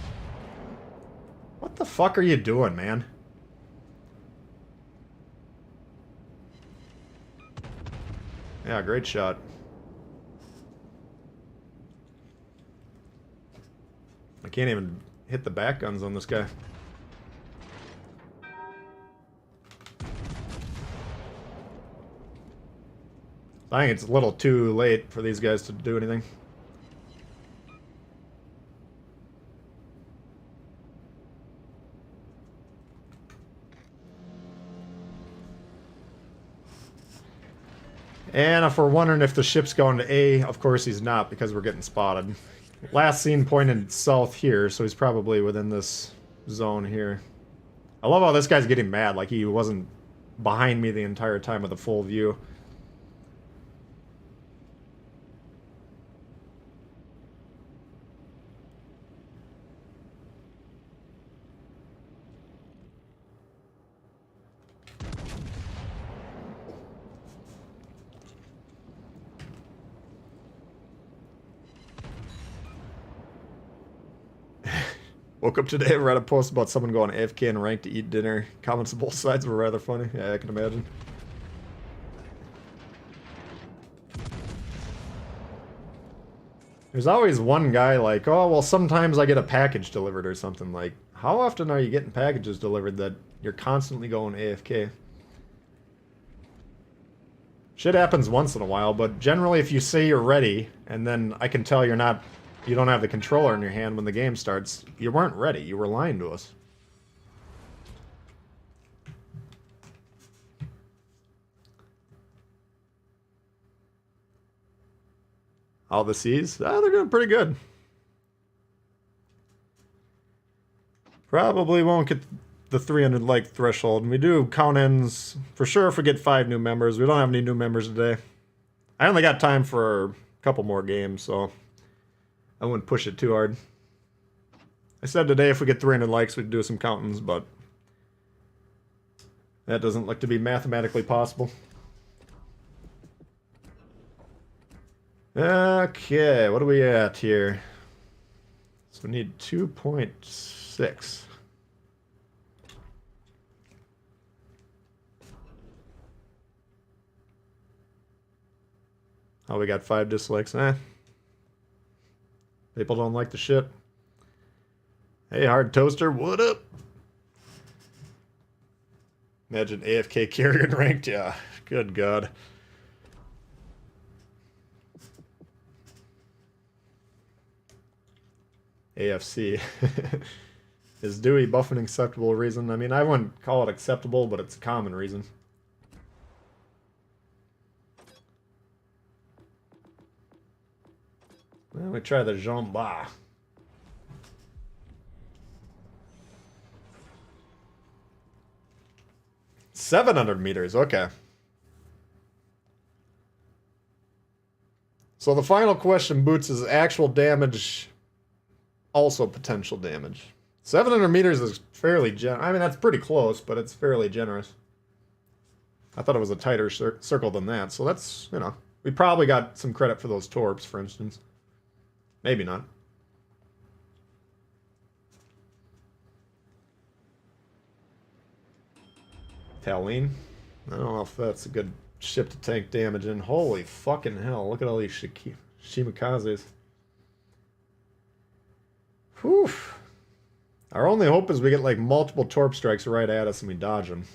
What the fuck are you doing, man? Yeah, great shot. I can't even hit the back guns on this guy. I think it's a little too late for these guys to do anything. And if we're wondering if the ship's going to A, of course he's not, because we're getting spotted. Last seen pointed south here, so he's probably within this zone here. I love how this guy's getting mad, like he wasn't behind me the entire time with a full view. Woke up today and read a post about someone going AFK and ranked to eat dinner. Comments on both sides were rather funny. Yeah, I can imagine. There's always one guy like, oh, well, sometimes I get a package delivered or something. Like, how often are you getting packages delivered that you're constantly going AFK? Shit happens once in a while, but generally if you say you're ready, and then I can tell you don't have the controller in your hand when the game starts, you weren't ready. You were lying to us. All the C's? Ah, they're doing pretty good. Probably won't get the 300 like threshold. And we do count-ins for sure if we get 5 new members. We don't have any new members today. I only got time for a couple more games, so I wouldn't push it too hard. I said today if we get 300 likes, we'd do some count-ins, but that doesn't look to be mathematically possible. Okay, what are we at here? So we need 2.6. Oh, we got 5 dislikes. People don't like the shit. Hey, Hard Toaster, what up? Imagine AFK carrier ranked, yeah. Good God. AFC. Is Dewey buff an acceptable reason? I mean, I wouldn't call it acceptable, but it's a common reason. Well, we try the Jean Ba. $700 meters, okay. So the final question, Boots, is actual damage, also potential damage. 700 meters is fairly I mean, that's pretty close, but it's fairly generous. I thought it was a tighter circle than that, so that's, you know, we probably got some credit for those torps, for instance. Maybe not. Talene? I don't know if that's a good ship to tank damage in. Holy fucking hell, look at all these Shimikazes. Whew. Our only hope is we get like multiple torp strikes right at us and we dodge them.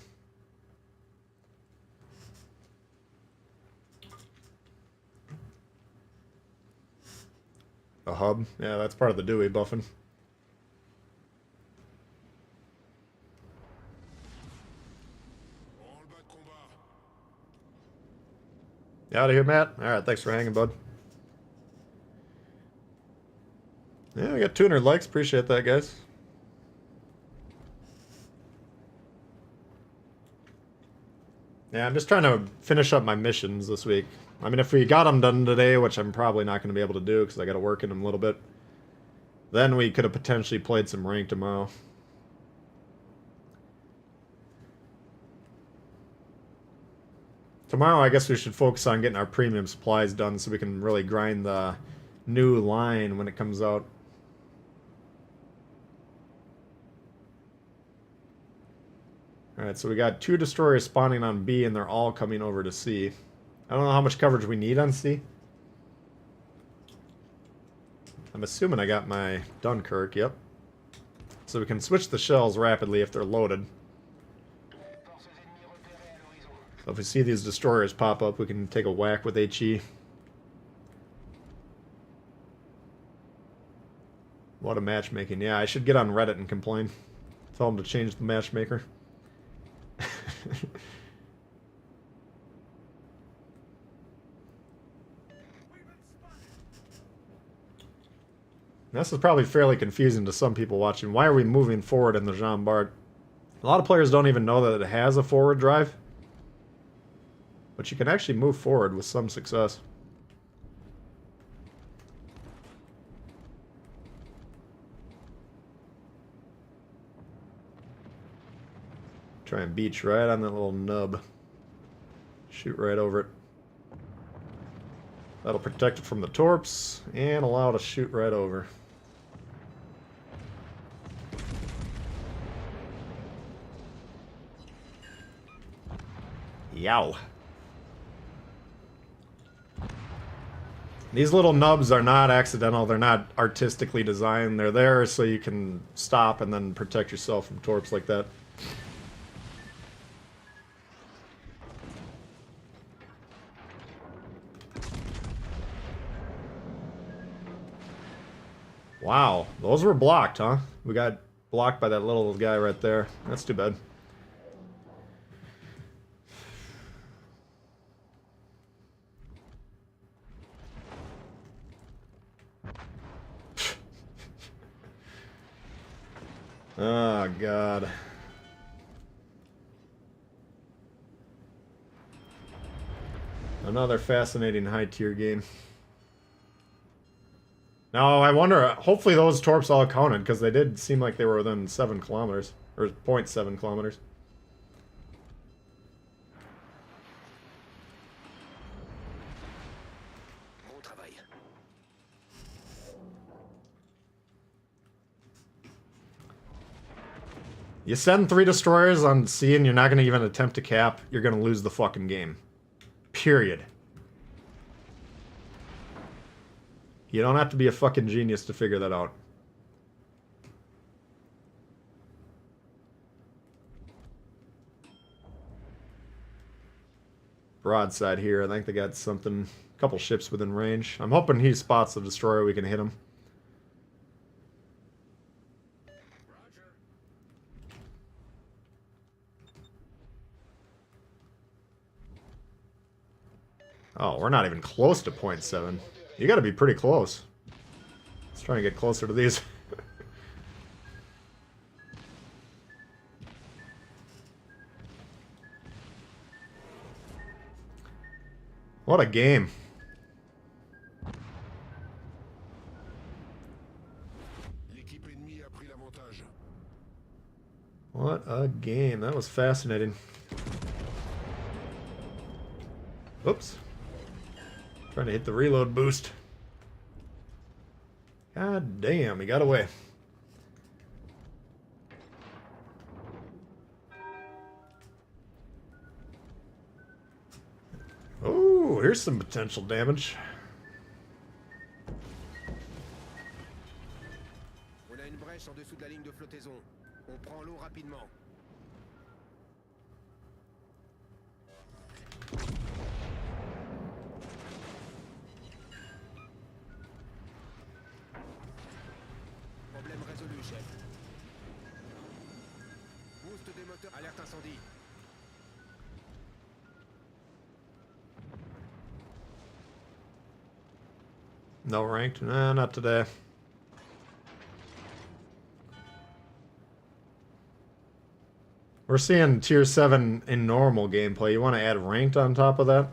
A hub? Yeah, that's part of the Dewey buffing. You out of here, Matt? Alright, thanks for hanging, bud. Yeah, we got 200 likes. Appreciate that, guys. Yeah, I'm just trying to finish up my missions this week. I mean, if we got them done today, which I'm probably not going to be able to do because I got to work in them a little bit, then we could have potentially played some rank tomorrow. Tomorrow, I guess we should focus on getting our premium supplies done so we can really grind the new line when it comes out. Alright, so we got 2 destroyers spawning on B, and they're all coming over to C. I don't know how much coverage we need on C. I'm assuming I got my Dunkirk, yep. So we can switch the shells rapidly if they're loaded. So if we see these destroyers pop up, we can take a whack with HE. What a matchmaking. Yeah, I should get on Reddit and complain. Tell them to change the matchmaker. This is probably fairly confusing to some people watching. Why are we moving forward in the Jean Bart? A lot of players don't even know that it has a forward drive. But you can actually move forward with some success. Try and beach right on that little nub. Shoot right over it. That'll protect it from the torps and allow it to shoot right over. Yow. These little nubs are not accidental. They're not artistically designed. They're there so you can stop and then protect yourself from torps like that. Wow, those were blocked, huh? We got blocked by that little guy right there. That's too bad. Oh, God. Another fascinating high-tier game. Now, I wonder, hopefully those torps all counted, because they did seem like they were within 7 kilometers, or 0.7 kilometers. You send 3 destroyers on C and you're not going to even attempt to cap, you're going to lose the fucking game. Period. You don't have to be a fucking genius to figure that out. broadside here. I think they got something, a couple ships within range. I'm hoping he spots the destroyer, we can hit him. Oh, we're not even close to 0.7. You gotta be pretty close. Let's try and get closer to these. What a game. What a game. That was fascinating. Oops. Trying to hit the reload boost. God damn, he got away. Oh, here's some potential damage. On a une brèche en dessous de la ligne de flottaison. On prend l'eau rapidement. Problème résolu, chef. Boost des moteurs. Alerte incendie. No ranked? Nah, not today. We're seeing tier 7 in normal gameplay. You want to add ranked on top of that?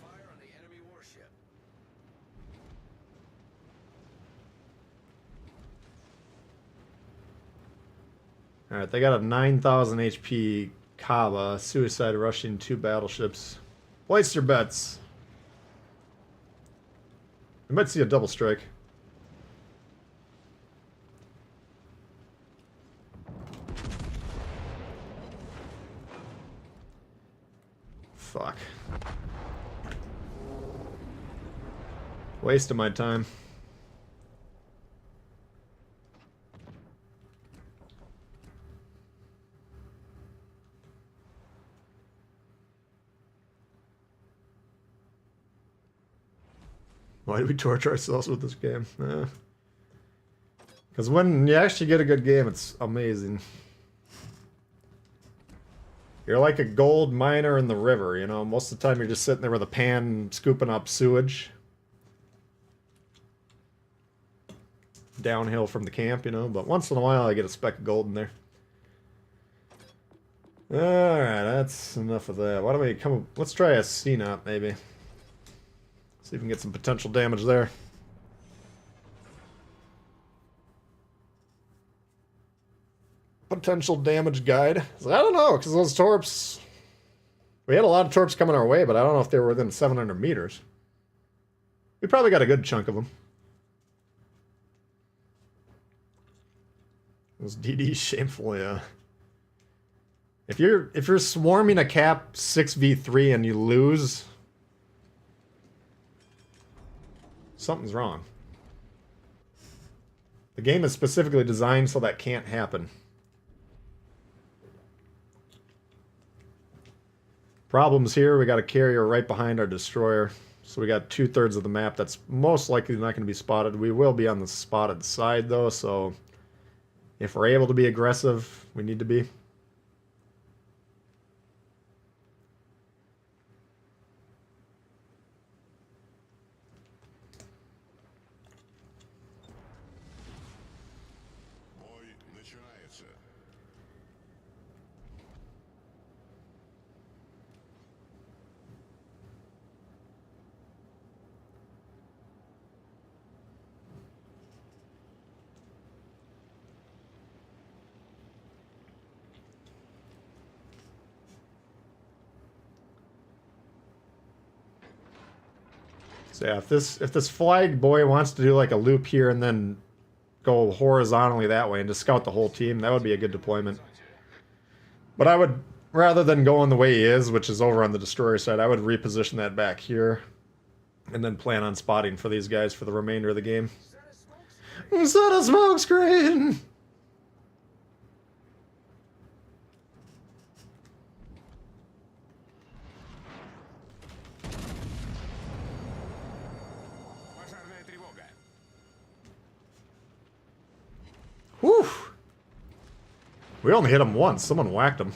Fire on the enemy warship. Alright, they got a 9,000 HP Kaba, suicide rushing 2 battleships. Place your bets. I might see a double strike. Fuck. Waste of my time. Why do we torture ourselves with this game? Because when you actually get a good game, it's amazing. You're like a gold miner in the river, you know? Most of the time you're just sitting there with a pan scooping up sewage. Downhill from the camp, you know? But once in a while I get a speck of gold in there. Alright, that's enough of that. Why don't we come... Let's try a CNOT, maybe. See if we can get some potential damage there. Potential damage guide. So I don't know, because those torps... We had a lot of torps coming our way, but I don't know if they were within 700 meters. We probably got a good chunk of them. Those DD shamefully, If you're swarming a cap 6v3 and you lose... Something's wrong. The game is specifically designed so that can't happen. Problems here, we got a carrier right behind our destroyer. So we got 2/3 of the map that's most likely not going to be spotted. We will be on the spotted side though, so if we're able to be aggressive, we need to be. So yeah, if this flag boy wants to do like a loop here and then go horizontally that way and just scout the whole team, that would be a good deployment. But I would, rather than going the way he is, which is over on the destroyer side, I would reposition that back here and then plan on spotting for these guys for the remainder of the game. Set a smoke screen! Пожарная тревога. Whew! We only hit him once. Someone whacked him.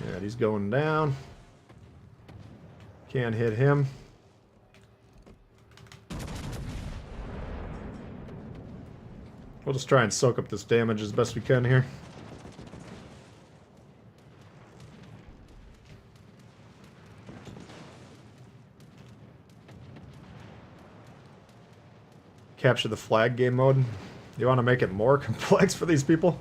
Yeah, he's going down. Can't hit him. We'll just try and soak up this damage as best we can here. Capture the flag game mode. You want to make it more complex for these people?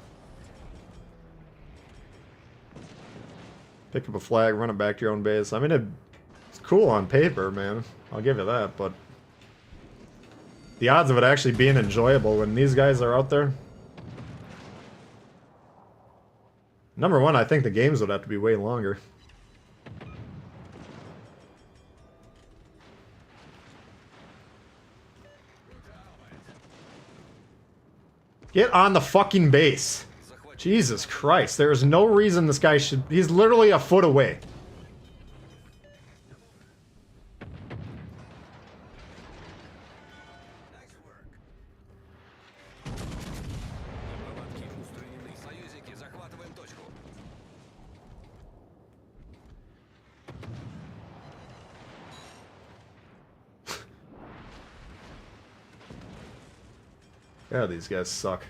Pick up a flag, run it back to your own base. I mean, it's cool on paper, man. I'll give you that, but the odds of it actually being enjoyable when these guys are out there. Number one, I think the games would have to be way longer. Get on the fucking base. Jesus Christ, there is no reason this guy should... He's literally a foot away. Yeah, these guys suck.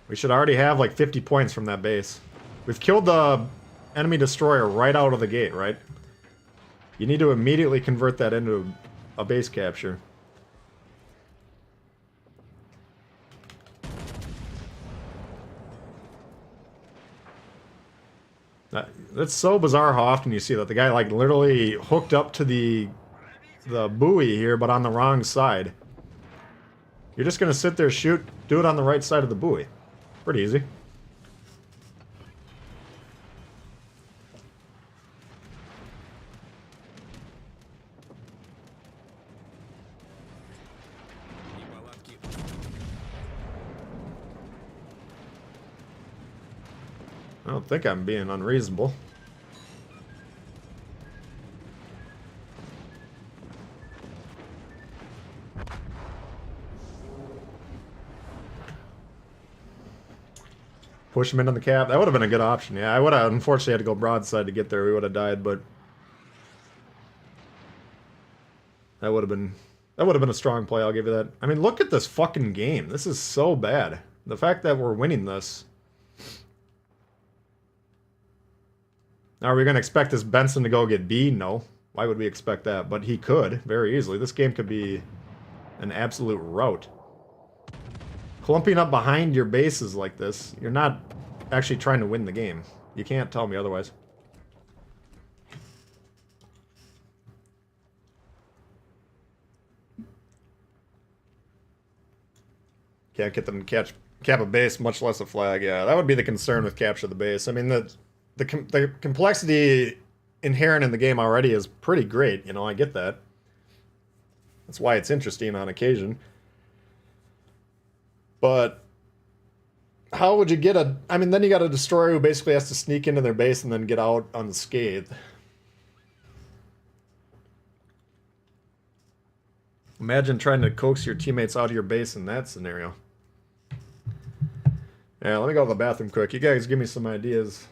We should already have like 50 points from that base. We've killed the enemy destroyer right out of the gate, right? You need to immediately convert that into a base capture. That's so bizarre how often you see that. The guy like literally hooked up to the buoy here, but on the wrong side. You're just gonna sit there, shoot, do it on the right side of the buoy. Pretty easy. I don't think I'm being unreasonable. Push him into the cap. That would have been a good option. Yeah, I would have unfortunately had to go broadside to get there. We would have died, but that would have been a strong play. I'll give you that. I mean, look at this fucking game. This is so bad. The fact that we're winning this. Now, are we going to expect this Benson to go get B? No. Why would we expect that? But he could very easily. This game could be an absolute rout. Clumping up behind your bases like this, you're not actually trying to win the game. You can't tell me otherwise. Can't get them to cap a base, much less a flag. Yeah, that would be the concern with capture the base. I mean, the complexity inherent in the game already is pretty great. You know, I get that. That's why it's interesting on occasion. But how would you get a... I mean, then you got a destroyer who basically has to sneak into their base and then get out unscathed. Imagine trying to coax your teammates out of your base in that scenario. Yeah, let me go to the bathroom quick. You guys give me some ideas.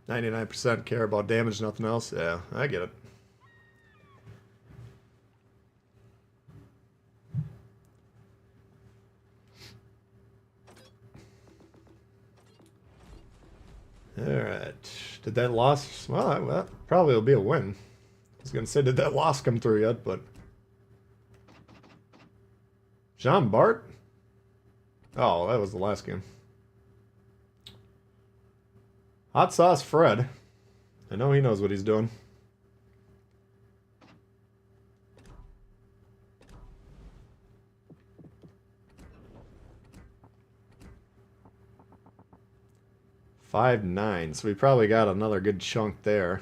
99% care about damage, nothing else. Yeah, I get it. Alright. Did that loss... Well, that probably will be a win. I was going to say, did that loss come through yet, but... Jean Bart? Oh, that was the last game. Hot Sauce Fred. I know he knows what he's doing. $5.9, so we probably got another good chunk there.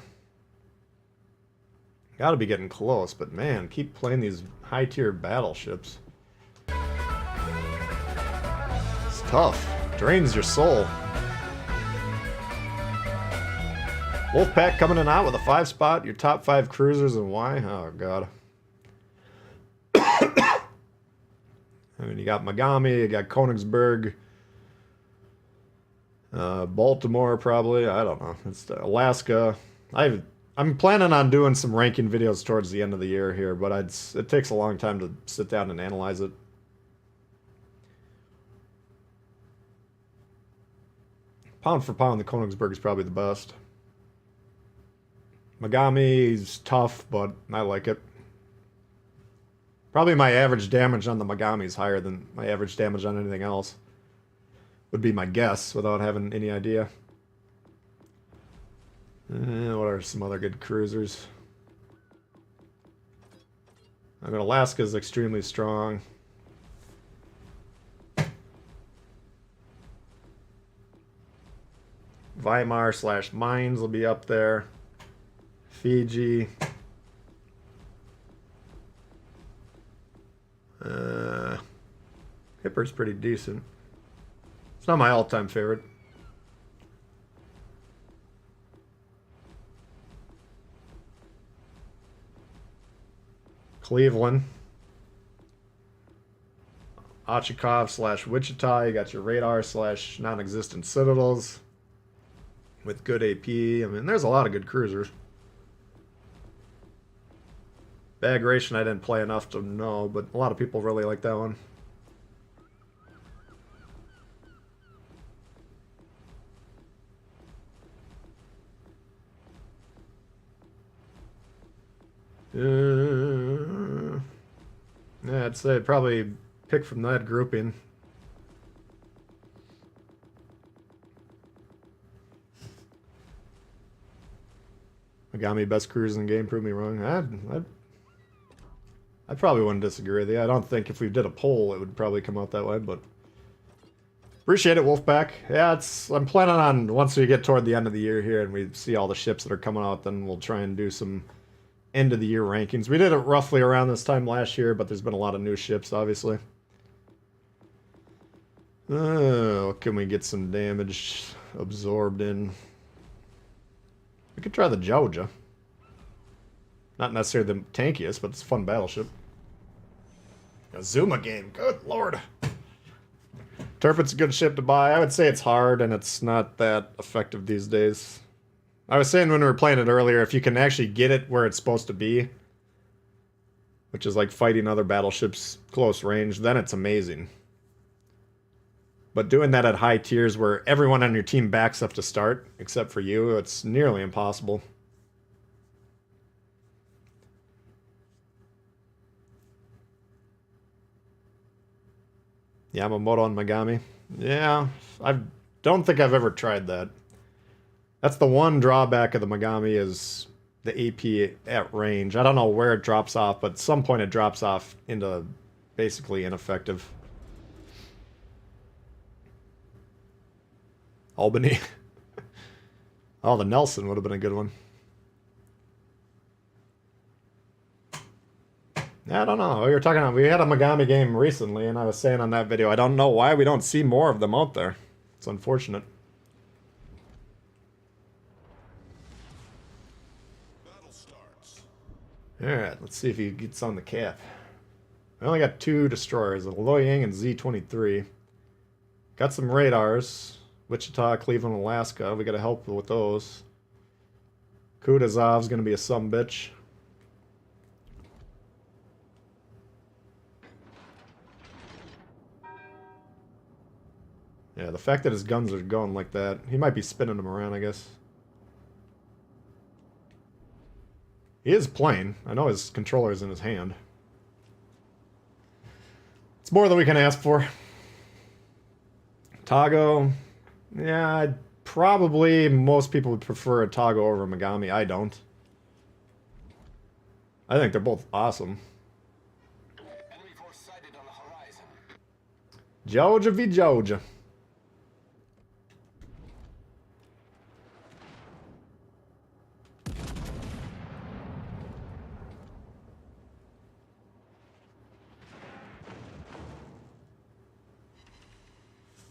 Gotta be getting close, but man, keep playing these high-tier battleships. It's tough. Drains your soul. Wolfpack coming in out with a 5 spot. Your top 5 cruisers and why? Oh, God. I mean, you got Megami, you got Königsberg. Baltimore, probably. I don't know. It's Alaska. I'm planning on doing some ranking videos towards the end of the year here, but it takes a long time to sit down and analyze it. Pound for pound, the Königsberg is probably the best. Megami's tough, but I like it. Probably my average damage on the Megami is higher than my average damage on anything else. Would be my guess, without having any idea. What are some other good cruisers? I mean, Alaska's extremely strong. Weimar/Mines will be up there. Fiji. Hipper's pretty decent. It's not my all-time favorite. Cleveland. Ochakov/Wichita. You got your radar/non-existent citadels with good AP. I mean, there's a lot of good cruisers. Bagration I didn't play enough to know, but a lot of people really like that one. Yeah, I'd say I'd probably pick from that grouping. Megami best cruiser in the game, prove me wrong. I probably wouldn't disagree with you. I don't think if we did a poll it would probably come out that way, but appreciate it, Wolfpack. Yeah, I'm planning on once we get toward the end of the year here and we see all the ships that are coming out, then we'll try and do some end of the year rankings. We did it roughly around this time last year, but there's been a lot of new ships, obviously. What can we get some damage absorbed in? We could try the Georgia. Not necessarily the tankiest, but it's a fun battleship. A Zuma game, good lord. Turpit's a good ship to buy. I would say it's hard and it's not that effective these days. I was saying when we were playing it earlier, if you can actually get it where it's supposed to be, which is like fighting other battleships close range, then it's amazing. But doing that at high tiers where everyone on your team backs up to start, except for you, it's nearly impossible. Yamamoto and Megami. Yeah, I don't think I've ever tried that. That's the one drawback of the Megami is the AP at range. I don't know where it drops off, but at some point it drops off into basically ineffective. Albany. Oh, the Nelson would have been a good one. I don't know. We were talking about, we had a Megami game recently, and I was saying on that video, I don't know why we don't see more of them out there. It's unfortunate. Battle starts. Alright, let's see if he gets on the cap. I only got 2 destroyers, a Loyang and Z-23. Got some radars. Wichita, Cleveland, Alaska. We gotta help with those. Kutuzov's gonna be a sumbitch. Yeah, the fact that his guns are going like that, he might be spinning them around, I guess. He is playing. I know his controller's in his hand. It's more than we can ask for. Tago, yeah, probably most people would prefer a Tago over a Megami. I don't. I think they're both awesome. Enemy force sighted on the horizon. Georgia v. Georgia.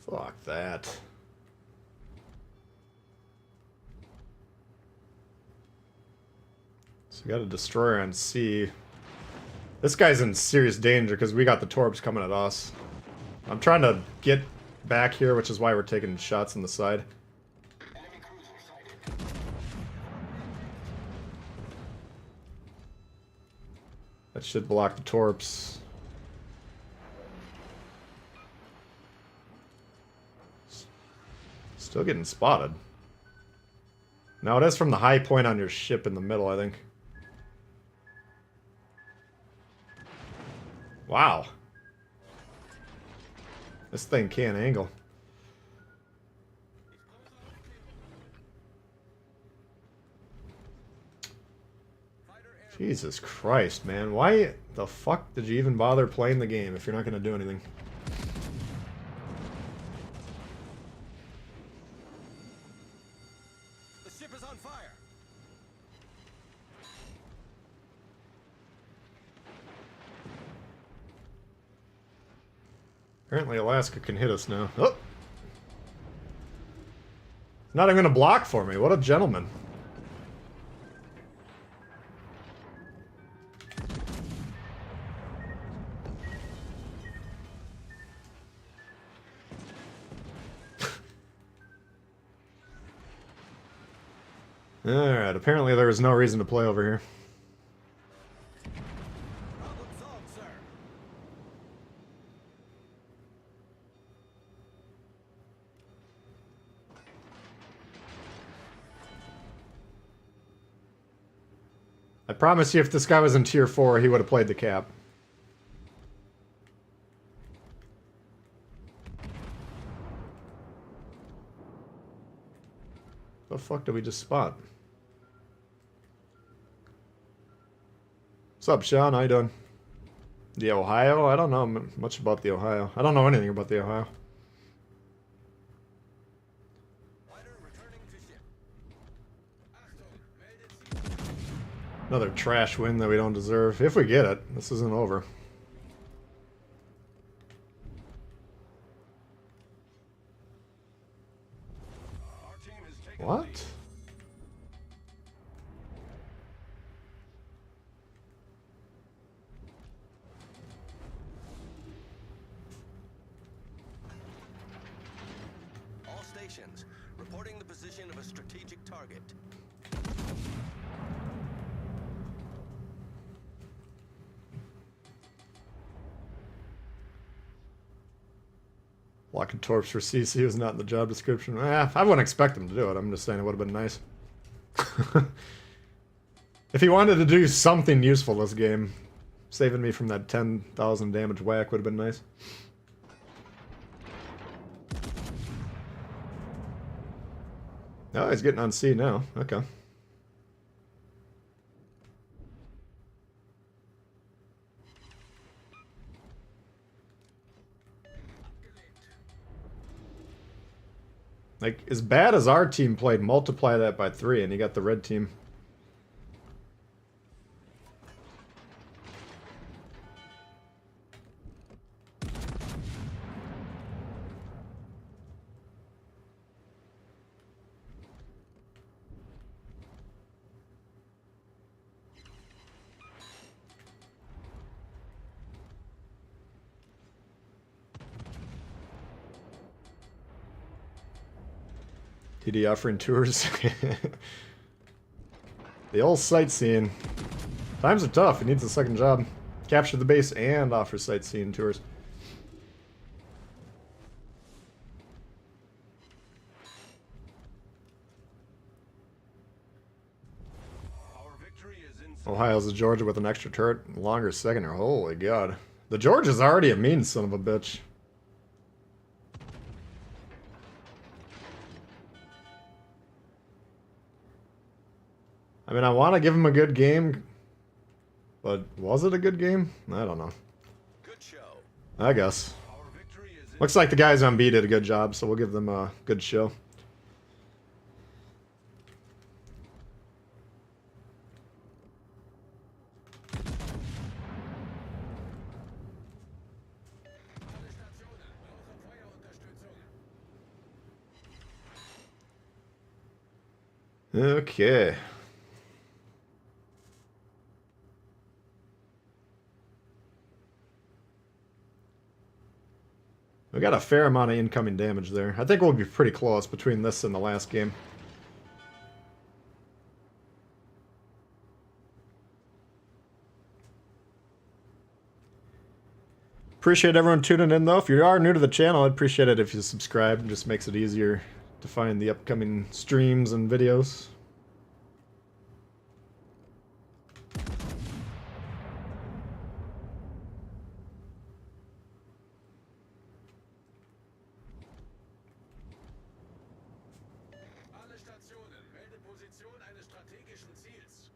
Fuck that. So we got a destroyer on sea. This guy's in serious danger because we got the torps coming at us. I'm trying to get back here, which is why we're taking shots on the side. Enemy cruiser sighted. That should block the torps. Still getting spotted. No, it is from the high point on your ship in the middle, I think. Wow. This thing can't angle. Jesus Christ, man. Why the fuck did you even bother playing the game if you're not going to do anything? The ship is on fire. Apparently Alaska can hit us now. Oh! He's not even going to block for me. What a gentleman. Alright, apparently there is no reason to play over here. Problem solved, sir. I promise you if this guy was in tier 4, he would have played the cap. The fuck did we just spot? What's up, Sean? How you doing? The Ohio? I don't know much about the Ohio. I don't know anything about the Ohio. Fighter returning to ship. Aston, made it. Another trash win that we don't deserve. If we get it, this isn't over. Our team is taking What? the lead. All stations, reporting the position of a strategic target. Blocking torps for CC was not in the job description. I wouldn't expect him to do it. I'm just saying it would have been nice. If he wanted to do something useful this game, saving me from that 10,000 damage whack would have been nice. Oh, he's getting on C now. Okay. Like, as bad as our team played, multiply that by 3 and you got the red team. TD offering tours. The old sightseeing. Times are tough. He needs a second job. Capture the base and offer sightseeing tours. Our victory is in Ohio's a Georgia with an extra turret. Longer seconder. Holy God. The Georgia's already a mean son of a bitch. I mean, I want to give him a good game, but was it a good game? I don't know. good show. I guess. Our victory is in Looks like the guys on B did a good job, so we'll give them a good show. Okay. We got a fair amount of incoming damage there. I think we'll be pretty close between this and the last game. Appreciate everyone tuning in though. If you are new to the channel, I'd appreciate it if you subscribe. It just makes it easier to find the upcoming streams and videos. Alle Stationen, melde Position eines strategischen Ziels.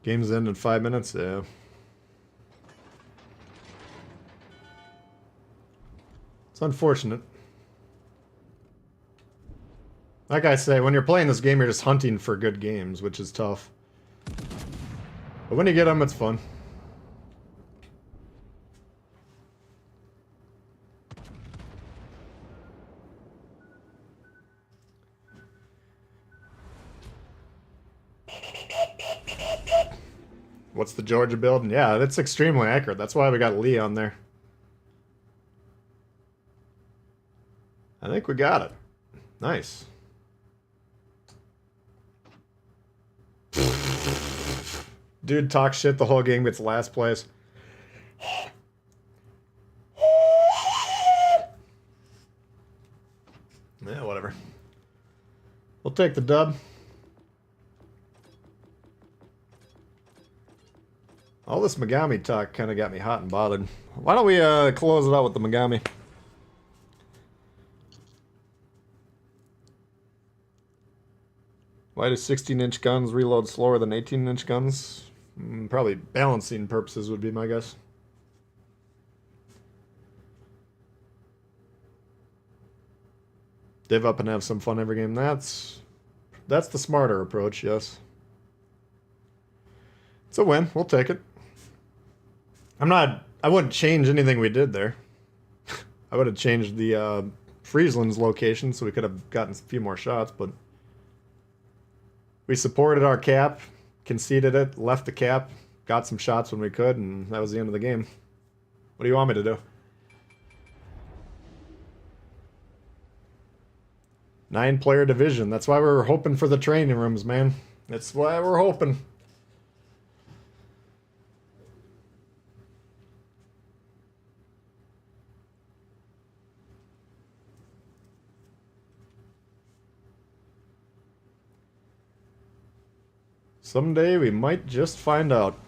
Game's end in 5 minutes, yeah. It's unfortunate. Like I say, when you're playing this game, you're just hunting for good games, which is tough. But when you get them, it's fun. What's the Georgia build? Yeah, that's extremely accurate. That's why we got Lee on there. I think we got it. Nice. Dude talks shit the whole game, gets last place. Yeah, whatever. We'll take the dub. All this Megami talk kind of got me hot and bothered. Why don't we close it out with the Megami? Why do 16-inch guns reload slower than 18-inch guns? Probably balancing purposes would be my guess. Div up and have some fun every game. That's the smarter approach, yes. It's a win. We'll take it. I wouldn't change anything we did there. I would have changed the Friesland's location so we could have gotten a few more shots, but we supported our cap, conceded it, left the cap, got some shots when we could, and that was the end of the game. What do you want me to do? 9-player division. That's why we were hoping for the training rooms, man. That's why we're hoping. Someday we might just find out.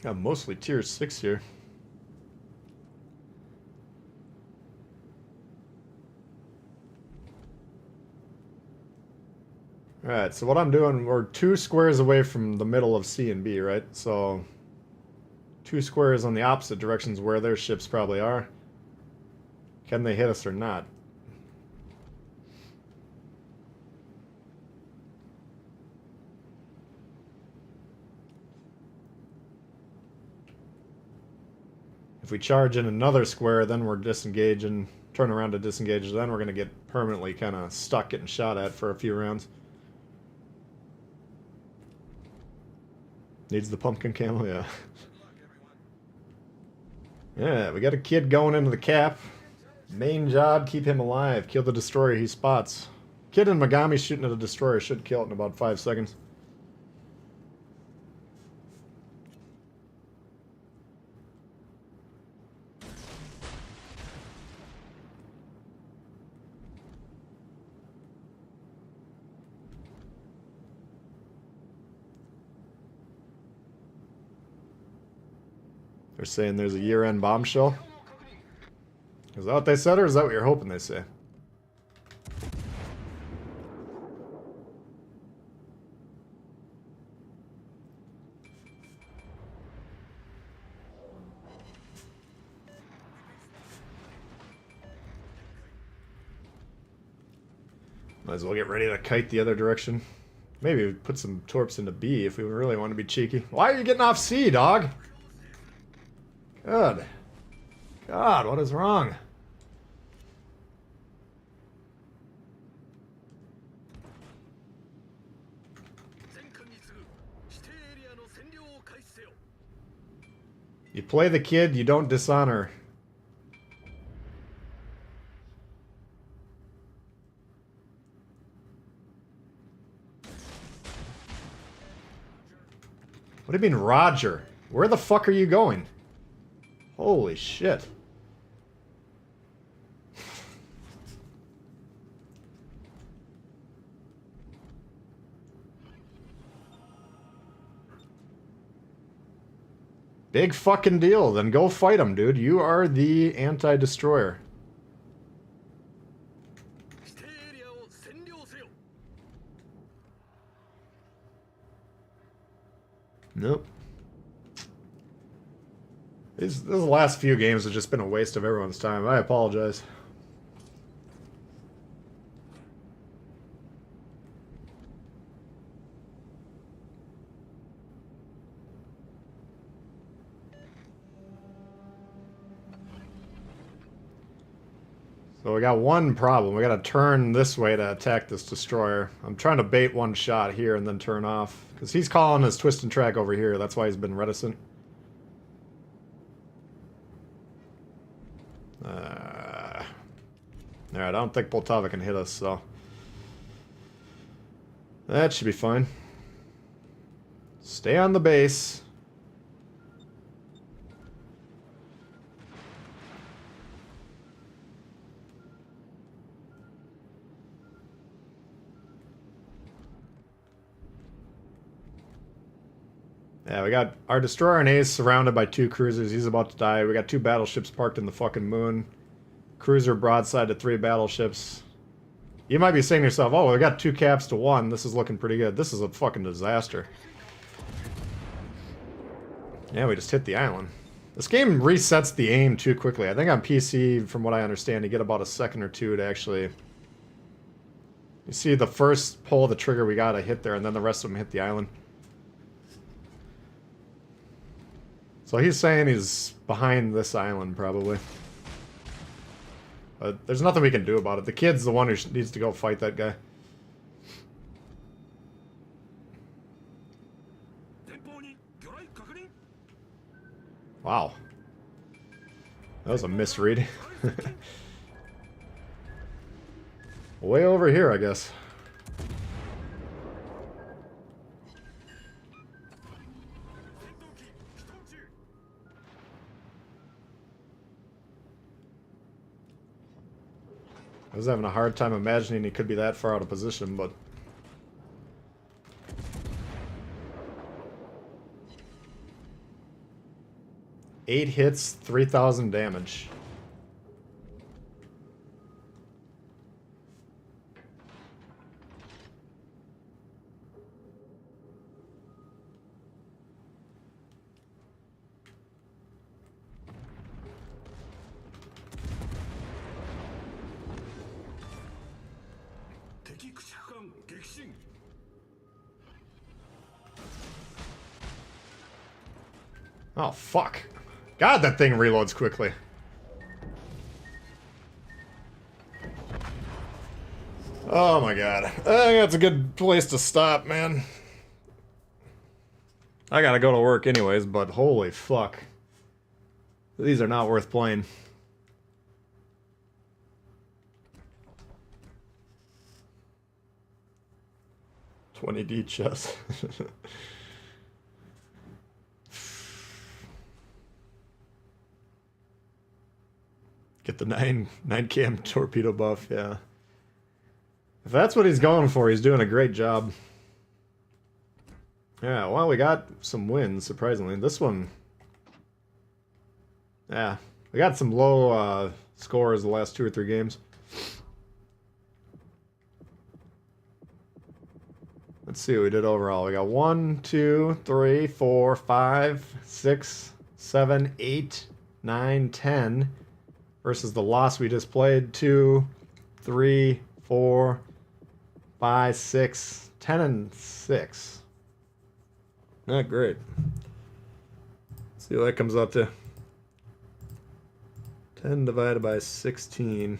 I'm mostly tier 6 here. Alright, so what I'm doing, we're 2 squares away from the middle of C and B, right? So 2 squares on the opposite directions where their ships probably are. Can they hit us or not? If we charge in another square, then we're disengaging, turn around to disengage, then we're going to get permanently kind of stuck getting shot at for a few rounds. Needs the pumpkin camo, yeah. Yeah, we got a kid going into the cap. Main job, keep him alive. Kill the destroyer he spots. Kid in Megami shooting at a destroyer should kill it in about 5 seconds. They're saying there's a year-end bombshell. Is that what they said, or is that what you're hoping they say? Might as well get ready to kite the other direction. Maybe put some torps into B if we really want to be cheeky. Why are you getting off C, dog? Good. God, what is wrong? You play the kid, you don't dishonor. What do you mean, Roger? Where the fuck are you going? Holy shit. Big fucking deal. Then go fight him, dude. You are the anti-destroyer. Nope. These last few games have just been a waste of everyone's time. I apologize. So we got one problem. We got to turn this way to attack this destroyer. I'm trying to bait one shot here and then turn off. Because he's calling his twist and track over here. That's why he's been reticent. Alright, I don't think Poltava can hit us, so... that should be fine. Stay on the base. Yeah, we got our destroyer and Ace surrounded by 2 cruisers. He's about to die. We got 2 battleships parked in the fucking moon. Cruiser broadside to 3 battleships. You might be saying to yourself, oh, we got 2 caps to 1. This is looking pretty good. This is a fucking disaster. Yeah, we just hit the island. This game resets the aim too quickly. I think on PC, from what I understand, you get about a second or 2 to actually... you see the first pull of the trigger we got a hit there, and then the rest of them hit the island. So he's saying he's behind this island, probably. But there's nothing we can do about it. The kid's the one who needs to go fight that guy. Wow. That was a misread. Way over here, I guess. I was having a hard time imagining he could be that far out of position, but... 8 hits, 3,000 damage. Oh, fuck. God, that thing reloads quickly. Oh my god. I think that's a good place to stop, man. I gotta go to work anyways, but holy fuck. These are not worth playing. $20D chess. Get the 9 cam torpedo buff, yeah. If that's what he's going for, he's doing a great job. Yeah, well, we got some wins, surprisingly. This one... Yeah, we got some low scores the last 2 or 3 games. Let's see what we did overall. We got 1, 2, 3, 4, 5, 6, 7, 8, 9, 10. Versus the loss we just played. 2, 3, 4, 5, 6, 10, and 6. Not great. Let's see what that comes up to. 10 divided by 16.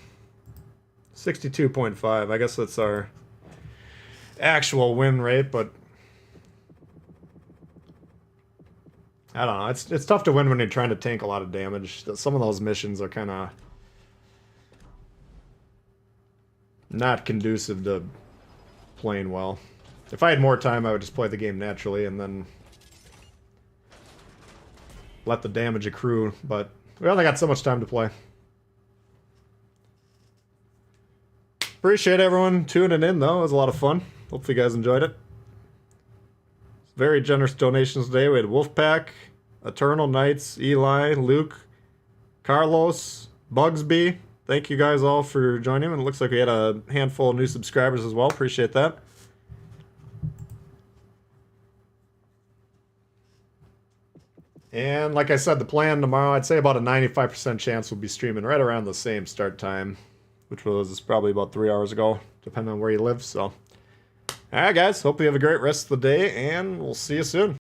62.5. I guess that's our actual win rate, but I don't know. It's tough to win when you're trying to tank a lot of damage. Some of those missions are kind of not conducive to playing well. If I had more time, I would just play the game naturally and then let the damage accrue, but we only got so much time to play. Appreciate everyone tuning in, though. It was a lot of fun. Hopefully you guys enjoyed it. Very generous donations today. We had Wolfpack, Eternal Knights, Eli, Luke, Carlos, Bugsby. Thank you guys all for joining. And it looks like we had a handful of new subscribers as well. Appreciate that. And like I said, the plan tomorrow, I'd say about a 95% chance we'll be streaming right around the same start time, which was probably about 3 hours ago, depending on where you live. So, all right, guys. Hope you have a great rest of the day, and we'll see you soon.